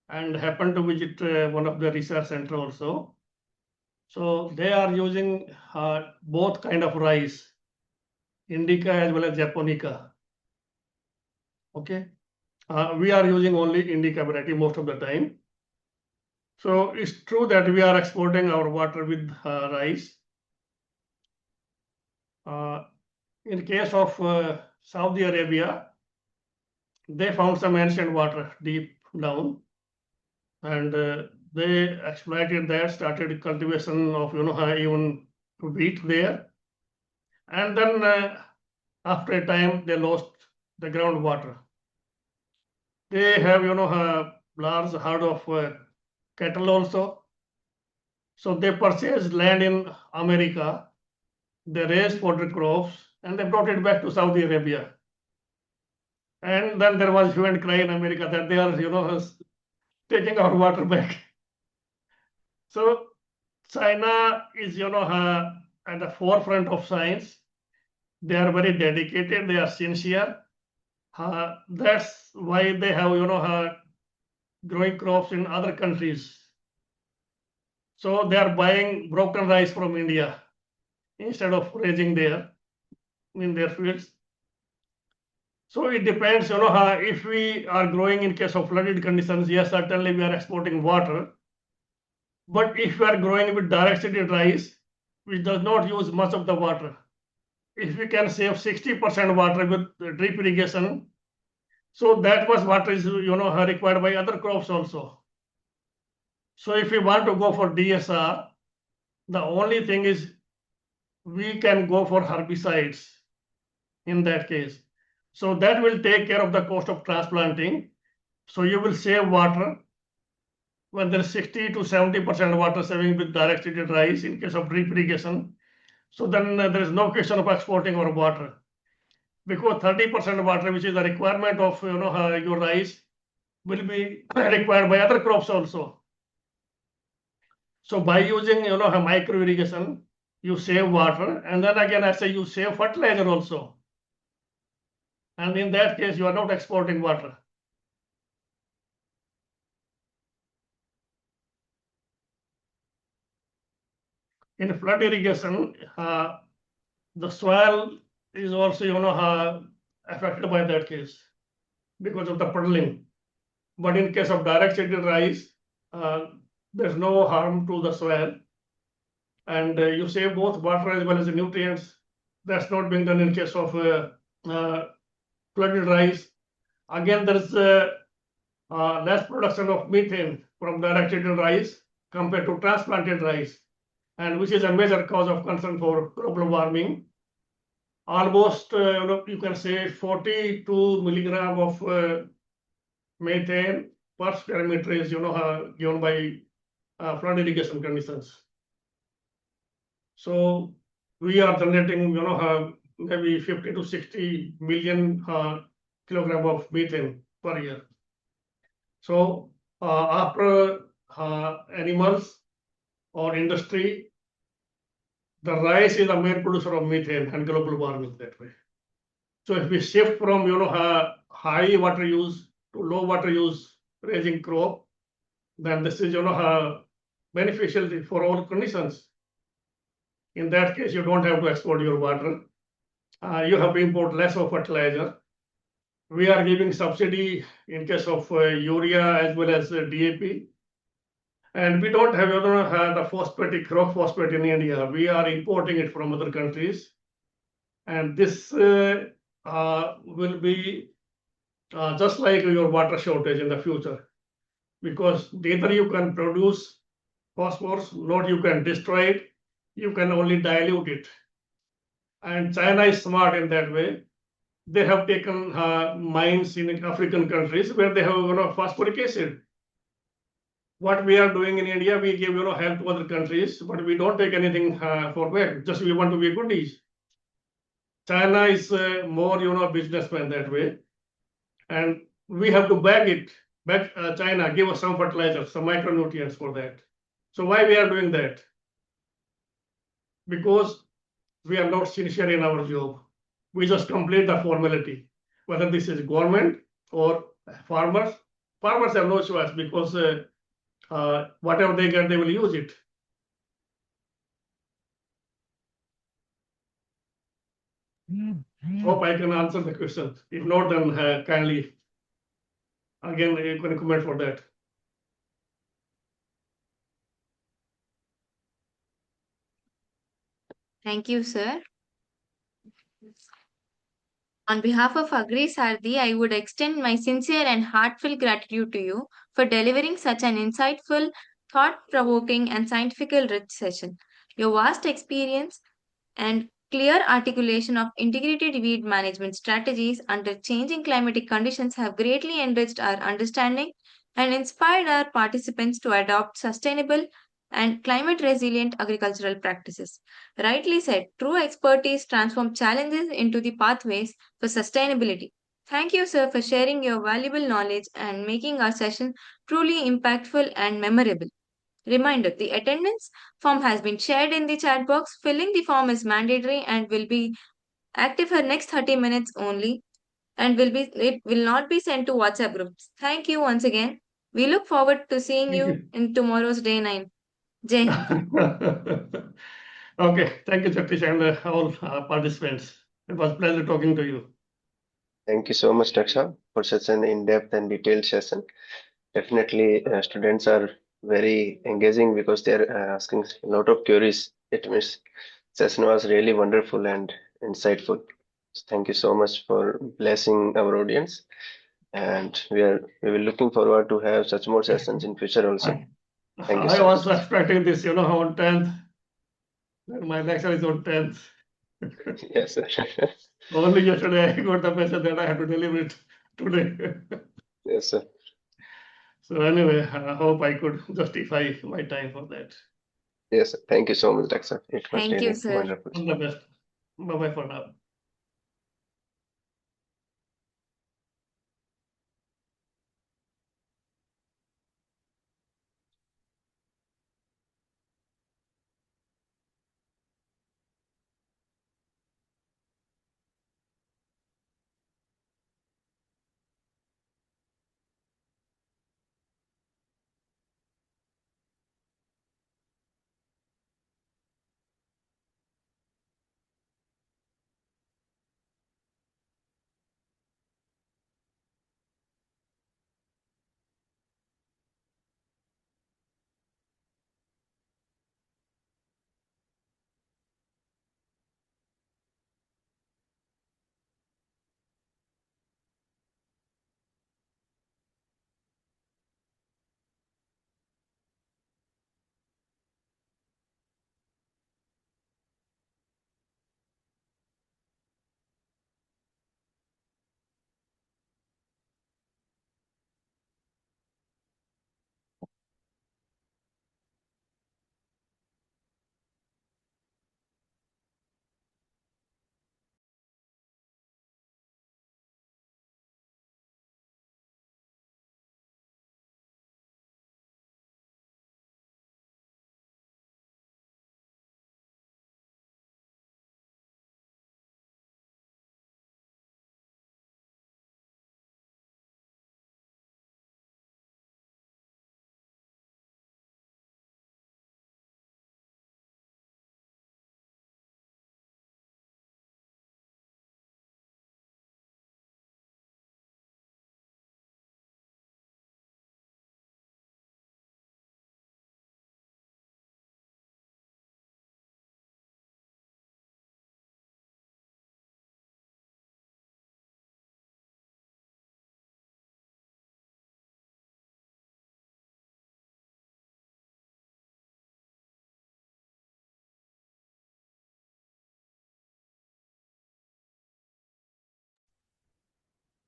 and happened to visit one of the research center also. So they are using both kind of rice, indica as well as japonica. Okay, we are using only indica variety most of the time. So it's true that we are exporting our water with rice. In case of Saudi Arabia, they found some ancient water deep down, and they exploited that, started cultivation of even wheat there, and then after a time they lost the groundwater. They have large herd of cattle also, so they purchased land in America, they raised fodder crops, and they brought it back to Saudi Arabia. And then there was hue and cry in America that they are taking our water back. So China is at the forefront of science. They are very dedicated, they are sincere. That's why they have growing crops in other countries. So they are buying broken rice from India instead of raising there in their fields. So it depends, if we are growing in case of flooded conditions, yes, certainly we are exporting water. But if we are growing with direct seeded rice, which does not use much of the water, if we can save 60% water with drip irrigation, so that much water is required by other crops also. So if we want to go for DSR, the only thing is we can go for herbicides in that case. So that will take care of the cost of transplanting. So you will save water when there is 60 to 70% water saving with direct seeded rice in case of drip irrigation. So then there is no question of exporting our water, because 30% water, which is the requirement of your rice, will be required by other crops also. So by using micro irrigation, you save water, and then again I say you save fertilizer also. And in that case, you are not exporting water. In flood irrigation, the soil is also affected by that case because of the puddling. But in case of direct seeded rice, there's no harm to the soil, and you save both water as well as the nutrients. That's not being done in case of flooded rice. Again, there's less production of methane from direct seeded rice compared to transplanted rice, and which is a major cause of concern for global warming. Almost you can say 42 milligram of methane per square meter is given by flood irrigation conditions. So we are generating maybe 50 to 60 million kilogram of methane per year. So after animals or industry, the rice is the main producer of methane and global warming that way. So if we shift from high water use to low water use raising crop, then this is beneficial for all conditions. In that case, you don't have to export your water. You have to import less of fertilizer. We are giving subsidy in case of urea as well as DAP. And we don't have the phosphatic rock phosphate in India. We are importing it from other countries. And this will be just like your water shortage in the future, because neither you can produce phosphorus, nor you can destroy it. You can only dilute it. And China is smart in that way. They have taken mines in African countries where they have phosphoric acid. What we are doing in India, we give help to other countries, but we don't take anything for back. Just we want to be goodies. China is more businessman that way, and we have to beg it. Beg China, give us some fertilizer, some micronutrients for that. So why we are doing that? Because we are not sincere in our job. We just complete the formality. Whether this is government or farmers, farmers have no choice, because whatever they get, they will use it. Hope I can answer the question. If not, then kindly again you can comment for that. Thank you, sir. On behalf of Agri SAARTHI, I would extend my sincere and heartfelt gratitude to you for delivering such an insightful, thought-provoking, and scientifically rich session. Your vast experience and clear articulation of integrated weed management strategies under changing climatic conditions have greatly enriched our understanding and inspired our participants to adopt sustainable and climate resilient agricultural practices. Rightly said, true expertise transforms challenges into the pathways for sustainability. Thank you, sir, for sharing your valuable knowledge and making our session truly impactful and memorable. Reminder, the attendance form has been shared in the chat box. Filling the form is mandatory and will be active for next 30 minutes only and it will not be sent to WhatsApp groups. Thank you once again. We look forward to seeing Thank you you. in tomorrow's day 9. Jai Hind. Okay, thank you, Jagdish, and all participants. It was a pleasure talking to you. Thank you so much, Daksha, for such an in-depth and detailed session. Definitely, students are very engaging because they're asking a lot of queries. It means session was really wonderful and insightful. Thank you so much for blessing our audience, and we will looking forward to have such more sessions in future also. Thank you I so was much. expecting this, on 10th. My lecture is on 10th. Yes, sir. Only yesterday I got the message that I have to deliver it today. Yes, sir. So anyway, I hope I could justify my time for that. Yes, sir. Thank you so much, Daksha. It was Thank you, really sir. wonderful. All the best. Bye-bye for now.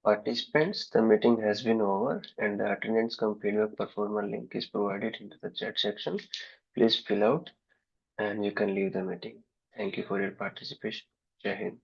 Participants, the meeting has been over and the attendance cum feedback performer link is provided into the chat section. Please fill out and you can leave the meeting. Thank you for your participation. Jai Hind.